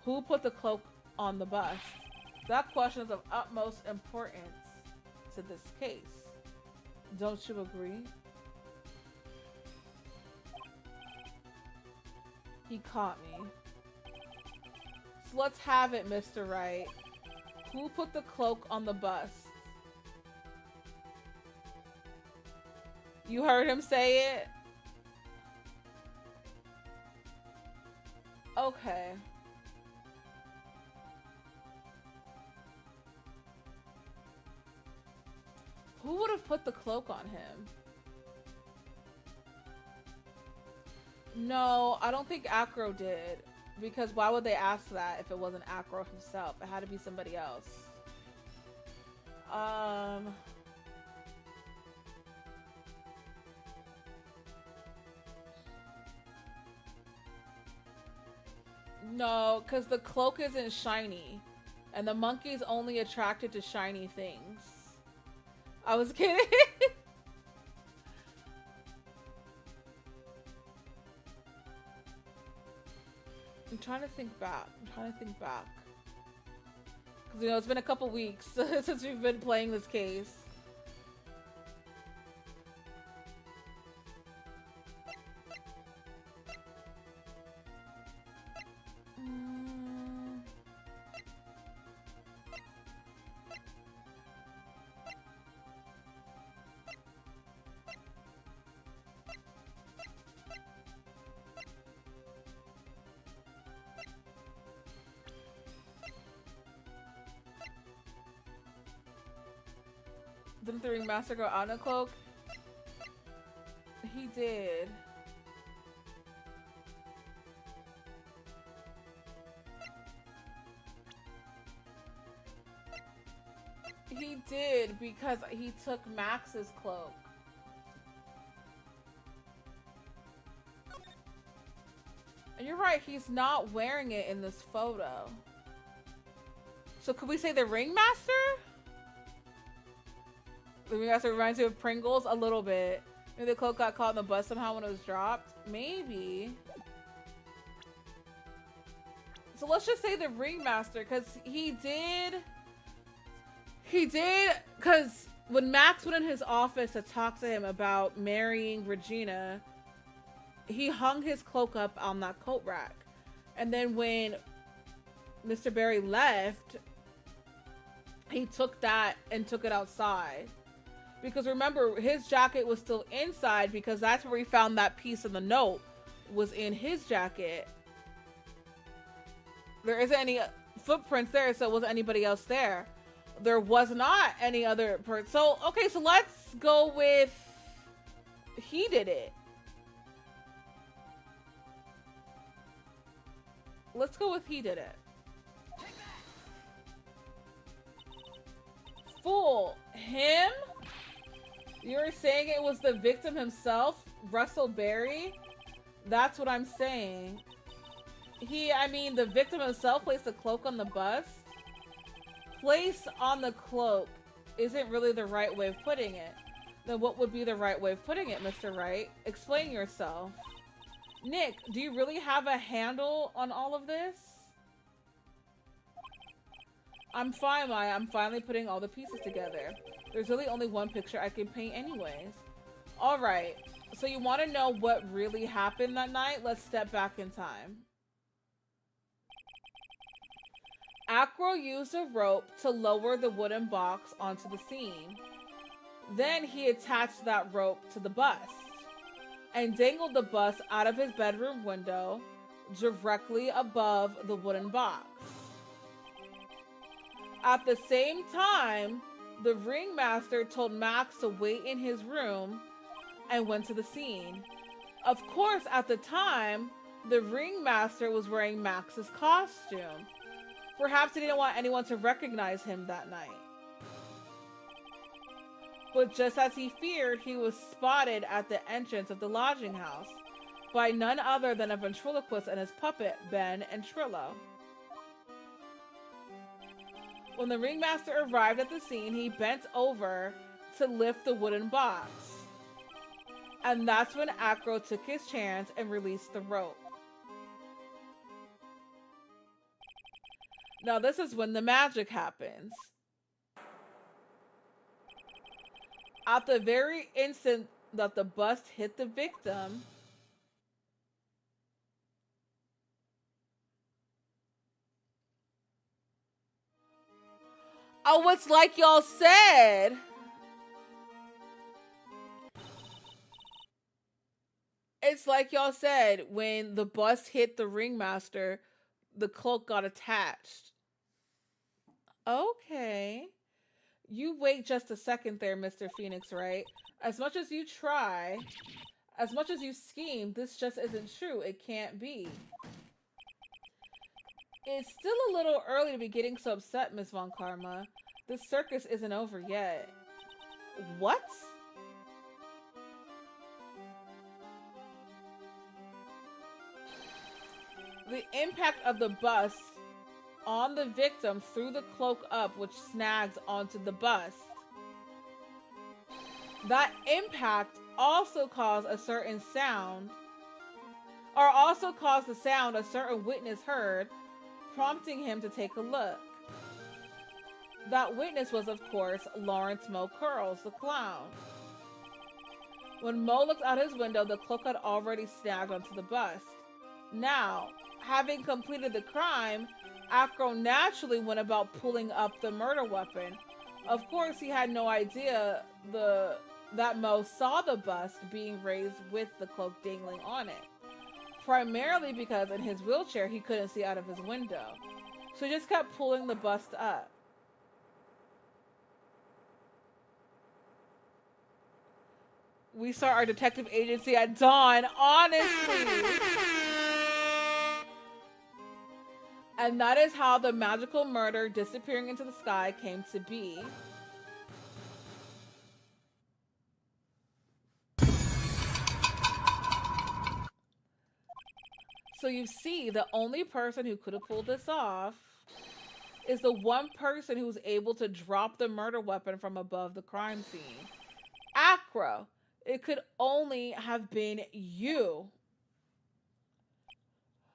Who put the cloak on the bus? That question is of utmost importance to this case. Don't you agree? He caught me. So let's have it, Mr. Wright. Who put the cloak on the bus? You heard him say it? Okay. Who would have put the cloak on him? No, I don't think Acro did. Because why would they ask that if it wasn't Acro himself? It had to be somebody else. No, because the cloak isn't shiny. And the monkey's only attracted to shiny things. I was kidding. I'm trying to think back. Because, you know, it's been a couple weeks since we've been playing this case. Didn't the ringmaster go out in a cloak? He did. He did because he took Max's cloak. And you're right, he's not wearing it in this photo. So could we say the ringmaster? The ringmaster reminds you of Pringles a little bit. Maybe the cloak got caught in the bus somehow when it was dropped. Maybe. So let's just say the ringmaster, because he He did, because when Max went in his office to talk to him about marrying Regina, he hung his cloak up on that coat rack. And then when Mr. Barry left, he took that and took it outside. Because remember, his jacket was still inside because that's where he found that piece of the note, was in his jacket. There isn't any footprints there, so it wasn't anybody else there. There was not any other person. So, okay, so let's go with he did it. Let's go with he did it. Fool. Him? You're saying it was the victim himself, Russell Berry? That's what I'm saying. The victim himself placed a cloak on the bus. Place on the cloak isn't really the right way of putting it. Then what would be the right way of putting it, Mr. Wright? Explain yourself. Nick, do you really have a handle on all of this? I'm fine, Maya. I'm finally putting all the pieces together. There's really only one picture I can paint anyways. Alright, so you want to know what really happened that night? Let's step back in time. Acro used a rope to lower the wooden box onto the scene. Then he attached that rope to the bus and dangled the bus out of his bedroom window directly above the wooden box. At the same time, the ringmaster told Max to wait in his room and went to the scene. Of course, at the time, the ringmaster was wearing Max's costume. Perhaps he didn't want anyone to recognize him that night. But just as he feared, he was spotted at the entrance of the lodging house by none other than a ventriloquist and his puppet, Ben and Trillo. When the ringmaster arrived at the scene, he bent over to lift the wooden box. And that's when Acro took his chance and released the rope. Now this is when the magic happens. At the very instant that the bus hit the victim, oh, it's like y'all said. It's like y'all said, when the bus hit the ringmaster, the cloak got attached. Okay. You wait just a second there, Mr. Phoenix, Wright? As much as you try, as much as you scheme, this just isn't true. It can't be. It's still a little early to be getting so upset, Miss Von Karma. The circus isn't over yet. What? The impact of the bus on the victim threw the cloak up, which snags onto the bus. That impact also caused a certain sound, or also caused the sound a certain witness heard, prompting him to take a look. That witness was, of course, Lawrence Mo Curls, the clown. When Mo looked out his window, the cloak had already snagged onto the bus. Now, having completed the crime, Acro naturally went about pulling up the murder weapon. Of course, he had no idea that Mo saw the bust being raised with the cloak dangling on it. Primarily because in his wheelchair, he couldn't see out of his window. So he just kept pulling the bust up. We start our detective agency at dawn, honestly. And that is how the magical murder disappearing into the sky came to be. So you see, the only person who could have pulled this off is the one person who was able to drop the murder weapon from above the crime scene. Acro. It could only have been you.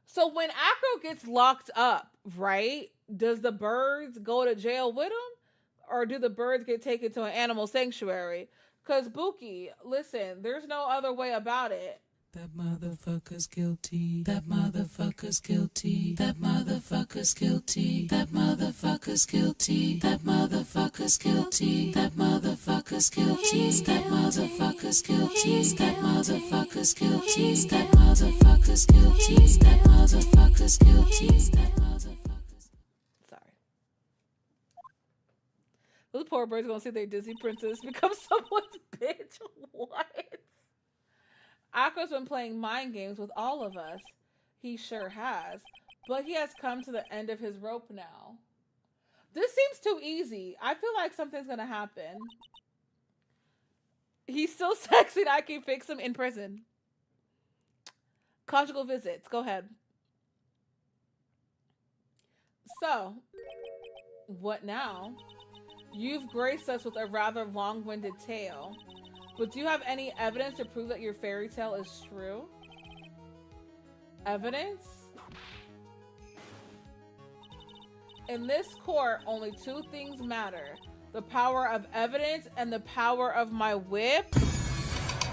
So when Acro gets locked up, right? Does the birds go to jail with him? Or do the birds get taken to an animal sanctuary? Because, Buki, listen, there's no other way about it. That motherfucker's guilty. That motherfucker's guilty. That motherfucker's guilty. That motherfucker's guilty. That motherfucker's guilty. That motherfucker's guilty. That motherfucker's guilty. That motherfucker's guilty. That motherfucker's guilty. That motherfucker's guilty. That motherfucker's. Sorry. Those poor birds gonna see their Disney princess become someone's bitch. What? Akko's been playing mind games with all of us. He sure has. But he has come to the end of his rope now. This seems too easy. I feel like something's gonna happen. He's still sexy and I can fix him in prison. Conjugal visits. Go ahead. So, what now? You've graced us with a rather long-winded tale. But do you have any evidence to prove that your fairy tale is true? Evidence? In this court, only two things matter. The power of evidence and the power of my whip.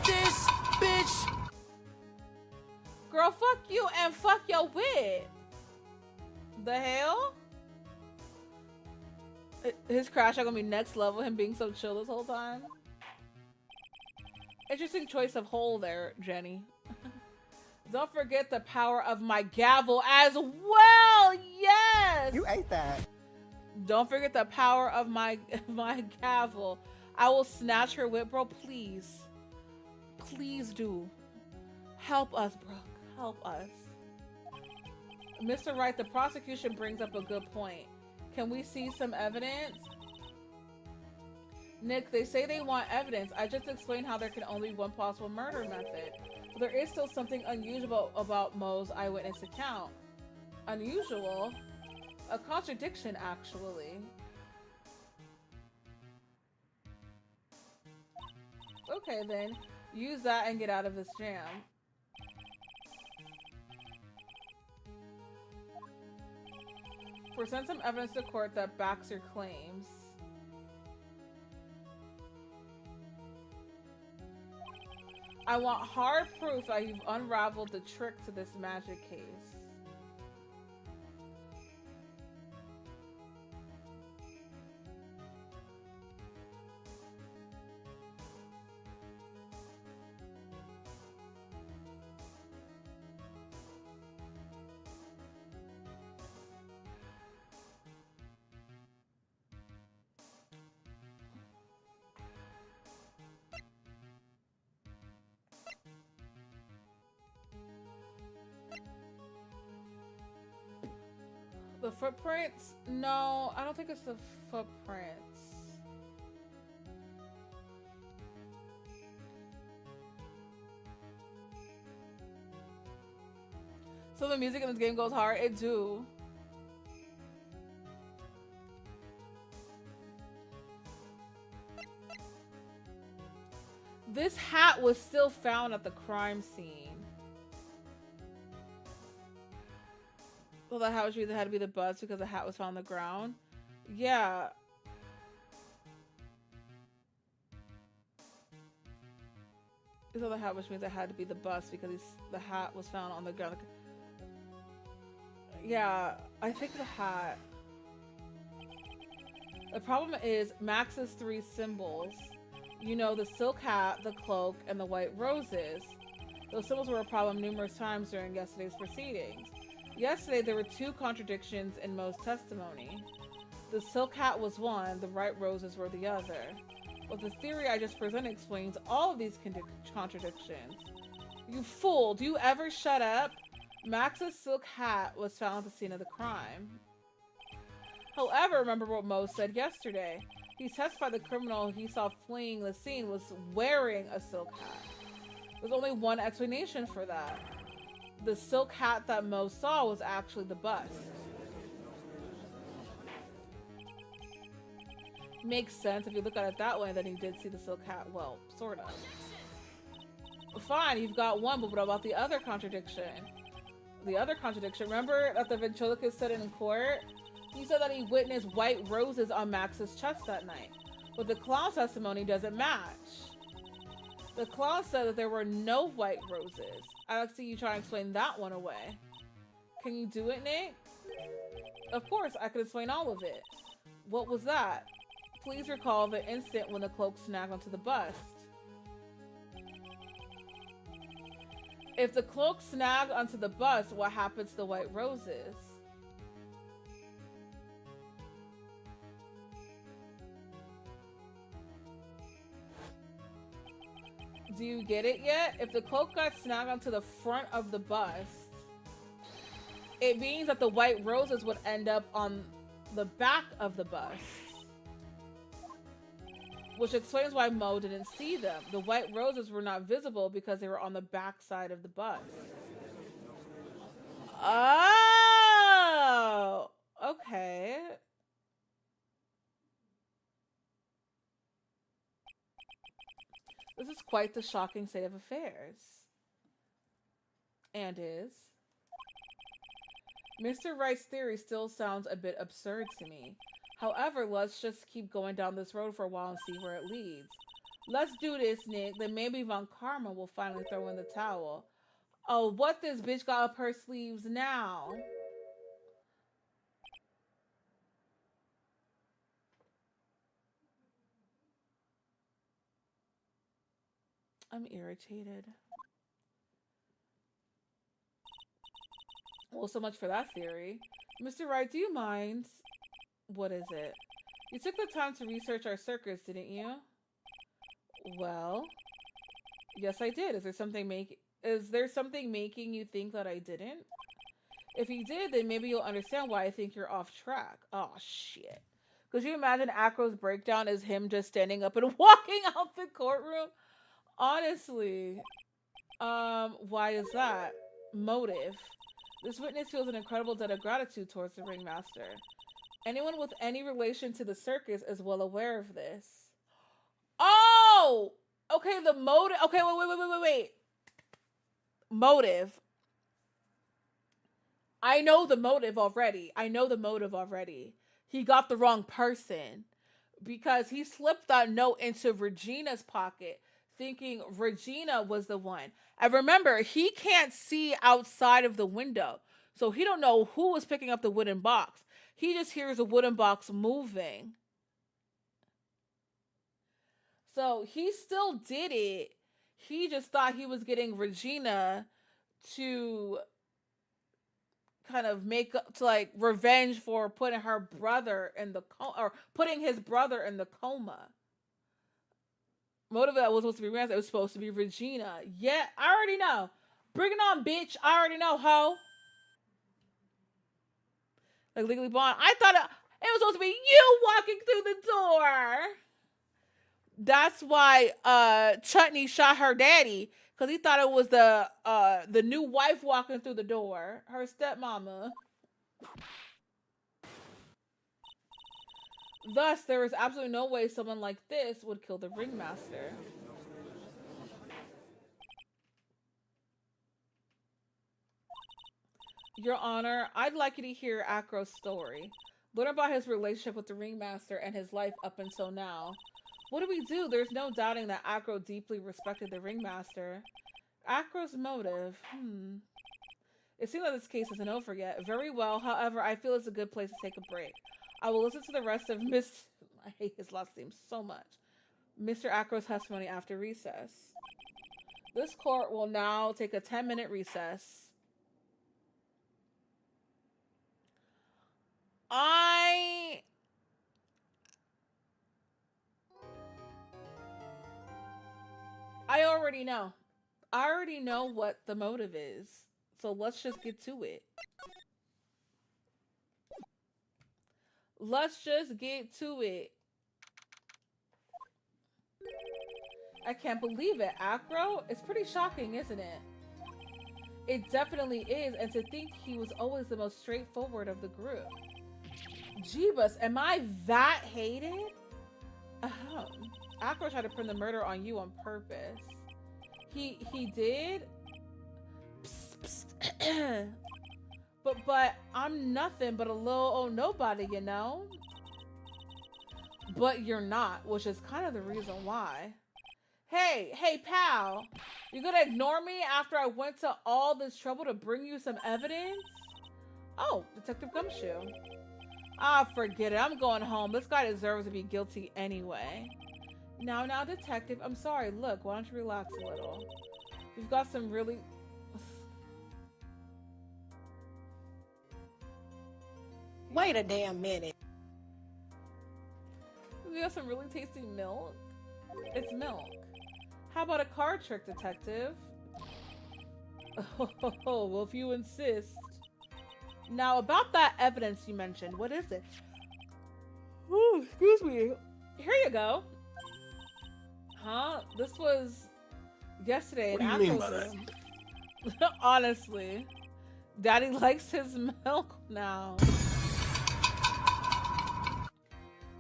This bitch. Girl, fuck you and fuck your whip. The hell? His crash are gonna be next level, him being so chill this whole time. Interesting choice of hole there, Jenny. Don't forget the power of my gavel as well. Yes. You ate that. Don't forget the power of my gavel. I will snatch her whip, bro. Please. Please do. Help us, bro. Help us. Mr. Wright, the prosecution brings up a good point. Can we see some evidence? Nick, they say they want evidence. I just explained how there can only be one possible murder method. But there is still something unusual about Mo's eyewitness account. Unusual? A contradiction, actually. Okay, then. Use that and get out of this jam. Present some evidence to court that backs your claims. I want hard proof that you've unraveled the trick to this magic case. The footprints? No, I don't think it's the footprints. So the music in this game goes hard? It do. This hat was still found at the crime scene. Well, the hat was either had to be the bus because the hat was found on the ground. Yeah. So the hat, which means it had to be the bus because the hat was found on the ground. Yeah, I think the hat. The problem is Max's three symbols. You know, the silk hat, the cloak, and the white roses. Those symbols were a problem numerous times during yesterday's proceedings. Yesterday, there were two contradictions in Mo's testimony. The silk hat was one, the white roses were the other. But the theory I just presented explains all of these contradictions. You fool, do you ever shut up? Max's silk hat was found at the scene of the crime. However, remember what Mo said yesterday. He testified the criminal he saw fleeing the scene was wearing a silk hat. There's only one explanation for that. The silk hat that Mo saw was actually the bust. Makes sense if you look at it that way, then he did see the silk hat. Well, sort of. Fine, you've got one, but what about the other contradiction? The other contradiction, remember that the ventriloquist said in court He said that he witnessed white roses on Max's chest that night, but the clown's testimony doesn't match. The clown said that there were no white roses. I'd like to see you try and explain that one away. Can you do it, Nick? Of course, I could explain all of it. What was that? Please recall the instant when the cloak snagged onto the bust. If the cloak snagged onto the bust, what happened to the white roses? Do you get it yet? If the cloak got snagged onto the front of the bust, it means that the white roses would end up on the back of the bust. Which explains why Mo didn't see them. The white roses were not visible because they were on the back side of the bust. Oh! Okay. This is quite the shocking state of affairs. And is. Mr. Wright's theory still sounds a bit absurd to me. However, let's just keep going down this road for a while and see where it leads. Let's do this, Nick. Then maybe Von Karma will finally throw in the towel. Oh, what this bitch got up her sleeves now? I'm irritated. Well, so much for that theory. Mr. Wright, do you mind? What is it? You took the time to research our circus, didn't you? Well, yes, I did. Is there something making you think that I didn't? If you did, then maybe you'll understand why I think you're off track. Oh, shit. Could you imagine Acro's breakdown as him just standing up and walking out the courtroom? Honestly, why is that? Motive. This witness feels an incredible debt of gratitude towards the ringmaster. Anyone with any relation to the circus is well aware of this. Oh! Okay, the motive. Okay, wait. Motive. I know the motive already. He got the wrong person. Because he slipped that note into Regina's pocket, thinking Regina was the one. And remember, he can't see outside of the window. So he don't know who was picking up the wooden box. He just hears a wooden box moving. So he still did it. He just thought he was getting Regina to kind of make up, to like revenge for putting her brother in the or putting his brother in the coma. Motive that was supposed to be Rance, it was supposed to be Regina. Yeah, I already know. Bring it on, bitch. I already know, ho. Like Legally Blonde. I thought it was supposed to be you walking through the door. That's why Chutney shot her daddy, because he thought it was the new wife walking through the door. Her stepmama. Thus, there is absolutely no way someone like this would kill the ringmaster. Your Honor, I'd like you to hear Acro's story. Learn about his relationship with the ringmaster and his life up until now. What do we do? There's no doubting that Acro deeply respected the ringmaster. Acro's motive. It seems like this case isn't over yet. Very well. However, I feel it's a good place to take a break. I will listen to the rest of I hate his last name so much. Mr. Acro's testimony after recess. This court will now take a 10-minute recess. I already know. I already know what the motive is. So let's just get to it. Let's just get to it. I can't believe it. Acro? It's pretty shocking, isn't it? It definitely is. And to think he was always the most straightforward of the group. Jeebus, am I that hated? Acro tried to pin the murder on you on purpose. He did? Psst, psst. But I'm nothing but a little old nobody, you know? But you're not, which is kind of the reason why. Hey, pal. You gonna ignore me after I went to all this trouble to bring you some evidence? Oh, Detective Gumshoe. Ah, forget it. I'm going home. This guy deserves to be guilty anyway. Now, Detective, I'm sorry. Look, why don't you relax a little? We've got some really... Wait a damn minute. We got some really tasty milk. It's milk. How about a card trick, Detective? Oh, well, if you insist. Now, about that evidence you mentioned, what is it? Ooh, excuse me. Here you go. Huh? This was yesterday. What do you mean by that? Honestly. Daddy likes his milk now.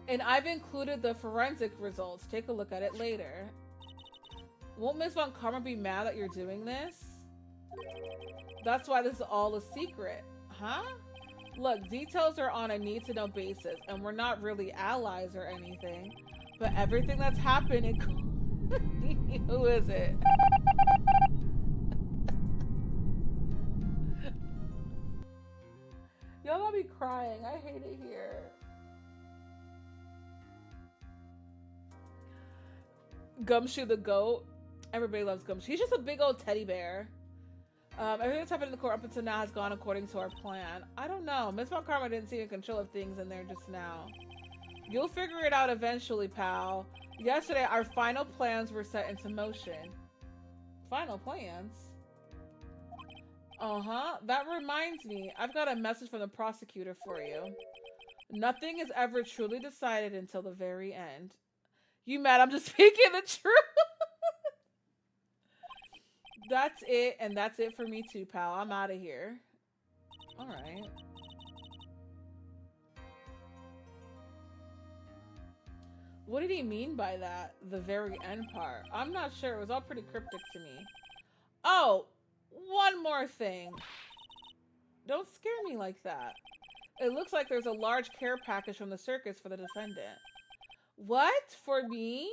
And I've included the forensic results. Take a look at it later. Won't Miss Von Karma be mad that you're doing this? That's why this is all a secret. Huh? Look, details are on a need-to-know basis, and we're not really allies or anything. But everything that's happened, who is it? Y'all gotta be crying. I hate it here. Gumshoe the goat. Everybody loves Gumshoe. He's just a big old teddy bear. Everything that's happened in the court up until now has gone according to our plan. I don't know. Miss Von Karma didn't seem in control of things in there just now. You'll figure it out eventually, pal. Yesterday, our final plans were set into motion. Final plans? Uh-huh. That reminds me. I've got a message from the prosecutor for you. Nothing is ever truly decided until the very end. You mad? I'm just speaking the truth. That's it, and that's it for me too, pal. I'm out of here. All right. What did he mean by that? The very end part. I'm not sure. It was all pretty cryptic to me. Oh, one more thing. Don't scare me like that. It looks like there's a large care package from the circus for the defendant. What? For me?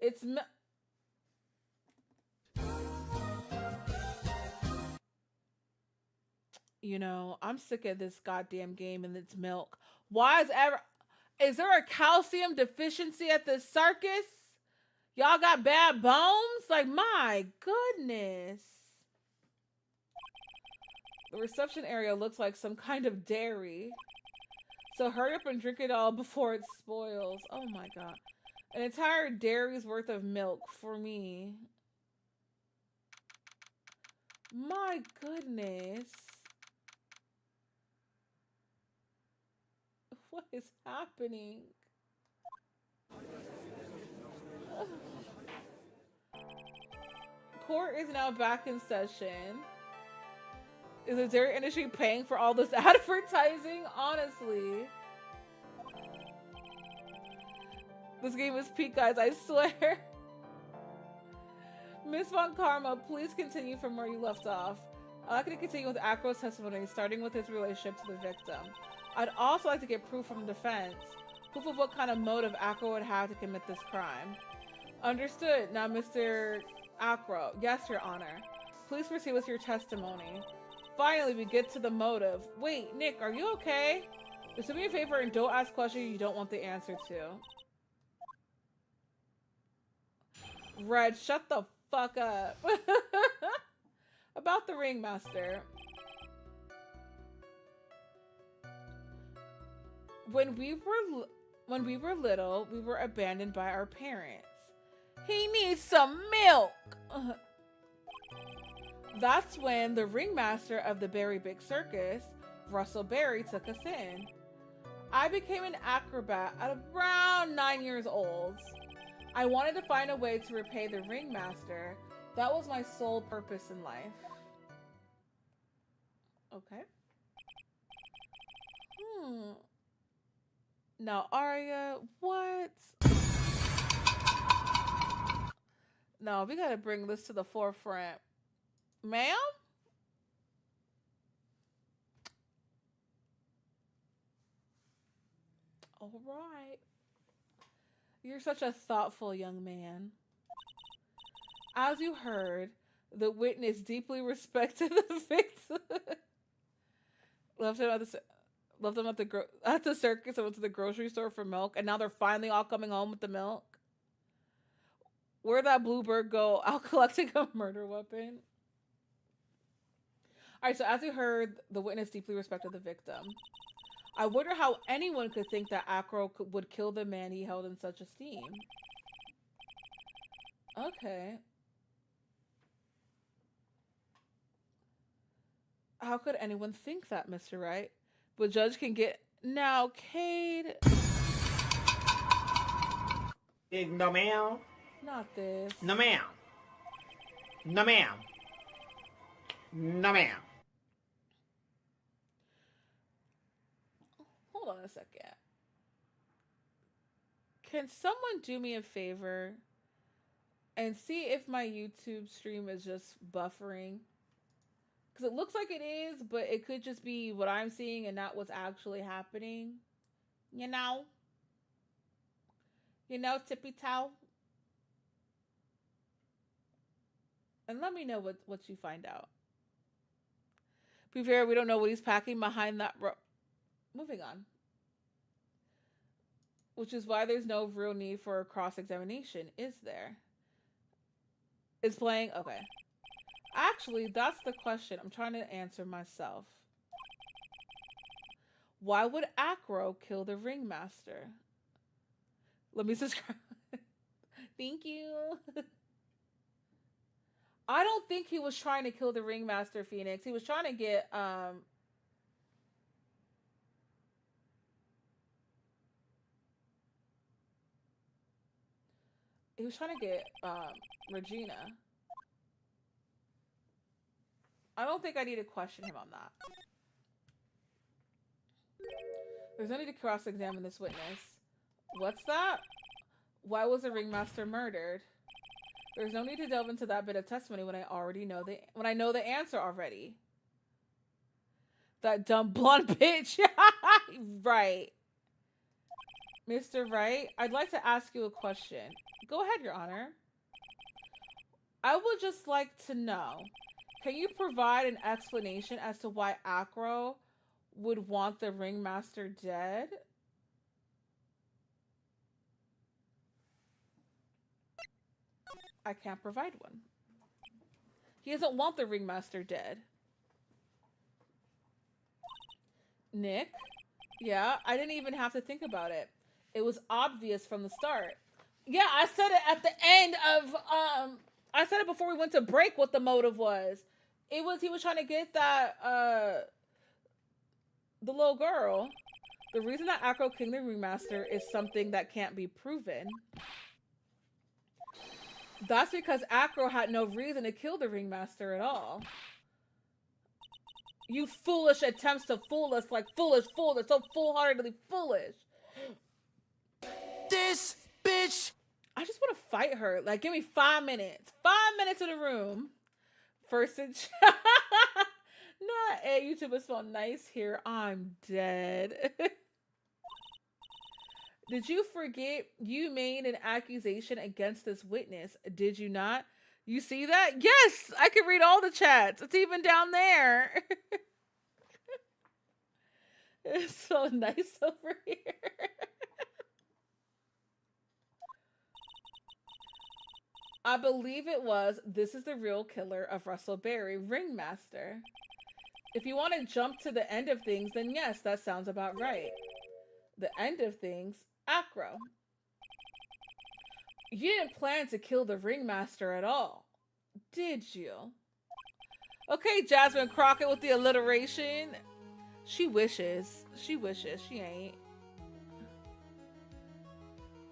It's... You know, I'm sick of this goddamn game and its milk. Why is there a calcium deficiency at the circus? Y'all got bad bones? Like, my goodness. The reception area looks like some kind of dairy. So hurry up and drink it all before it spoils. Oh my god. An entire dairy's worth of milk for me. My goodness. What is happening? Court is now back in session. Is the dairy industry paying for all this advertising? Honestly. This game is peak, guys, I swear. Miss Von Karma, please continue from where you left off. I'd like to continue with Acro's testimony, starting with his relationship to the victim. I'd also like to get proof from the defense. Proof of what kind of motive Acro would have to commit this crime. Understood. Now, Mr. Acro. Yes, Your Honor. Please proceed with your testimony. Finally, we get to the motive. Wait, Nick, are you okay? Just do me a favor and don't ask questions you don't want the answer to. Red, shut the fuck up. About the ringmaster. When we were little, we were abandoned by our parents. He needs some milk. That's when the ringmaster of the Berry Big Circus, Russell Berry, took us in. I became an acrobat at around 9 years old. I wanted to find a way to repay the ringmaster. That was my sole purpose in life. Okay. Now, Arya, what? No, we gotta bring this to the forefront. Ma'am? All right. You're such a thoughtful young man. As you heard, the witness deeply respected the victim. left him at the circus and went to the grocery store for milk, and now they're finally all coming home with the milk. Where'd that bluebird go? Out collecting a murder weapon. All right, so as you heard, the witness deeply respected the victim. I wonder how anyone could think that Acro would kill the man he held in such esteem. Okay. How could anyone think that, Mr. Wright? But Judge can get... Now, Cade... No, ma'am. Not this. No, ma'am. No, ma'am. No, ma'am. Hold on a second. Can someone do me a favor and see if my YouTube stream is just buffering? Because it looks like it is, but it could just be what I'm seeing and not what's actually happening. You know? You know, tippy toe? And let me know what you find out. Be fair, we don't know what he's packing behind that Moving on. Which is why there's no real need for a cross-examination, is there? Is playing? Okay. Actually, that's the question I'm trying to answer myself. Why would Acro kill the ringmaster? Let me subscribe. Thank you. I don't think he was trying to kill the ringmaster, Phoenix. He was trying to get Regina. I don't think I need to question him on that. There's no need to cross-examine this witness. What's that? Why was the ringmaster murdered? There's no need to delve into that bit of testimony when I know the answer already. That dumb blonde bitch. Right. Mr. Wright, I'd like to ask you a question. Go ahead, Your Honor. I would just like to know, can you provide an explanation as to why Acro would want the ringmaster dead? I can't provide one. He doesn't want the ringmaster dead. Nick? Yeah, I didn't even have to think about it. It was obvious from the start. Yeah, I said it at the end of, I said it before we went to break what the motive was. He was trying to get that, the little girl. The reason that Acro killed the ringmaster is something that can't be proven. That's because Acro had no reason to kill the ringmaster at all. You foolish attempts to fool us like foolish fools. They're so foolhardily foolish. This bitch. I just want to fight her. Like, give me 5 minutes. 5 minutes in the room. First in chat. Nah, hey, YouTube is so nice here. I'm dead. Did you forget you made an accusation against this witness? Did you not? You see that? Yes, I can read all the chats. It's even down there. It's so nice over here. I believe it was, this is the real killer of Russell Berry, Ringmaster. If you want to jump to the end of things, then yes, that sounds about right. The end of things, Acro. You didn't plan to kill the ringmaster at all, did you? Okay, Jasmine Crockett with the alliteration. She wishes. She wishes. She ain't.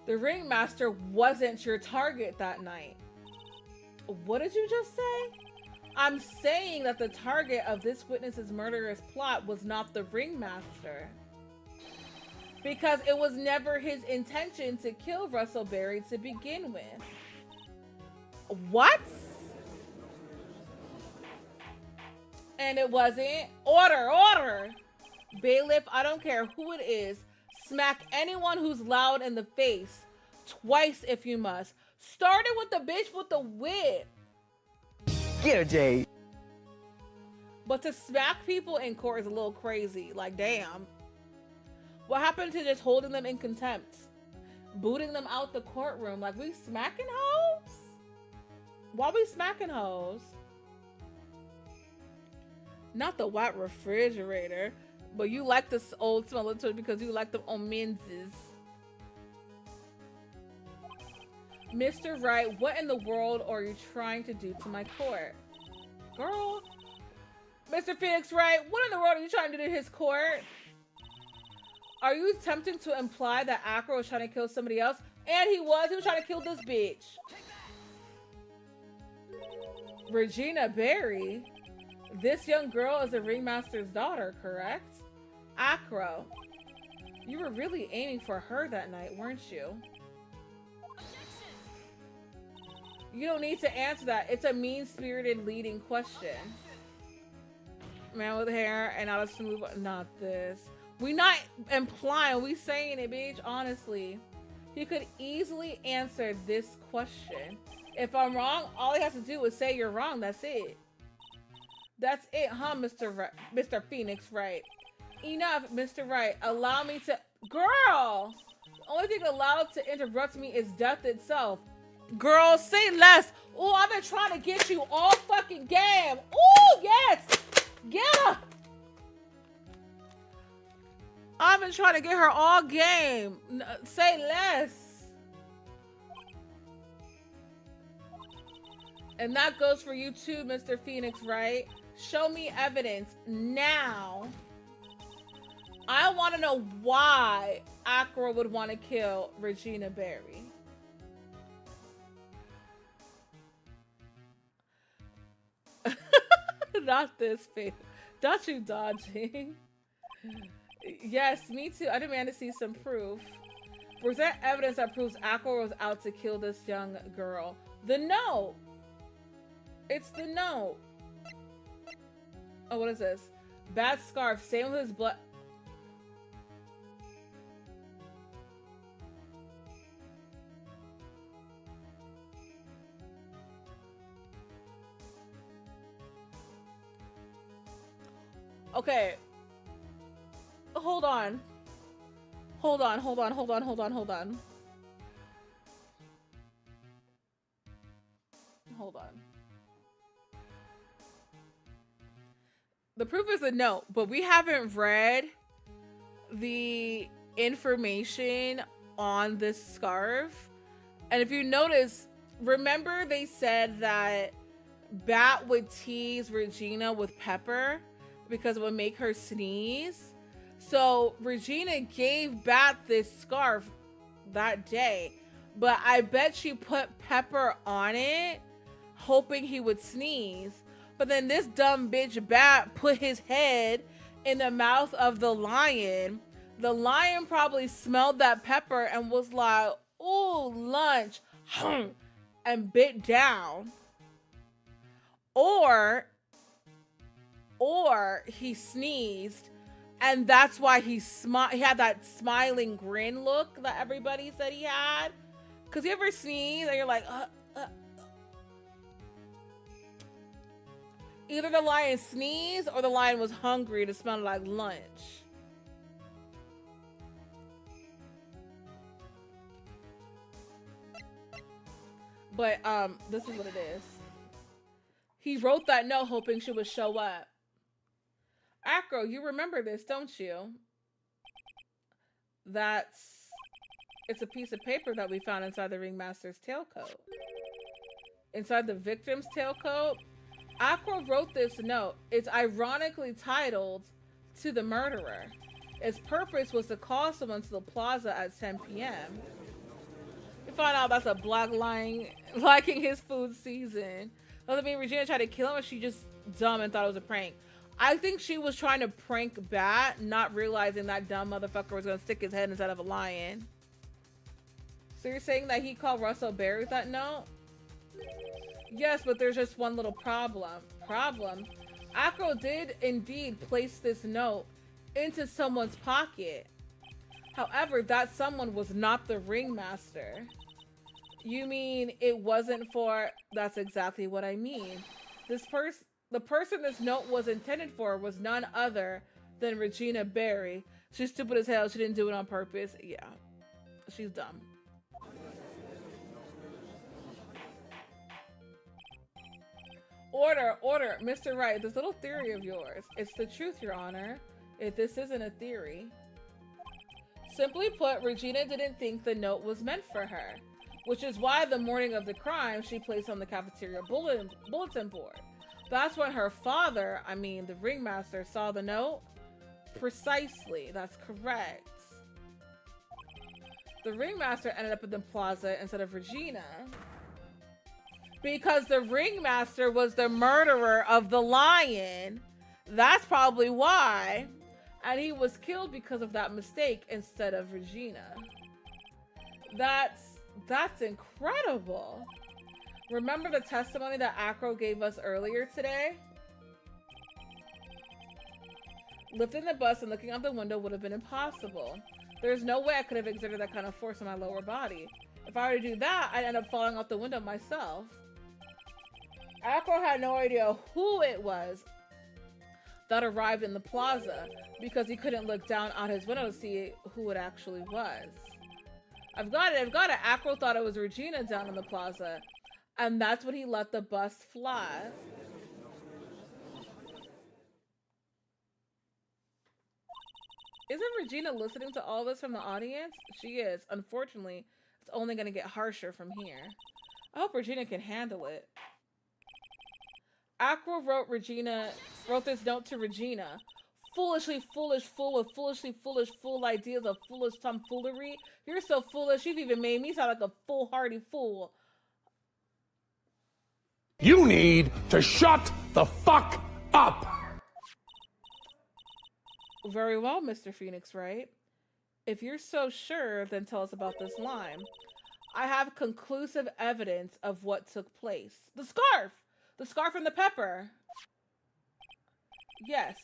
The ringmaster wasn't your target that night. What did you just say? I'm saying that the target of this witness's murderous plot was not the ringmaster. Because it was never his intention to kill Russell Berry to begin with. What? And it wasn't? Order, order! Bailiff, I don't care who it is. Smack anyone who's loud in the face. Twice if you must. Started with the bitch with the whip. Get her, Jade. But to smack people in court is a little crazy. Like, damn. What happened to just holding them in contempt? Booting them out the courtroom? Like, we smacking hoes? Why we smacking hoes? Not the white refrigerator. But you like this old smell of it because you like them on Menzies. Mr. Wright, what in the world are you trying to do to my court? Girl. Mr. Phoenix Wright, what in the world are you trying to do to his court? Are you attempting to imply that Acro was trying to kill somebody else? And he was trying to kill this bitch. Regina Berry? This young girl is the ringmaster's daughter, correct? Acro, you were really aiming for her that night, weren't you? You don't need to answer that. It's a mean-spirited leading question. Man with hair and not a smooth... Not this. We not implying. We saying it, bitch. Honestly. He could easily answer this question. If I'm wrong, all he has to do is say you're wrong. That's it. That's it, huh, Mr. Phoenix Wright? Enough, Mr. Wright. Allow me to... Girl! The only thing allowed to interrupt me is death itself. Girl, say less. Oh, I've been trying to get you all fucking game. Oh, yes. Get her. I've been trying to get her all game. Say less. And that goes for you too, Mr. Phoenix, right? Show me evidence now. I want to know why Acro would want to kill Regina Berry. Not this, babe. Not you dodging. Yes, me too. I demand to see some proof. Present evidence that proves Acro was out to kill this young girl. The note. It's the note. Oh, what is this? Bad scarf. Same with his blood. Okay. Hold on. Hold on. The proof is a note, but we haven't read the information on this scarf. And if you notice, remember they said that Bat would tease Regina with pepper because it would make her sneeze. So Regina gave Bat this scarf that day, but I bet she put pepper on it hoping he would sneeze. But then this dumb bitch Bat put his head in the mouth of the lion. The lion probably smelled that pepper and was like, ooh, lunch, and bit down. Or he sneezed, and that's why he had that smiling grin look that everybody said he had. Cause you ever sneeze and you're like, Either the lion sneezed or the lion was hungry to smell like lunch. But this is what it is. He wrote that note hoping she would show up. Acro, you remember this, don't you? It's a piece of paper that we found inside the ringmaster's tailcoat. Inside the victim's tailcoat, Acro wrote this note. It's ironically titled, "To the Murderer." Its purpose was to call someone to the plaza at 10 p.m. We find out that's a black lion liking his food season. Doesn't mean Regina tried to kill him, or she just dumb and thought it was a prank. I think she was trying to prank Bat, not realizing that dumb motherfucker was gonna stick his head inside of a lion. So you're saying that he called Russell Berry with that note? Yes, but there's just one little problem. Acro did indeed place this note into someone's pocket. However, that someone was not the ringmaster. You mean it wasn't for... That's exactly what I mean. The person this note was intended for was none other than Regina Berry. She's stupid as hell. She didn't do it on purpose. Yeah, she's dumb. Order, order, Mr. Wright, this little theory of yours. It's the truth, Your Honor. If this isn't a theory. Simply put, Regina didn't think the note was meant for her, which is why the morning of the crime she placed on the cafeteria bulletin board. That's when her father, I mean the ringmaster, saw the note. Precisely, that's correct. The ringmaster ended up in the plaza instead of Regina. Because the ringmaster was the murderer of the lion. That's probably why. And he was killed because of that mistake instead of Regina. That's incredible. Remember the testimony that Acro gave us earlier today? Lifting the bus and looking out the window would have been impossible. There's no way I could have exerted that kind of force on my lower body. If I were to do that, I'd end up falling out the window myself. Acro had no idea who it was that arrived in the plaza because he couldn't look down out his window to see who it actually was. I've got it. Acro thought it was Regina down in the plaza, and that's when he let the bus fly. Isn't Regina listening to all this from the audience? She is. Unfortunately, it's only going to get harsher from here. I hope Regina can handle it. Acro wrote this note to Regina. Foolishly foolish fool with foolishly foolish fool ideas of foolish tomfoolery. You're so foolish, you've even made me sound like a foolhardy fool. You need to shut the fuck up. Very well, Mr. Phoenix Wright. If you're so sure, then tell us about this line. I have conclusive evidence of what took place. The scarf! The scarf and the pepper. Yes.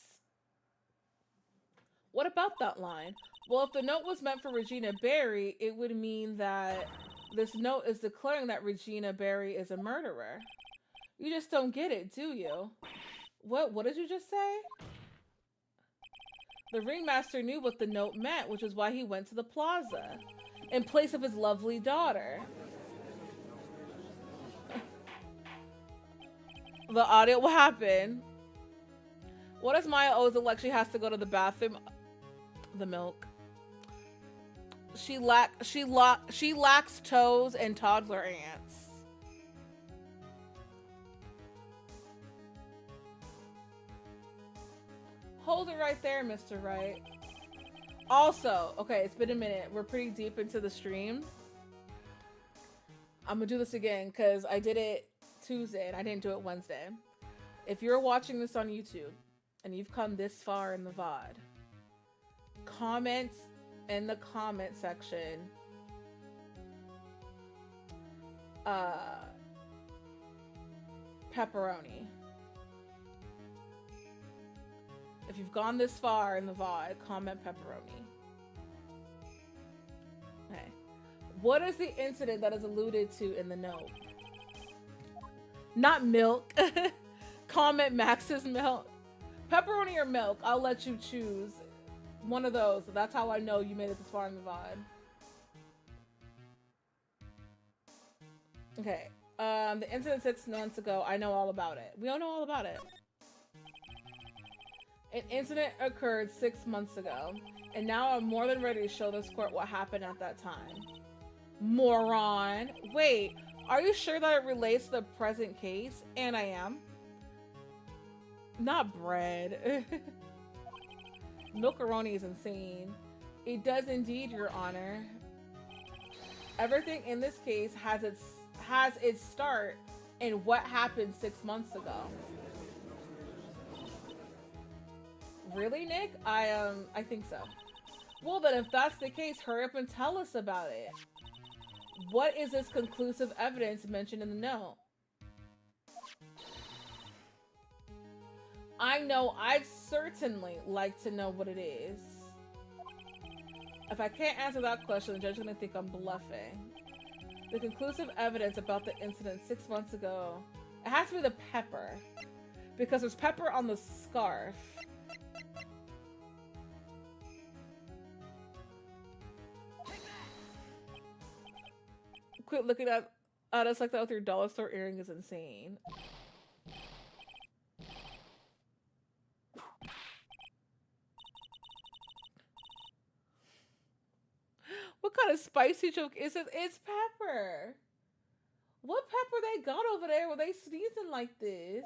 What about that line? Well, if the note was meant for Regina Berry, it would mean that this note is declaring that Regina Berry is a murderer. You just don't get it, do you? What did you just say? The ringmaster knew what the note meant, which is why he went to the plaza in place of his lovely daughter. The audio will happen. What does Maya always look like? She has to go to the bathroom. The milk. She lacks toes and toddler ants. Hold it right there, Mr. Wright. Also, okay, it's been a minute. We're pretty deep into the stream. I'm gonna do this again because I did it Tuesday and I didn't do it Wednesday. If you're watching this on YouTube and you've come this far in the VOD, comment in the comment section pepperoni. If you've gone this far in the VOD, comment pepperoni. Okay. What is the incident that is alluded to in the note? Not milk. Comment Max's milk. Pepperoni or milk, I'll let you choose. One of those. That's how I know you made it this far in the VOD. Okay. The incident 6 months ago, I know all about it. We all know all about it. An incident occurred 6 months ago, and now I'm more than ready to show this court what happened at that time. Moron. Wait, are you sure that it relates to the present case? And I am. Not bread. Milkaroni is insane. It does indeed, Your Honor. Everything in this case has its start in what happened 6 months ago. Really, Nick? I think so. Well, then, if that's the case, hurry up and tell us about it. What is this conclusive evidence mentioned in the note? I know I'd certainly like to know what it is. If I can't answer that question, the judge is gonna think I'm bluffing. The conclusive evidence about the incident 6 months ago, it has to be the pepper. Because there's pepper on the scarf. Quit looking at us like that with your dollar store earring is insane. What kind of spicy joke is it? It's pepper. What pepper they got over there? Were they sneezing like this?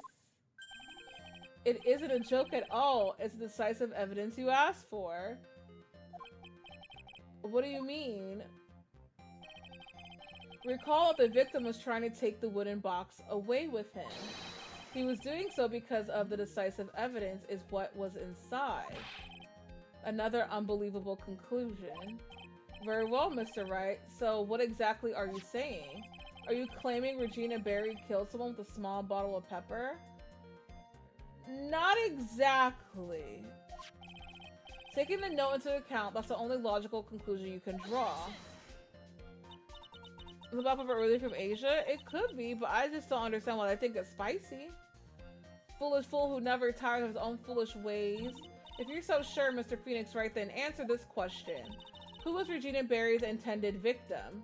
It isn't a joke at all. It's decisive evidence you asked for. What do you mean? Recall that the victim was trying to take the wooden box away with him. He was doing so because of the decisive evidence is what was inside. Another unbelievable conclusion. Very well, Mr. Wright. So what exactly are you saying? Are you claiming Regina Berry killed someone with a small bottle of pepper? Not exactly. Taking the note into account, that's the only logical conclusion you can draw. Is the black pepper really from Asia? It could be, but I just don't understand why they think it's spicy. Foolish fool who never tires of his own foolish ways. If you're so sure, Mr. Phoenix Wright, then answer this question. Who was Regina Berry's intended victim?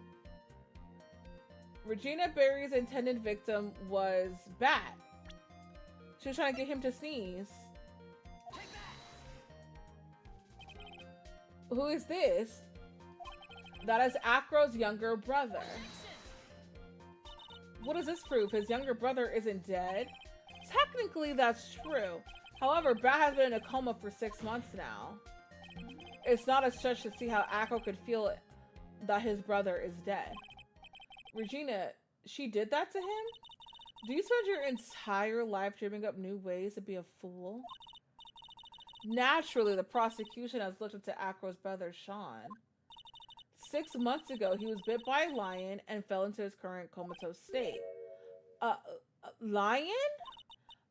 Regina Berry's intended victim was Bat. She was trying to get him to sneeze. Who is this? That is Acro's younger brother. What does this prove? His younger brother isn't dead? Technically, that's true. However, Bat has been in a coma for 6 months now. It's not a stretch to see how Acro could feel that his brother is dead. Regina, she did that to him? Do you spend your entire life dreaming up new ways to be a fool? Naturally, the prosecution has looked into Acro's brother, Sean. 6 months ago, he was bit by a lion and fell into his current comatose state. Lion?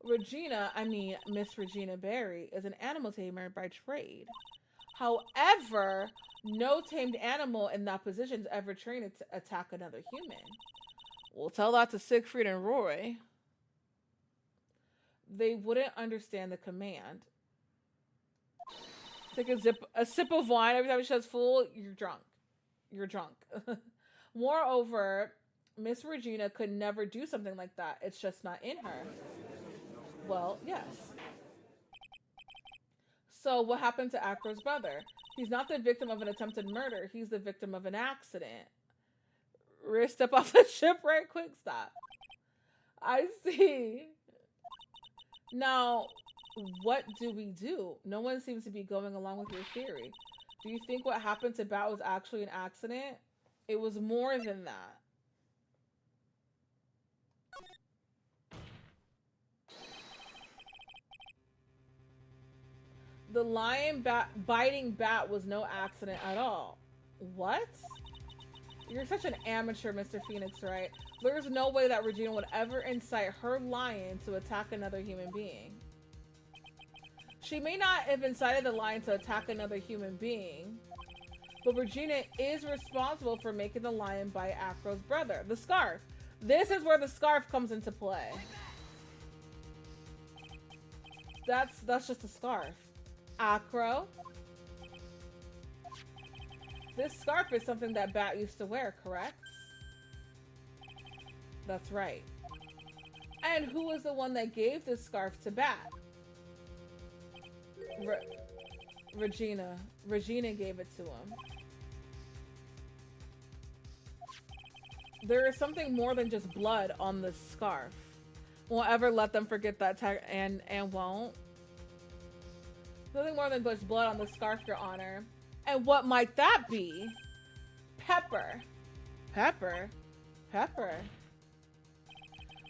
Miss Regina Berry, is an animal tamer by trade. However, no tamed animal in that position is ever trained to attack another human. We'll tell that to Siegfried and Roy. They wouldn't understand the command. Take a sip of wine every time she says fool, you're drunk. You're drunk. Moreover, Miss Regina could never do something like that. It's just not in her. Well, yes. So what happened to Acro's brother? He's not the victim of an attempted murder. He's the victim of an accident. Step off the ship right quick. Stop. I see. Now, what do we do? No one seems to be going along with your theory. Do you think what happened to Bat was actually an accident? It was more than that. The lion biting Bat was no accident at all. What? You're such an amateur, Mr. Phoenix, right? There's no way that Regina would ever incite her lion to attack another human being. She may not have incited the lion to attack another human being, but Regina is responsible for making the lion bite Acro's brother. The scarf. This is where the scarf comes into play. That's just a scarf. Acro. This scarf is something that Bat used to wear, correct? That's right. And who was the one that gave this scarf to Bat? Regina. Regina gave it to him. There is something more than just blood on this scarf. Won't ever let them forget that and won't. Nothing more than just blood on the scarf, Your Honor. And what might that be? Pepper. Pepper? Pepper.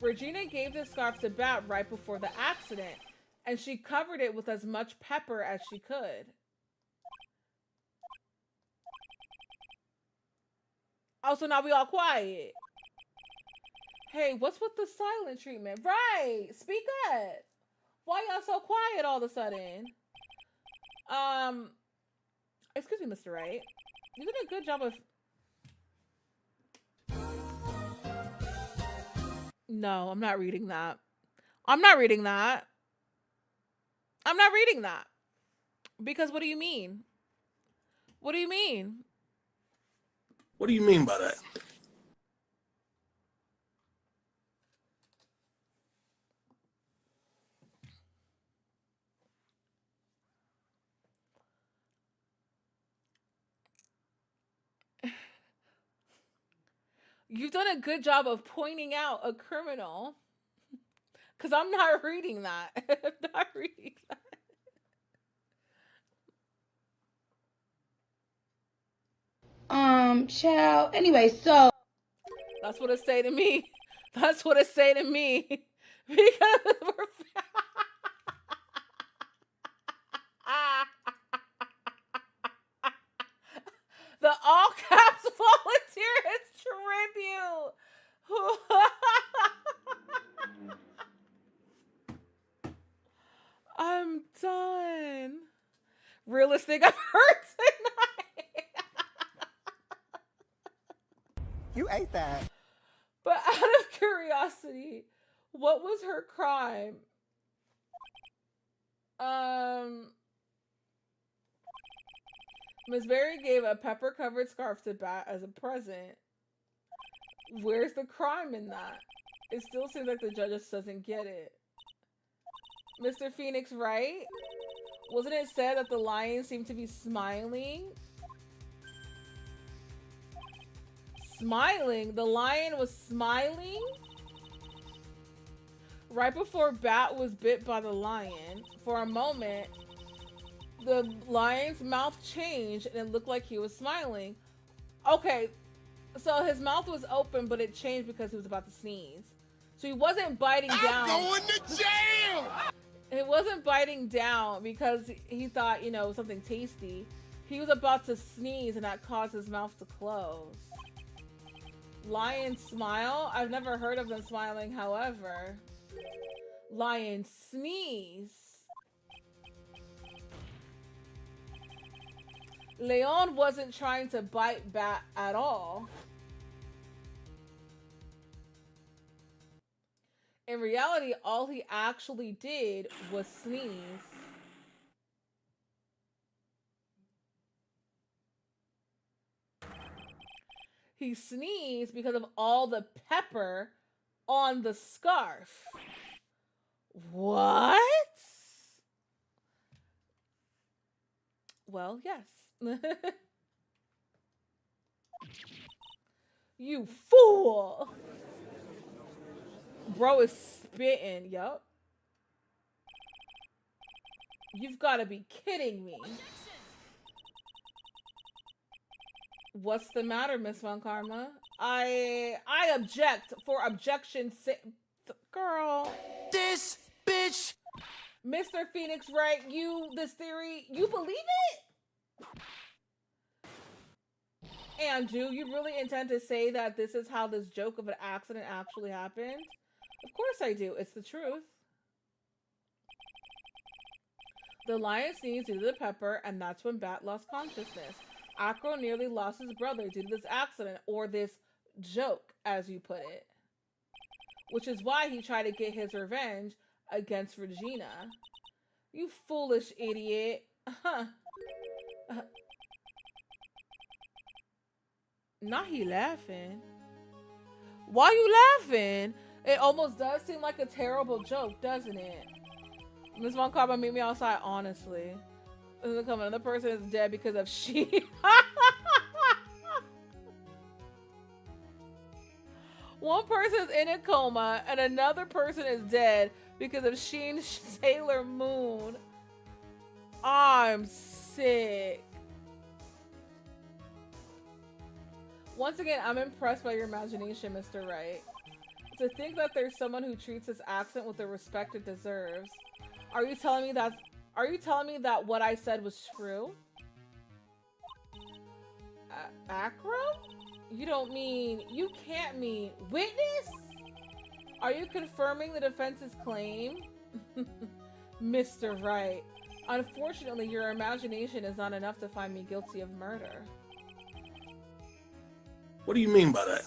Regina gave the scarf to Bat right before the accident, and she covered it with as much pepper as she could. Also, now we all quiet. Hey, what's with the silent treatment? Right, speak up. Why y'all so quiet all of a sudden? Excuse me, Mr. Wright. You did a good job of... No, I'm not reading that. I'm not reading that. I'm not reading that. Because what do you mean? What do you mean? What do you mean by that? You've done a good job of pointing out a criminal. Because I'm not reading that. I'm not reading that. Child. Anyway, so. That's what it say to me. That's what it say to me. Because we're... The all caps volunteer is tribute. I'm done. Realest thing I've heard tonight. You ate that. But out of curiosity, what was her crime? Miss Berry gave a pepper-covered scarf to Bat as a present. Where's the crime in that? It still seems like the judge just doesn't get it. Mr. Phoenix, right? Wasn't it said that the lion seemed to be smiling? Smiling? The lion was smiling? Right before Bat was bit by the lion, for a moment, the lion's mouth changed and it looked like he was smiling. Okay, so his mouth was open, but it changed because he was about to sneeze. So he wasn't biting down. I'm going to jail! It wasn't biting down because he thought, you know, something tasty. He was about to sneeze and that caused his mouth to close. Lion smile? I've never heard of them smiling, however. Lion sneeze. Leon wasn't trying to bite Bat at all. In reality, all he actually did was sneeze. He sneezed because of all the pepper on the scarf. What? Well, yes. You fool! Bro is spitting, yup. You've got to be kidding me. What's the matter, Miss Von Karma? I object for objection's sake. Girl. This bitch. Mr. Phoenix, right? This theory, you believe it? And do you really intend to say that this is how this joke of an accident actually happened? Of course I do. It's the truth. The lion sneezed due to the pepper, and that's when Bat lost consciousness. Acro nearly lost his brother due to this accident, or this joke, as you put it. Which is why he tried to get his revenge against Regina. You foolish idiot. Huh. Not he laughing. Why you laughing? It almost does seem like a terrible joke, doesn't it? Miss Von Karma, meet me outside, honestly. Another person is dead because of she. One person's in a coma and another person is dead because of Sheen Sailor Moon. I'm sick. Once again, I'm impressed by your imagination, Mr. Wright. To think that there's someone who treats this accent with the respect it deserves. Are you telling me that what I said was true? Acro? You can't mean witness? Are you confirming the defense's claim? Mr. Wright, unfortunately, your imagination is not enough to find me guilty of murder. What do you mean by that?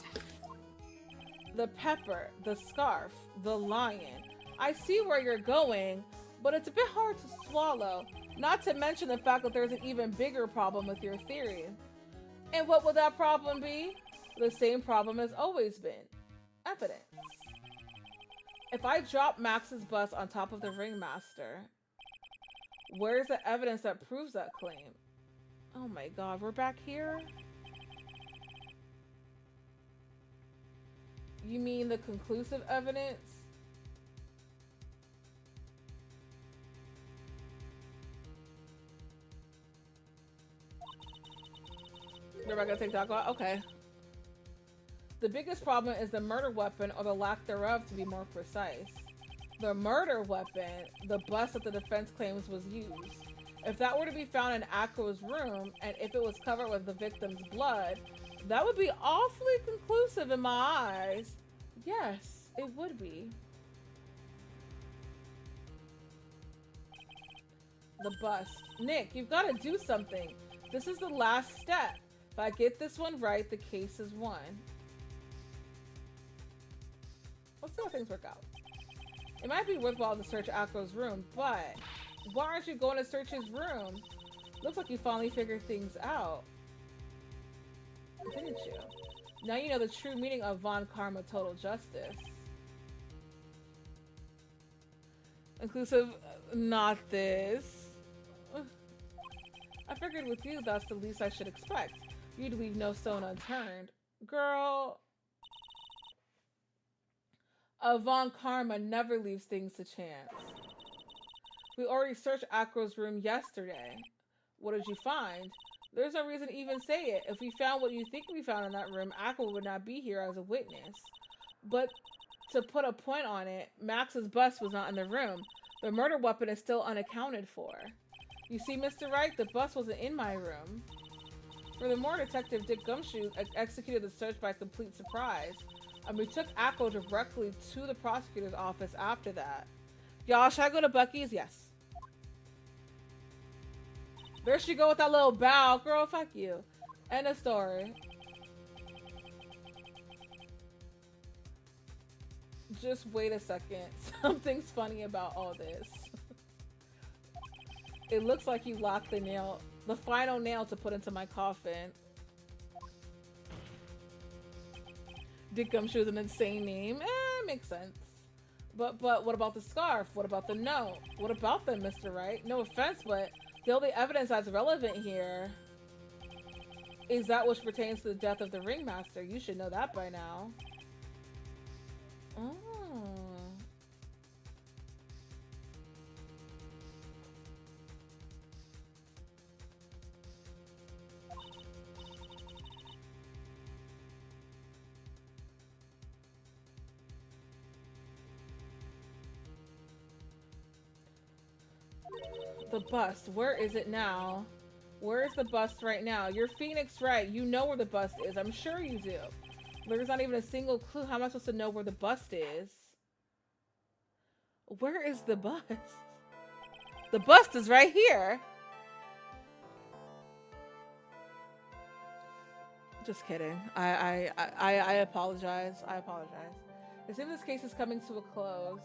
The pepper, the scarf, the lion. I see where you're going, but it's a bit hard to swallow. Not to mention the fact that there's an even bigger problem with your theory. And what would that problem be? The same problem has always been. Evidence. If I drop Max's bust on top of the ringmaster, where's the evidence that proves that claim? Oh my god, we're back here? You mean the conclusive evidence? You're not gonna take that out? Okay. The biggest problem is the murder weapon, or the lack thereof to be more precise. The murder weapon, the bust that the defense claims was used. If that were to be found in Akko's room, and if it was covered with the victim's blood, that would be awfully conclusive in my eyes. Yes, it would be. The bust. Nick, you've got to do something. This is the last step. If I get this one right, the case is won. Let's see how things work out. It might be worthwhile to search Akko's room, but why aren't you going to search his room? Looks like you finally figured things out. Didn't you? Now you know the true meaning of Von Karma Total Justice. Inclusive, not this. I figured with you, that's the least I should expect. You'd leave no stone unturned. Girl. Von Karma never leaves things to chance. We already searched Akro's room yesterday. What did you find? There's no reason to even say it. If we found what you think we found in that room, Akro would not be here as a witness. But to put a point on it, Max's bust was not in the room. The murder weapon is still unaccounted for. You see, Mr. Wright, the bust wasn't in my room. Furthermore, Detective Dick Gumshoe executed the search by complete surprise. And we took Akko directly to the prosecutor's office after that. Y'all, should I go to Bucky's? Yes. There she go with that little bow. Girl, fuck you. End of story. Just wait a second. Something's funny about all this. It looks like you locked the nail, the final nail to put into my coffin. Dick Gumshoe is an insane name. Makes sense. But what about the scarf? What about the note? What about them, Mr. Wright? No offense, but the only evidence that's relevant here is that which pertains to the death of the ringmaster. You should know that by now. Oh. The bust. Where is it now? Where is the bust right now? You're Phoenix Wright. You know where the bust is. I'm sure you do. There's not even a single clue. How am I supposed to know where the bust is? Where is the bust? The bust is right here. Just kidding. I apologize. I apologize. It seems this case is coming to a close.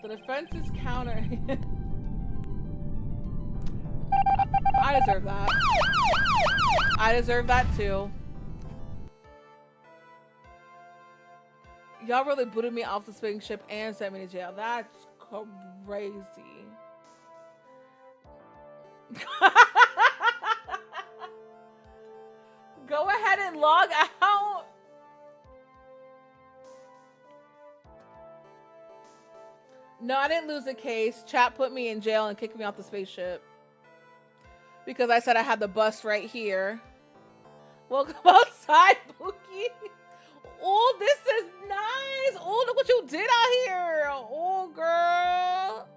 The defense is countering. I deserve that. I deserve that too. Y'all really booted me off the spaceship and sent me to jail. That's crazy. Go ahead and log out. No, I didn't lose the case. Chat put me in jail and kicked me off the spaceship. Because I said I had the bus right here. Welcome outside, Pookie. Oh, this is nice. Oh, look what you did out here. Oh, girl.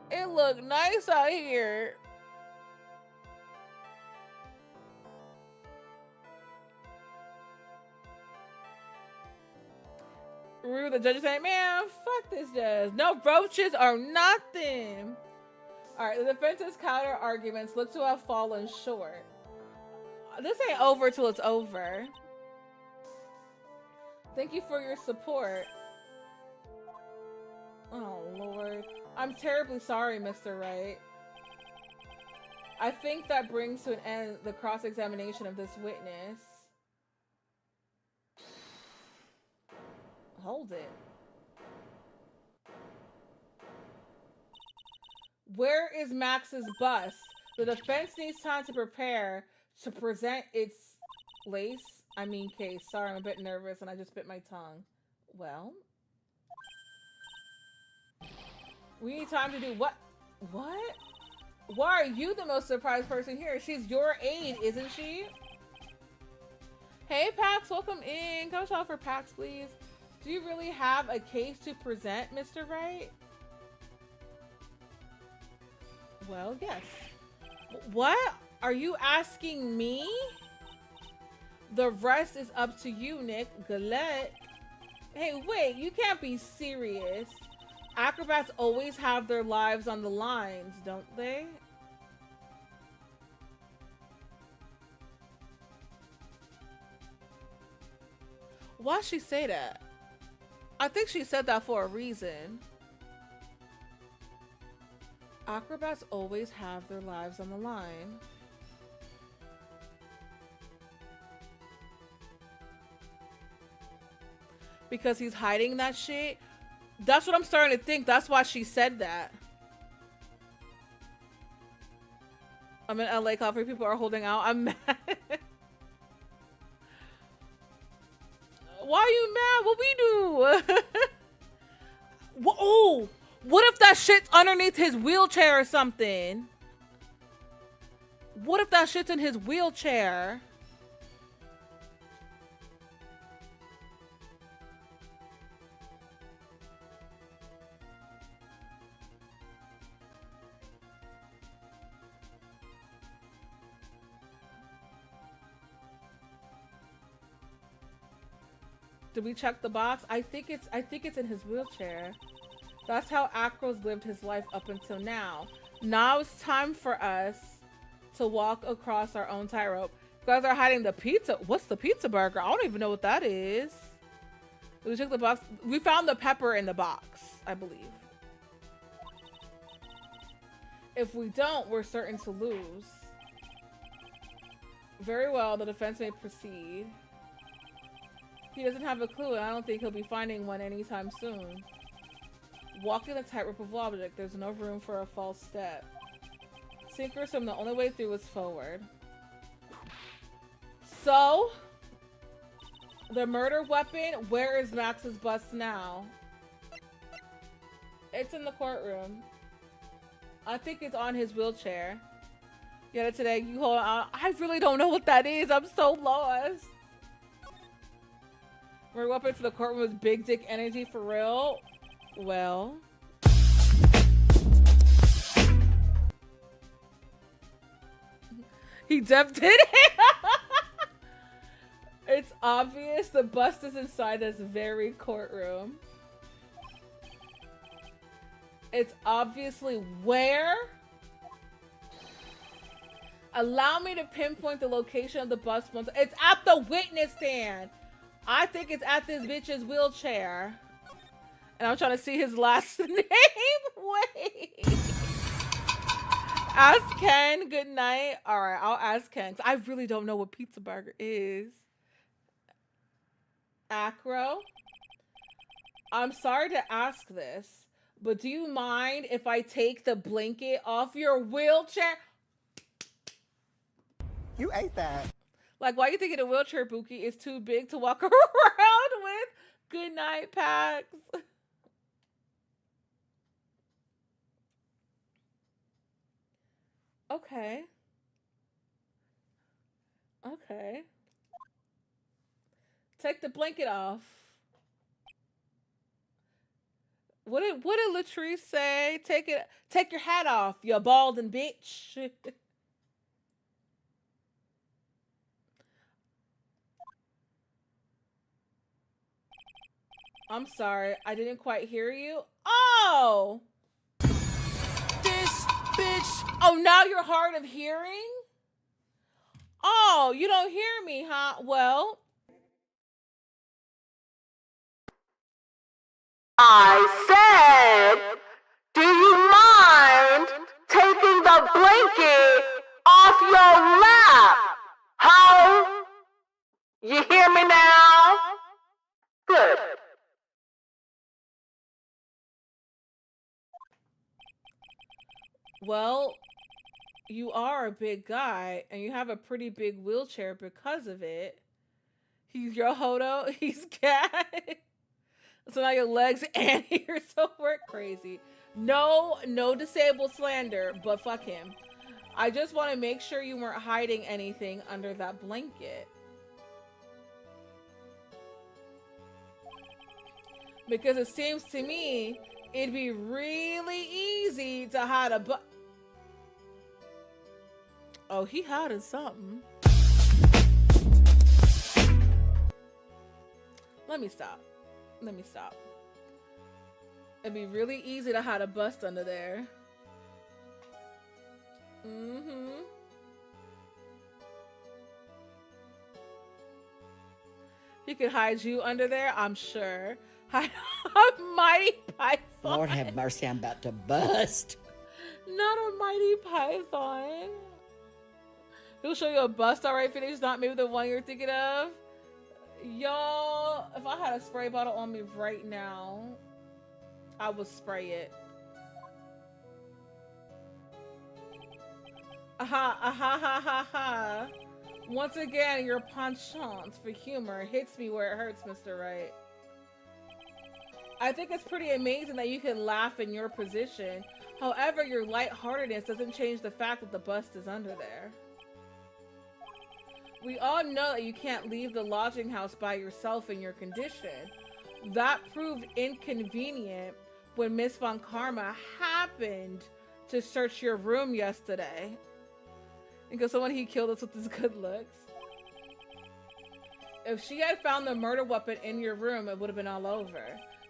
It looked nice out here. Rude, the judge is saying, man, fuck this judge. No roaches or nothing. Alright, the defense's counter arguments look to have fallen short. This ain't over till it's over. Thank you for your support. Oh, Lord. I'm terribly sorry, Mr. Wright. I think that brings to an end the cross-examination of this witness. Hold it. Where is Max's bus? The defense needs time to prepare to present its case. Sorry, I'm a bit nervous and I just bit my tongue. Well, we need time to do what? What? Why are you the most surprised person here? She's your aide, isn't she? Hey, Pax, welcome in. Come shout for Pax, please. Do you really have a case to present, Mr. Wright? Well, yes. What? Are you asking me? The rest is up to you, Nick. Galette. Hey, wait, you can't be serious. Acrobats always have their lives on the lines, don't they? Why'd she say that? I think she said that for a reason. Acrobats always have their lives on the line. Because he's hiding that shit? That's what I'm starting to think. That's why she said that. I'm in LA. Coffee people are holding out. I'm mad. Why are you mad? What we do? Oh, what if that shit's underneath his wheelchair or something? What if that shit's in his wheelchair? Did we check the box? I think it's in his wheelchair. That's how Acro's lived his life up until now. Now it's time for us to walk across our own tightrope. You guys are hiding the pizza. What's the pizza burger? I don't even know what that is. Did we check the box? We found the pepper in the box, I believe. If we don't, we're certain to lose. Very well, the defense may proceed. He doesn't have a clue, and I don't think he'll be finding one anytime soon. Walking the tightrope of logic, there's no room for a false step. Sink or swim, the only way through is forward. So, the murder weapon, where is Max's bus now? It's in the courtroom. I think it's on his wheelchair. Yeah, today, you hold on. I really don't know what that is. I'm so lost. Murder weapon to the courtroom with big dick energy for real? Well. He def did it! It's obvious the bust is inside this very courtroom. It's obviously where? Allow me to pinpoint the location of the bus. It's at the witness stand. I think it's at this bitch's wheelchair. And I'm trying to see his last name. Wait. Ask Ken. Good night. All right, I'll ask Ken. I really don't know what pizza burger is. Acro. I'm sorry to ask this, but do you mind if I take the blanket off your wheelchair? You ate that. Like, why you thinking a wheelchair, Buki, is too big to walk around with? Good night, Pax. Okay. Okay. Take the blanket off. What did Latrice say? Take your hat off, you balding bitch. I'm sorry, I didn't quite hear you. Oh! This bitch. Oh, now you're hard of hearing? Oh, you don't hear me, huh? Well, I said, do you mind taking the blanket off your lap? Ho? You hear me now? Good. well, you are a big guy and you have a pretty big wheelchair because of it. He's your hodo, he's cat. So now your legs and ears don't work crazy. No disabled slander, but fuck him. I just want to make sure you weren't hiding anything under that blanket. Because it seems to me it'd be really easy to hide a Oh, he hiding something. Let me stop. It'd be really easy to hide a bust under there. He could hide you under there, I'm sure. Hide a mighty python. Lord have mercy, I'm about to bust. Not a mighty python. He'll show you a bust, alright, Phoenix, not maybe the one you're thinking of. Y'all, if I had a spray bottle on me right now, I would spray it. Aha. Once again, your penchant for humor hits me where it hurts, Mr. Wright. I think it's pretty amazing that you can laugh in your position. However, your lightheartedness doesn't change the fact that the bust is under there. We all know that you can't leave the lodging house by yourself in your condition. That proved inconvenient when Miss Von Karma happened to search your room yesterday. Because someone he killed us with his good looks. If she had found the murder weapon in your room, it would have been all over.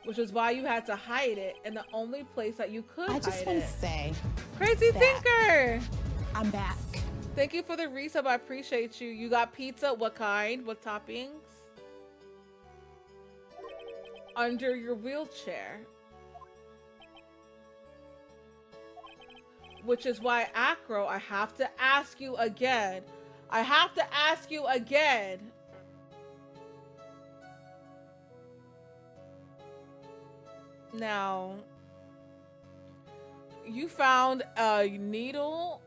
Which is why you had to hide it in the only place that you could hide it. I just want to say, Crazy Thinker! I'm back. Thank you for the resub. I appreciate you. You got pizza? What kind? What toppings? Under your wheelchair. Which is why, Acro, I have to ask you again. Now, you found a needle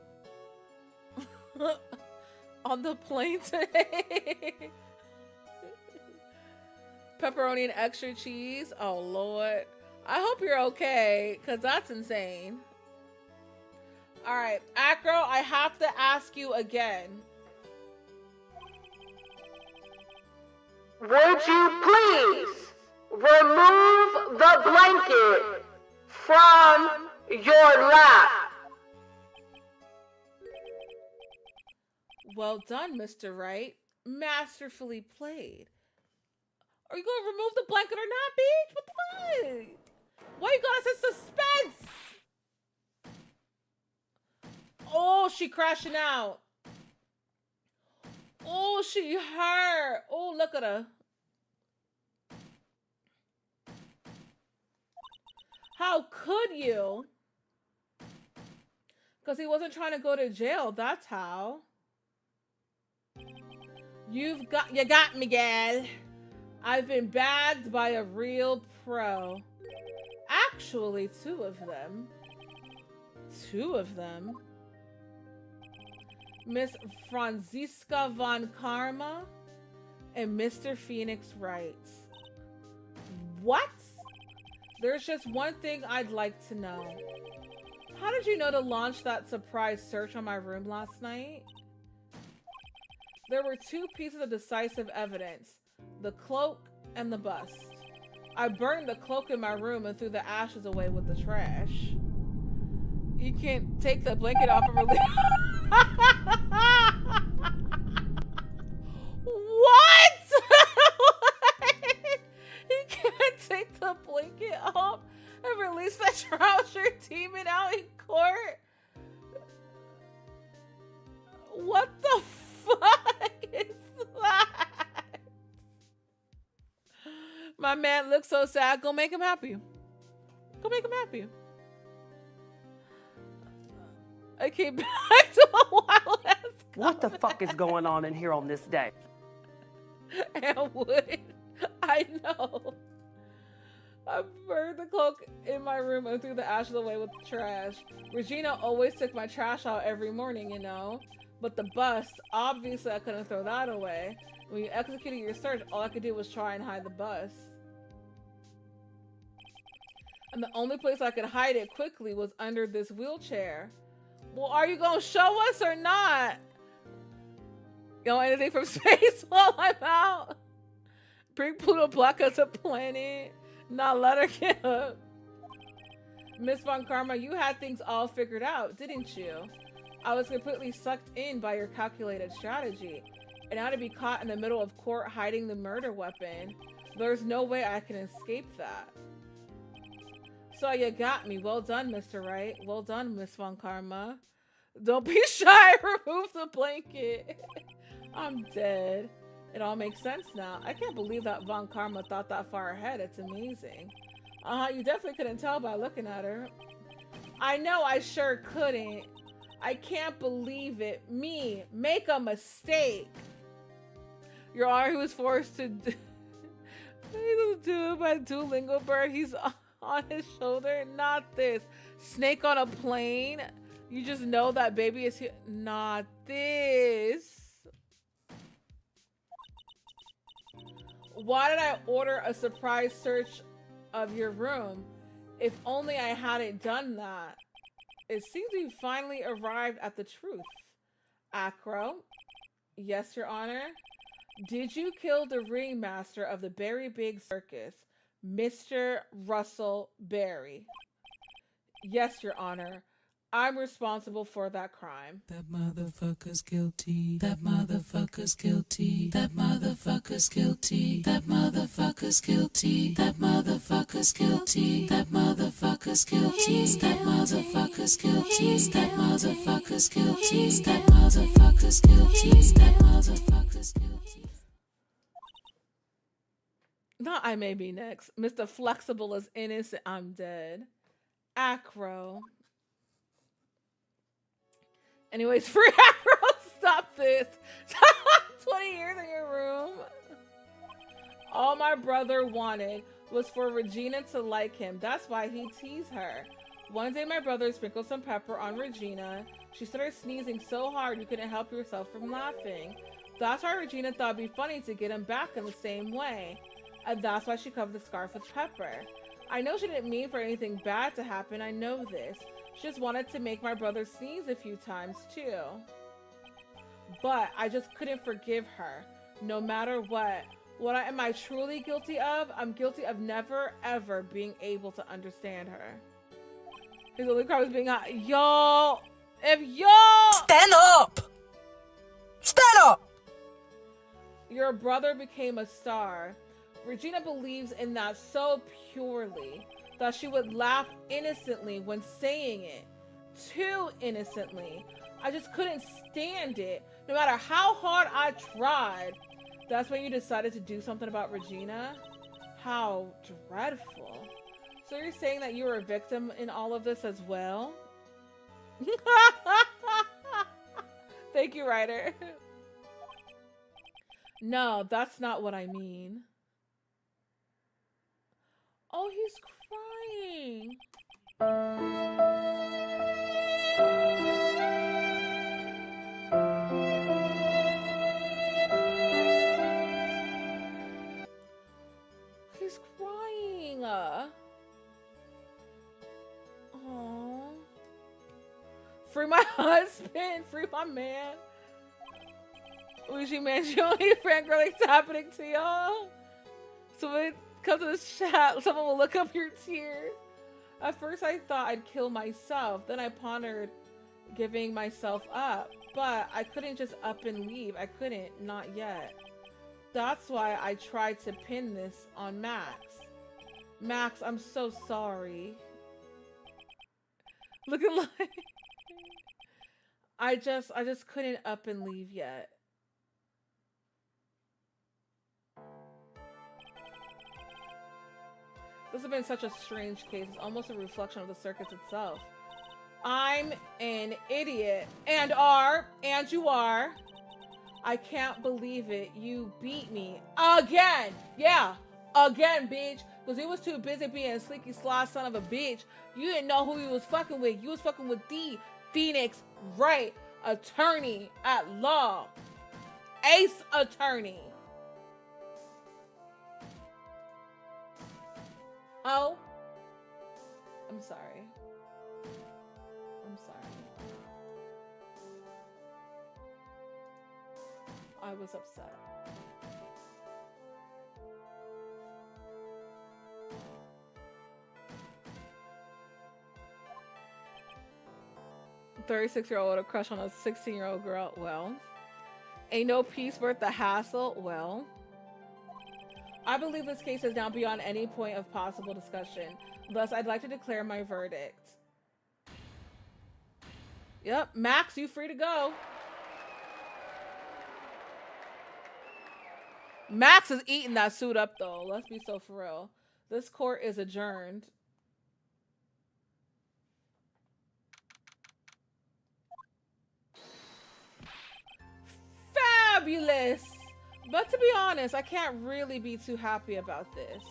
on the plane today. Pepperoni and extra cheese. Oh, Lord. I hope you're okay, because that's insane. All right, Acro, I have to ask you again. Would you please remove the blanket from your lap? Well done, Mr. Wright. Masterfully played. Are you gonna remove the blanket or not, bitch? What the fuck? Why you got us in suspense? Oh, she crashing out. Oh, she hurt. Oh, look at her. How could you? Because he wasn't trying to go to jail. That's how. You got me, gal. I've been bagged by a real pro. Actually, two of them. Miss Franziska Von Karma and Mr. Phoenix Wright. What? There's just one thing I'd like to know. How did you know to launch that surprise search on my room last night? There were two pieces of decisive evidence, the cloak and the bust. I burned the cloak in my room and threw the ashes away with the trash. You can't take the blanket off and release. What? You can't take the blanket off and release the trouser demon out in court? My man looks so sad. Go make him happy. Go make him happy. I came back to a wild ass. What the fuck is going on in here on this day? And wood. I know. I burned the cloak in my room and threw the ashes away with the trash. Regina always took my trash out every morning, you know. But the bust, obviously I couldn't throw that away. When you executed your search, all I could do was try and hide the bust. And the only place I could hide it quickly was under this wheelchair. Well, are you gonna show us or not? You know anything from space while I'm out? Bring Pluto Black as a planet. Not let her get up. Miss Von Karma, you had things all figured out, didn't you? I was completely sucked in by your calculated strategy. And now to be caught in the middle of court hiding the murder weapon, there's no way I can escape that. So you got me. Well done, Mr. Wright. Well done, Miss Von Karma. Don't be shy. Remove the blanket. I'm dead. It all makes sense now. I can't believe that Von Karma thought that far ahead. It's amazing. You definitely couldn't tell by looking at her. I know, I sure couldn't. I can't believe it. Me, make a mistake. Your Honor, he was forced to do it by Duolingo bird. He's on his shoulder. Not this. Snake on a plane. You just know that baby is here. Not this. Why did I order a surprise search of your room? If only I hadn't done that. It seems we finally arrived at the truth. Acro. Yes, Your Honor. Did you kill the ringmaster of the Berry Big Circus, Mr. Russell Berry? Yes, Your Honor. I'm responsible for that crime. That motherfucker's guilty. That motherfucker's guilty. That motherfucker's guilty. That motherfucker's guilty. That motherfucker's guilty. That motherfucker's guilty. That motherfucker's guilty. That motherfucker's guilty. That motherfucker's guilty. That motherfucker's guilty. Not I may be next. Mr. Flexible is innocent. I'm dead. Acro. Anyways, free Acro, stop this. 20 years in your room. All my brother wanted was for Regina to like him. That's why he teased her. One day my brother sprinkled some pepper on Regina. She started sneezing so hard you couldn't help yourself from laughing. That's why Regina thought it'd be funny to get him back in the same way. And that's why she covered the scarf with pepper. I know she didn't mean for anything bad to happen. I know this. She just wanted to make my brother sneeze a few times too. But I just couldn't forgive her, no matter what. What am I truly guilty of? I'm guilty of never, ever being able to understand her. His only crime was being hot. Y'all, if y'all... Stand up! Stand up! Your brother became a star. Regina believes in that so purely that she would laugh innocently when saying it. Too innocently. I just couldn't stand it. No matter how hard I tried. That's when you decided to do something about Regina? How dreadful. So you're saying that you were a victim in all of this as well? Thank you, writer. No, that's not what I mean. Oh, he's crying. He's crying. Aww. Free my husband. Free my man. Uji man, you only fangirling's happening to y'all. So when come to this chat, someone will look up your tears. At first I thought I'd kill myself. Then I pondered giving myself up. But I couldn't just up and leave. I couldn't, not yet. That's why I tried to pin this on Max. Max, I'm so sorry. Look at like I just couldn't up and leave yet. This has been such a strange case. It's almost a reflection of the circus itself. I'm an idiot. And you are. I can't believe it. You beat me. Again! Yeah. Again, bitch. Because he was too busy being a sneaky sly son of a bitch. You didn't know who he was fucking with. You was fucking with the Phoenix Wright, attorney at law. Ace attorney. Oh. I'm sorry. I'm sorry. I was upset. A 36-year-old with a crush on a 16-year-old girl. Well, ain't no peace worth the hassle. Well, I believe this case is now beyond any point of possible discussion. Thus, I'd like to declare my verdict. Yep, Max, you free to go. Max is eating that suit up, though. Let's be so for real. This court is adjourned. Fabulous! But to be honest, I can't really be too happy about this.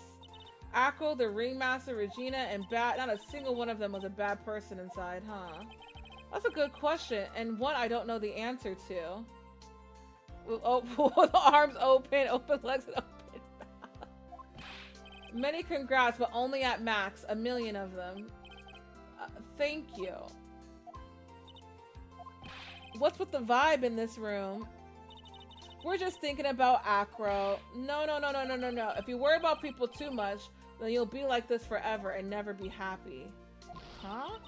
Akko, the ringmaster, Regina, and Bat, not a single one of them was a bad person inside, huh? That's a good question, and one I don't know the answer to. Oh, the arms open legs and open. Many congrats, but only at max. 1 million of them. Thank you. What's with the vibe in this room? We're just thinking about Akro. No. If you worry about people too much, then you'll be like this forever and never be happy. Huh?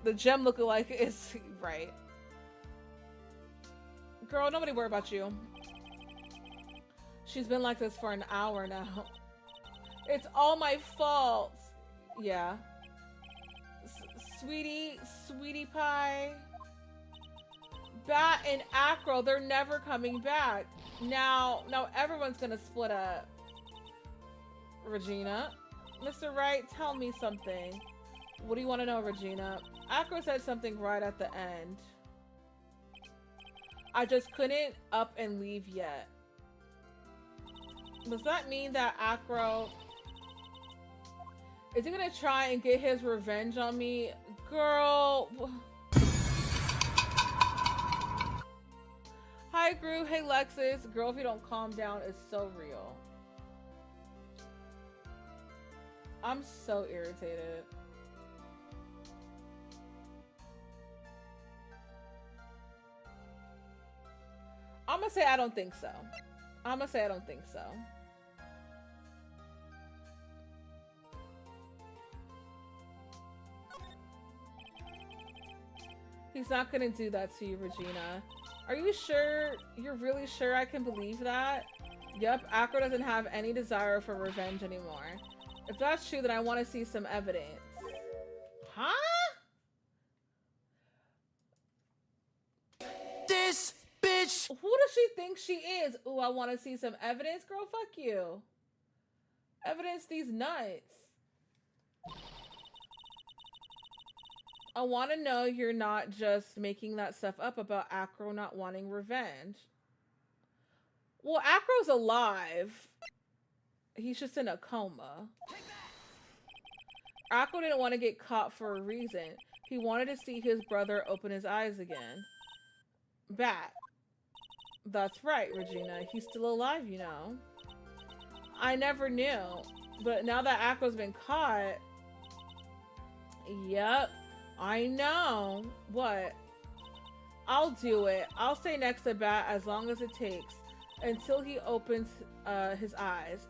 The gem lookalike is right. Girl, nobody worry about you. She's been like this for an hour now. It's all my fault. Yeah. Sweetie pie. Bat and Akro, they're never coming back. Now everyone's gonna split up. Regina. Mr. Wright, tell me something. What do you want to know, Regina? Akro said something right at the end. I just couldn't up and leave yet. Does that mean that Akro... Is he gonna try and get his revenge on me? Girl... Hi, Gru. Hey, Lexus. Girl, if you don't calm down, it's so real. I'm so irritated. I'm gonna say I don't think so. I'm gonna say I don't think so. He's not gonna do that to you, Regina. Are you sure? You're really sure I can believe that? Yep, Akro doesn't have any desire for revenge anymore. If that's true, then I want to see some evidence. Huh? This bitch! Who does she think she is? Ooh, I want to see some evidence? Girl, fuck you. Evidence these nuts. I want to know you're not just making that stuff up about Akro not wanting revenge. Well, Akro's alive. He's just in a coma. Akro didn't want to get caught for a reason. He wanted to see his brother open his eyes again. Bat. That's right, Regina. He's still alive, you know. I never knew. But now that Akro's been caught... Yep. I know. What? I'll do it. I'll stay next to Bat as long as it takes. Until he opens his eyes.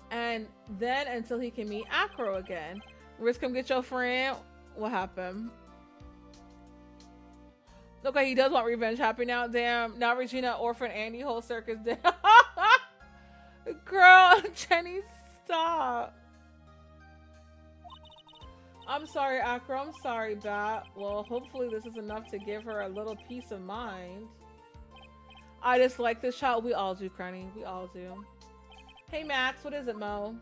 And then until he can meet Akro again. Riz, come get your friend. What happened? Look like he does want revenge. Happy now. Damn. Now Regina, Orphan, Andy, whole circus dead. Girl, Jenny, stop. I'm sorry, Akro. I'm sorry, Bat. Well, hopefully this is enough to give her a little peace of mind. I just like this child. We all do, Cranny. We all do. Hey, Max. What is it, Mo?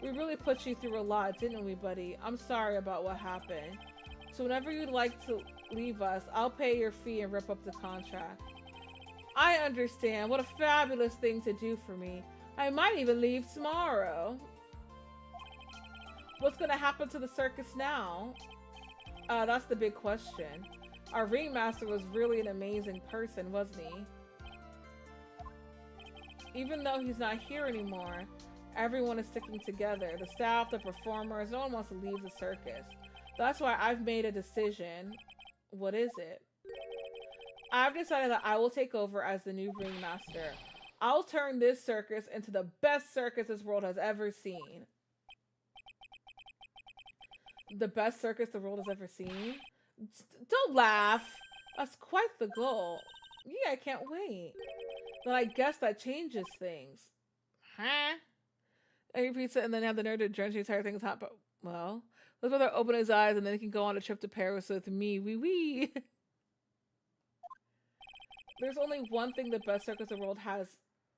We really put you through a lot, didn't we, buddy? I'm sorry about what happened. So whenever you'd like to leave us, I'll pay your fee and rip up the contract. I understand. What a fabulous thing to do for me. I might even leave tomorrow. What's gonna happen to the circus now? That's the big question. Our ringmaster was really an amazing person, wasn't he? Even though he's not here anymore, everyone is sticking together. The staff, the performers, no one wants to leave the circus. That's why I've made a decision. What is it? I've decided that I will take over as the new ringmaster. I'll turn this circus into the best circus this world has ever seen. The best circus the world has ever seen? Don't laugh. That's quite the goal. Yeah, I can't wait. Then I guess that changes things. Huh? Egg pizza and then have the nerve to drench the entire thing with hot. But well, let's brother open his eyes and then he can go on a trip to Paris with me. Wee wee. There's only one thing the best circus the world has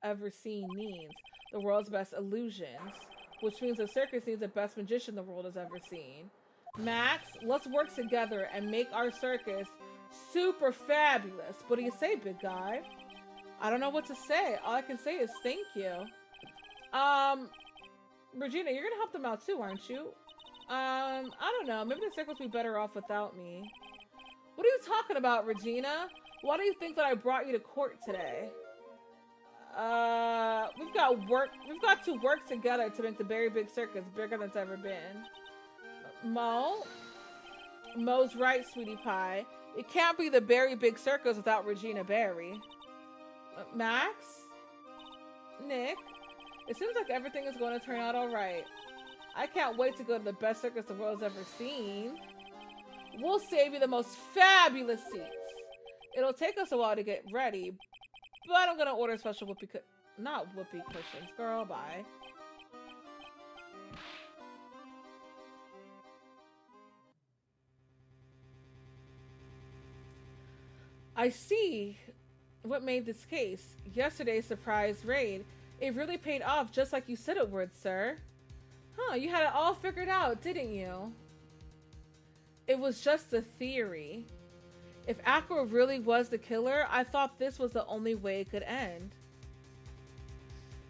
ever seen means. The world's best illusions. Which means the circus needs the best magician the world has ever seen. Max, let's work together and make our circus super fabulous. What do you say, big guy? I don't know what to say. All I can say is thank you. Regina, you're gonna help them out too, aren't you? I don't know. Maybe the circus will be better off without me. What are you talking about, Regina? Why do you think that I brought you to court today? We've got to work together to make the Berry Big Circus bigger than it's ever been. Mo's right, sweetie pie. It can't be the Berry Big Circus without Regina Berry. Max? Nick? It seems like everything is going to turn out alright. I can't wait to go to the best circus the world's ever seen. We'll save you the most fabulous seats. It'll take us a while to get ready, but I'm gonna order special not whoopee cushions. Girl, bye. I see what made this case. Yesterday's surprise raid. It really paid off just like you said it would, sir. Huh, you had it all figured out, didn't you? It was just a theory. If Aqua really was the killer, I thought this was the only way it could end.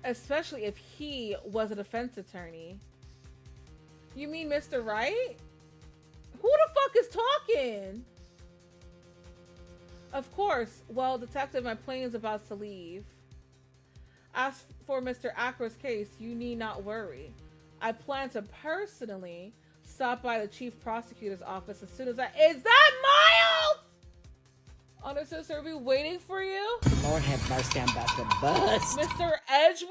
Especially if he was a defense attorney. You mean Mr. Wright? Who the fuck is talking? Of course. Well, detective, my plane is about to leave. As for Mr. Aqua's case, you need not worry. I plan to personally stop by the chief prosecutor's office as soon as Is that Miles? Understood, sir. We'll be waiting for you. Lord have mercy, I'm about to bust. Mr. Edgeworth?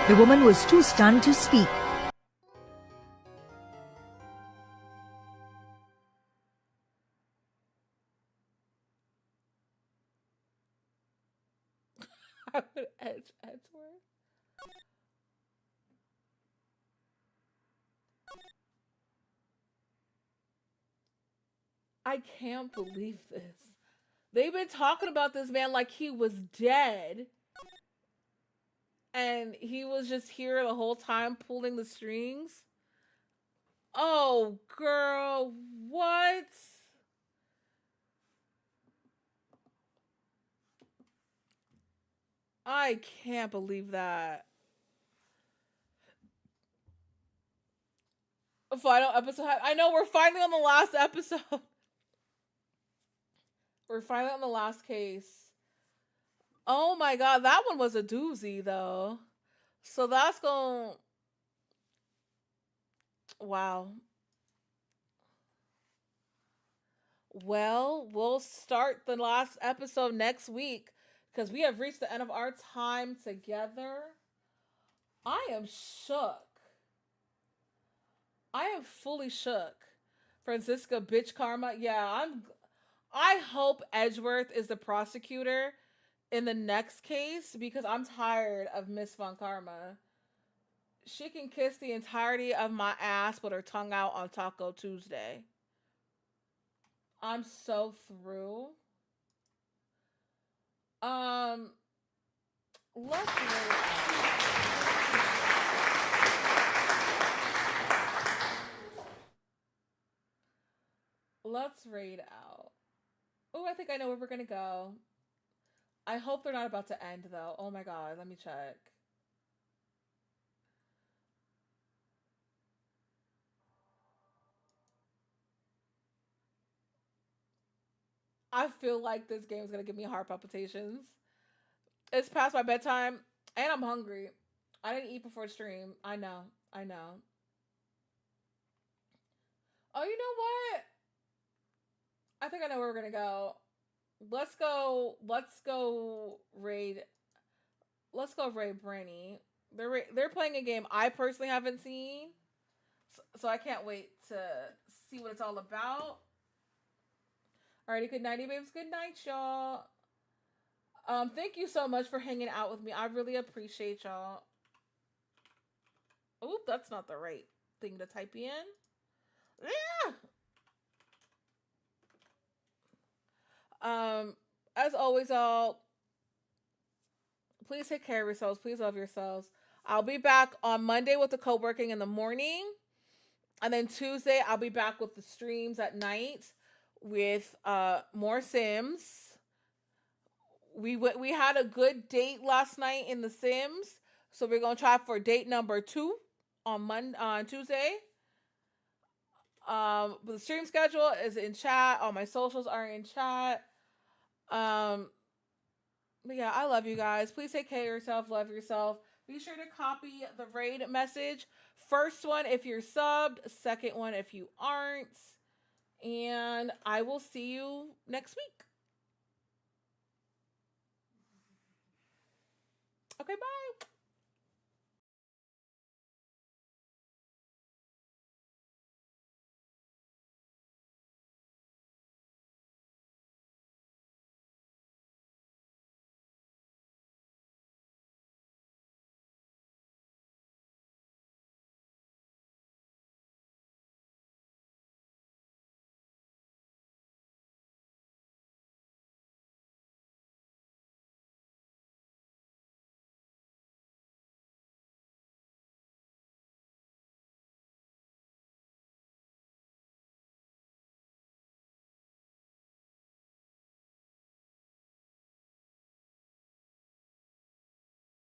The woman was too stunned to speak. Edgeworth? I can't believe this. They've been talking about this man like he was dead. And he was just here the whole time pulling the strings. Oh, girl, what? I can't believe that. A final episode. I know we're finally on the last episode. We're finally on the last case. Oh my god, that one was a doozy though. So that's going... Wow. Well, we'll start the last episode next week because we have reached the end of our time together. I am shook. I am fully shook. Francisca bitch karma. Yeah, I hope Edgeworth is the prosecutor in the next case because I'm tired of Miss Von Karma. She can kiss the entirety of my ass with her tongue out on Taco Tuesday. I'm so through. Let's raid Let's raid out. Oh, I think I know where we're gonna go. I hope they're not about to end though. Oh my god, let me check. I feel like this game is gonna give me heart palpitations. It's past my bedtime and I'm hungry. I didn't eat before stream. I know. I know. Oh, you know what? I think I know where we're gonna go. Let's go raid. Let's go raid Branny. They're playing a game I personally haven't seen, so I can't wait to see what it's all about. Alrighty, good nighty babes. Good night, y'all. Thank you so much for hanging out with me. I really appreciate y'all. Oop, that's not the right thing to type in. Yeah. As always, y'all, please take care of yourselves. Please love yourselves. I'll be back on Monday with the co-working in the morning. And then Tuesday, I'll be back with the streams at night with more Sims. We had a good date last night in the Sims. So we're going to try for date number 2 on Tuesday. The stream schedule is in chat. All my socials are in chat. But yeah, I love you guys. Please take care of yourself. Love yourself. Be sure to copy the raid message. First one if you're subbed. Second one if you aren't. And I will see you next week. Okay, bye.